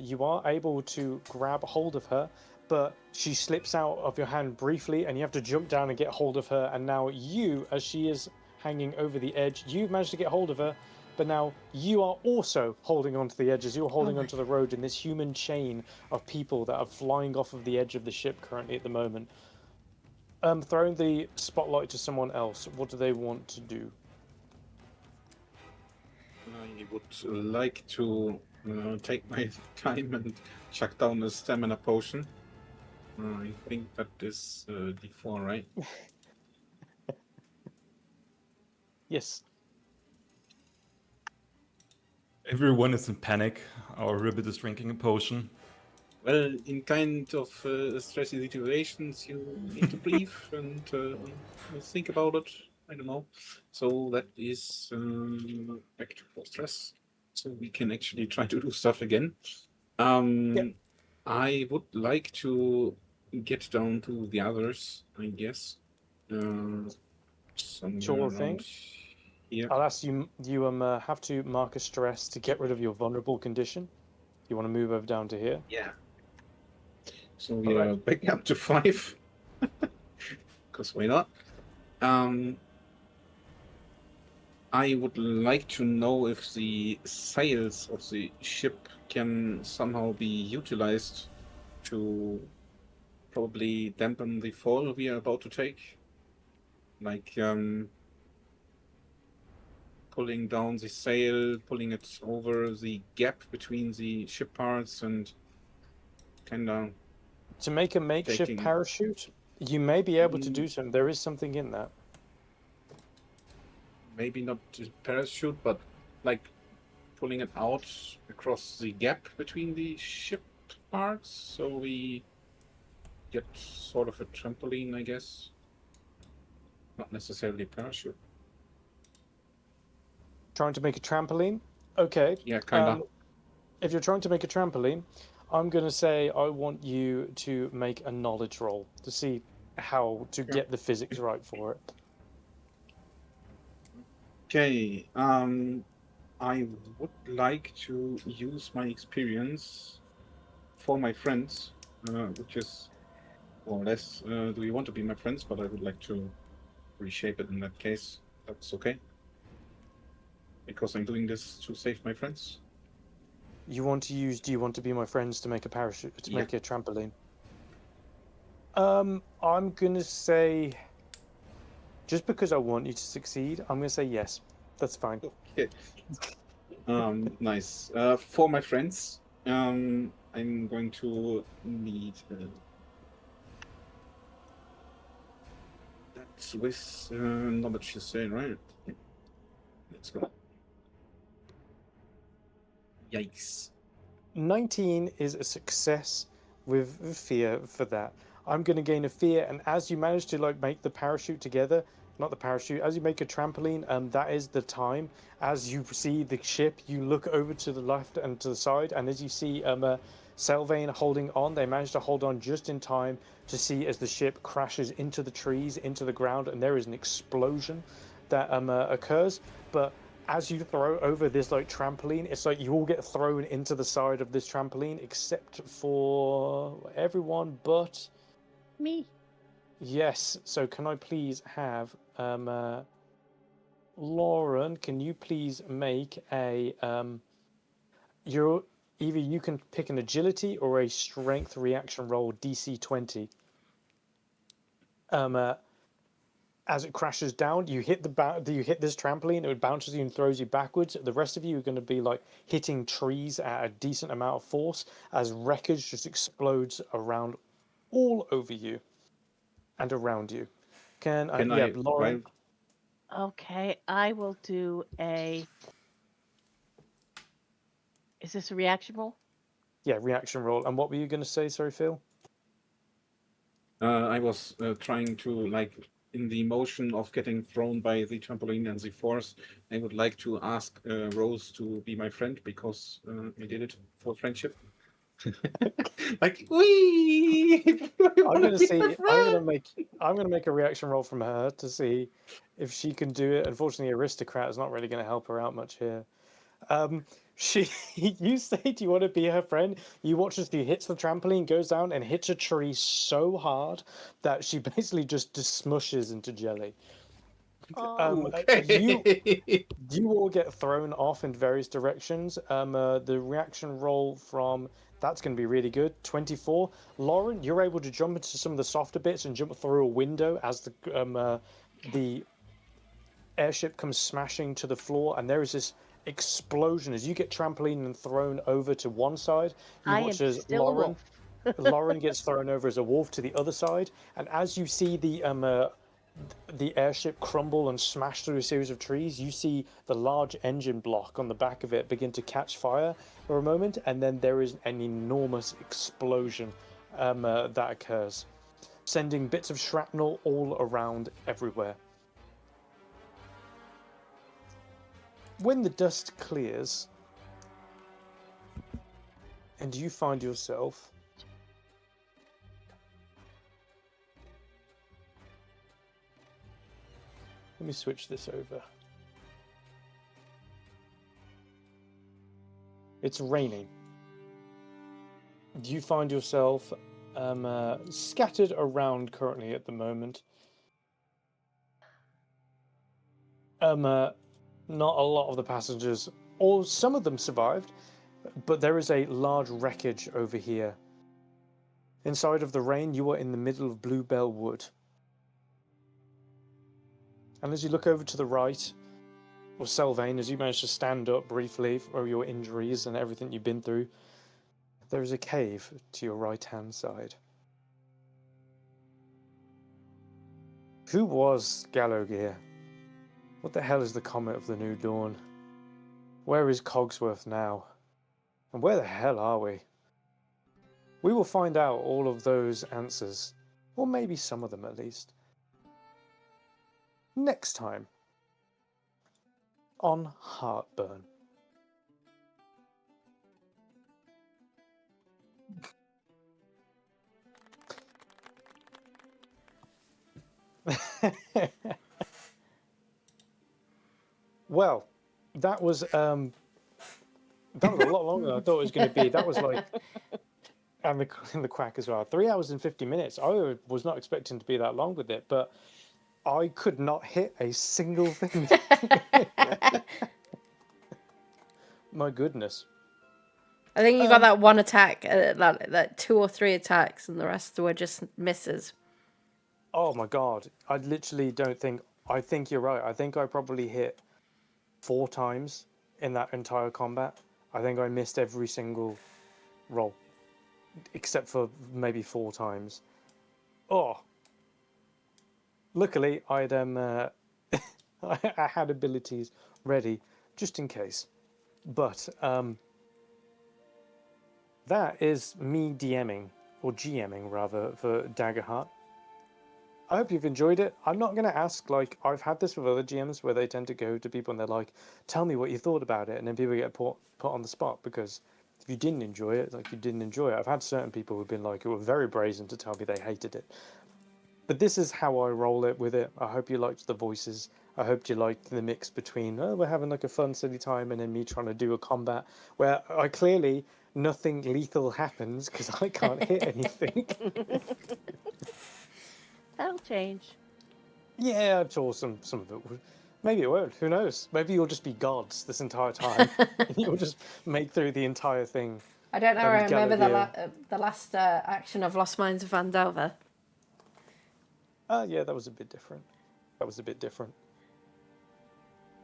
You are able to grab hold of her, but she slips out of your hand briefly, and you have to jump down and get hold of her. And now you, as she is hanging over the edge, you've managed to get hold of her, but now you are also holding onto the edges. You're holding onto the road in this human chain of people that are flying off of the edge of the ship currently at the moment. Throwing the spotlight to someone else. What do they want to do? I would like to take my time and chuck down a stamina potion. I think that is D4, right? Yes. Everyone is in panic. Our ribbit is drinking a potion. Well, in kind of stressy situations, you need to breathe and think about it. I don't know. So that is back to full stress. So we can actually try to do stuff again. Yep. I would like to get down to the others, I guess. Somewhere Sure thing. around here. I'll ask you. You have to mark a stress to get rid of your vulnerable condition. You want to move over down to here? Yeah. So we are back up to 5. Because why not? I would like to know if the sails of the ship can somehow be utilized to probably dampen the fall we are about to take. like pulling down the sail, pulling it over the gap between the ship parts, and kind of To make a makeshift taking. parachute, you may be able to Mm, do something. There is something in that. maybe not a parachute, but like pulling it out across the gap between the ship parts, so we get sort of a trampoline, I guess. Not necessarily a parachute. Trying to make a trampoline? Okay. Yeah, kind of. If you're trying to make a trampoline, I'm going to say I want you to make a knowledge roll to see how to get the physics right for it. Okay. I would like to use my experience for my friends, which is more or less. Do you want to be my friends? But I would like to reshape it in that case. That's okay. Because I'm doing this to save my friends. You want to use do you want to be my friends to make a parachute to Yeah. make a trampoline? I'm going to say just because I want you to succeed, I'm going to say yes. That's fine. Okay. Nice. For my friends, I'm going to need that's with knowledge, you say, right? Yeah. Let's go. Yikes. 19 is a success with fear for that. I'm going to gain a fear, and as you manage to like make the parachute together, not the parachute, as you make a trampoline, that is the time. As you see the ship, you look over to the left and to the side, and as you see Selvane holding on, they manage to hold on just in time to see as the ship crashes into the trees, into the ground, and there is an explosion that occurs. But as you throw over this like trampoline, it's like you all get thrown into the side of this trampoline, except for everyone but Me. yes. So can I please have Lauren? Can you please make a you're either you can pick an agility or a strength reaction roll DC 20. As it crashes down, you hit you hit this trampoline, it bounces you and throws you backwards. The rest of you are going to be like hitting trees at a decent amount of force as wreckage just explodes around all over you and around you. Can Can yeah, I? Lauren? Okay, I will do a. Is this a reaction roll? Yeah, reaction roll. And what were you going to say? Sorry, Phil. I was trying to like in the motion of getting thrown by the trampoline and the force. I would like to ask Rose to be my friend because we did it for friendship. Like, wee! You I'm want to going to be my see. friend? I'm going to make a reaction roll from her to see if she can do it. Unfortunately, aristocrat is not really going to help her out much here. She, you say, do you want to be her friend? You watch as she hits the trampoline, goes down, and hits a tree so hard that she basically just smushes into jelly. You Okay. you all get thrown off in various directions. The reaction roll from that's going to be really good. 24. Lauren, you're able to jump into some of the softer bits and jump through a window as the airship comes smashing to the floor, and there is this explosion as you get trampoline and thrown over to one side. You I watch am as still a wolf. Lauren gets thrown over as a wolf to the other side, and as you see the airship crumble and smash through a series of trees, you see the large engine block on the back of it begin to catch fire for a moment, and then there is an enormous explosion that occurs, sending bits of shrapnel all around everywhere. When the dust clears and you find yourself let me switch this over. It's raining. You find yourself scattered around currently at the moment. Not a lot of the passengers, or some of them survived, but there is a large wreckage over here. Inside of the rain, you are in the middle of Bluebell Wood. And as you look over to the right, or Selvane, as you manage to stand up briefly for your injuries and everything you've been through, there is a cave to your right-hand side. Who was Gallowgear? What the hell is the Comet of the New Dawn? Where is Cogsworth now? And where the hell are we? We will find out all of those answers, or maybe some of them at least, next time on Heartburn. Well, that was a lot longer than I thought it was going to be. That was like, and the quack as well. 3 hours and 50 minutes. I was not expecting to be that long with it, but I could not hit a single thing. My goodness. I think you got that one attack, that 2 or 3 attacks, and the rest were just misses. Oh my god. I literally don't think. I think you're right. I think I probably hit 4 times in that entire combat. I think I missed every single roll, except for maybe 4 times. Oh. Luckily, I'd I had abilities ready just in case. But that is me DMing, or GMing rather, for Daggerheart. I hope you've enjoyed it. I'm not going to ask, like, I've had this with other GMs where they tend to go to people and they're like, tell me what you thought about it. And then people get put on the spot because if you didn't enjoy it, like, you didn't enjoy it. I've had certain people who've been like, who were very brazen to tell me they hated it. But this is how I roll it with it. I hope you liked the voices. I hope you liked the mix between, oh, we're having like a fun, silly time, and then me trying to do a combat where I clearly nothing lethal happens because I can't hit anything. That'll change. Yeah, I'm sure some of it would. Maybe it won't. Who knows? Maybe you'll just be gods this entire time. And you'll just make through the entire thing. I don't know. I And remember Gallowgear. the last action of Lost Mines of Vandelver. Yeah, that was a bit different.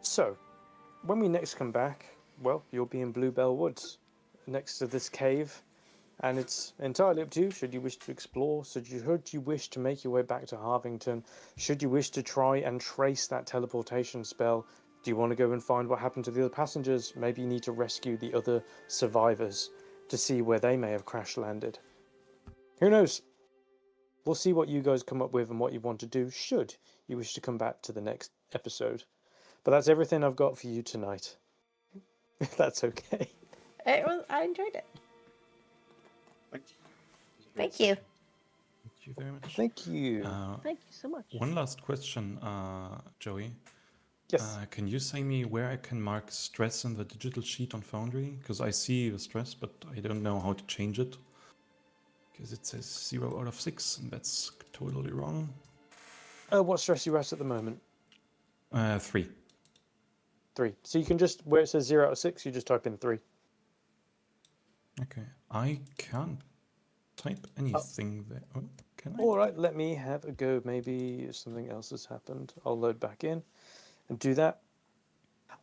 So, when we next come back, well, you'll be in Bluebell Woods, next to this cave, and it's entirely up to you. Should you wish to explore? Should you wish to make your way back to Harvington? Should you wish to try and trace that teleportation spell? Do you want to go and find what happened to the other passengers? Maybe you need to rescue the other survivors to see where they may have crash landed. Who knows? We'll see what you guys come up with and what you want to do should you wish to come back to the next episode. But that's everything I've got for you tonight. If that's okay. I enjoyed it. Thank you. Thank you. Thank you very much. Thank you. Thank you so much. One last question, Joey. Yes. Can you say me where I can mark stress in the digital sheet on Foundry? Because I see the stress, but I don't know how to change it. Because it says 0 out of 6, and that's totally wrong. What stress are you at the moment? 3. 3. So you can just, where it says 0 out of 6, you just type in 3. Okay. I can't type anything there. Oh, can I? All right, let me have a go. Maybe something else has happened. I'll load back in and do that.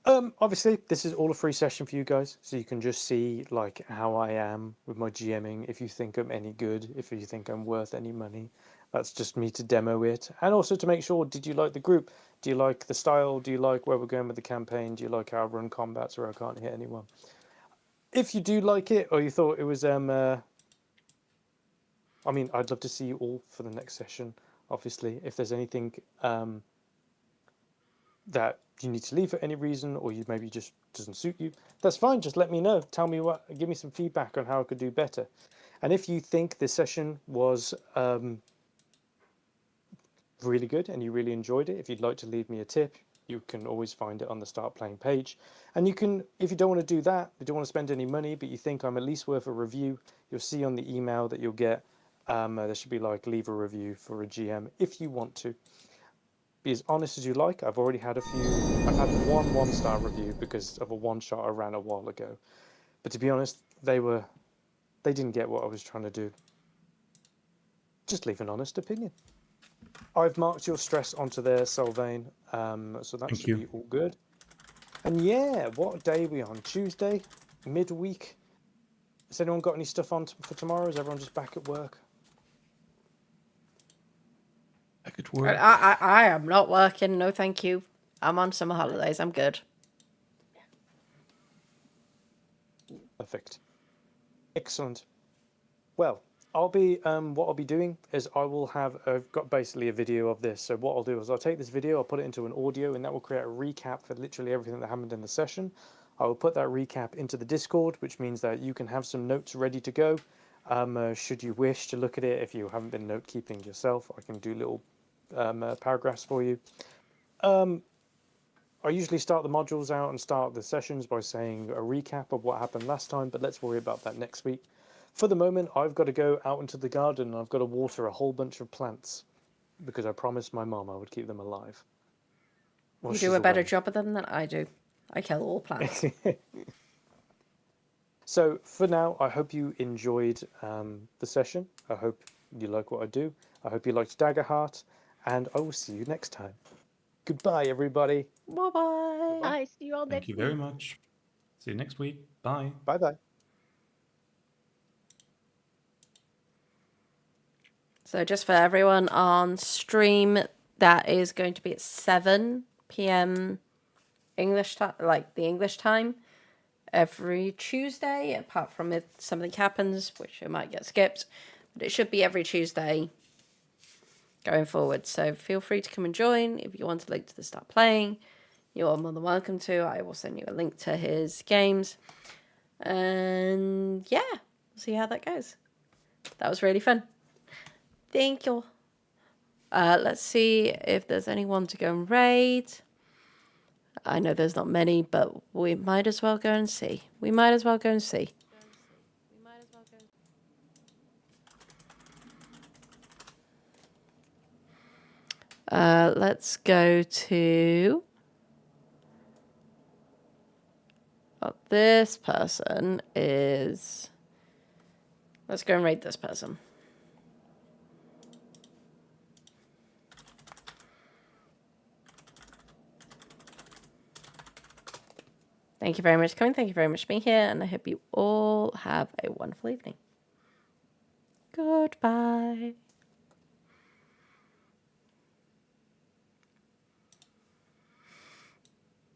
Obviously, this is all a free session for you guys, so you can just see like how I am with my GMing. If you think I'm any good, if you think I'm worth any money, that's just me to demo it, and also to make sure. Did you like the group? Do you like the style? Do you like where we're going with the campaign? Do you like how I run combats where I can't hit anyone? If you do like it, or you thought it was I mean, I'd love to see you all for the next session. Obviously, if there's anything that you need to leave for any reason, or you maybe just doesn't suit you, that's fine. Just let me know. Tell me what. Give me some feedback on how I could do better. And if you think this session was really good and you really enjoyed it, if you'd like to leave me a tip, you can always find it on the Start Playing page. And you can, if you don't want to do that, you don't want to spend any money, but you think I'm at least worth a review, you'll see on the email that you'll get. There should be like leave a review for a GM if you want to. Be as honest as you like. I've already had a few. I've had one star review because of a one shot I ran a while ago. But to be honest, they didn't get what I was trying to do. Just leave an honest opinion. I've marked your stress onto there, Sylvain. So that Thank should you. be all good. And yeah, what day are we on? Tuesday? Midweek? Has anyone got any stuff on for tomorrow? Is everyone just back at work? Back at I, work. I am not working. No, thank you. I'm on summer holidays. I'm good. Perfect. Excellent. Well, I'll be what I'll be doing is I've got basically a video of this. So what I'll do is I'll take this video, I'll put it into an audio, and that will create a recap for literally everything that happened in the session. I will put that recap into the Discord, which means that you can have some notes ready to go. Should you wish to look at it, if you haven't been note keeping yourself, I can do little paragraphs for you. I usually start the modules out and start the sessions by saying a recap of what happened last time, but let's worry about that next week. For the moment, I've got to go out into the garden and I've got to water a whole bunch of plants because I promised my mum I would keep them alive. Well, You she's do a better away. job of them than I do. I kill all plants. So for now, I hope you enjoyed the session. I hope you like what I do. I hope you liked Daggerheart, and I will see you next time. Goodbye, everybody. Bye-bye. I see you all Thank next you week. very much. See you next week. Bye. Bye-bye. So just for everyone on stream, that is going to be at 7 p.m. English time, like the English time, every Tuesday, apart from if something happens, which it might get skipped. But it should be every Tuesday going forward. So feel free to come and join. If you want a link to the start playing, you're more than welcome to. I will send you a link to his games. And yeah, we'll see how that goes. That was really fun. Thank you. Let's see if there's anyone to go and raid. I know there's not many, but we might as well go and see. Let's go to... Oh, this person is... Let's go and raid this person. Thank you very much for coming. Thank you very much for being here. And I hope you all have a wonderful evening. Goodbye.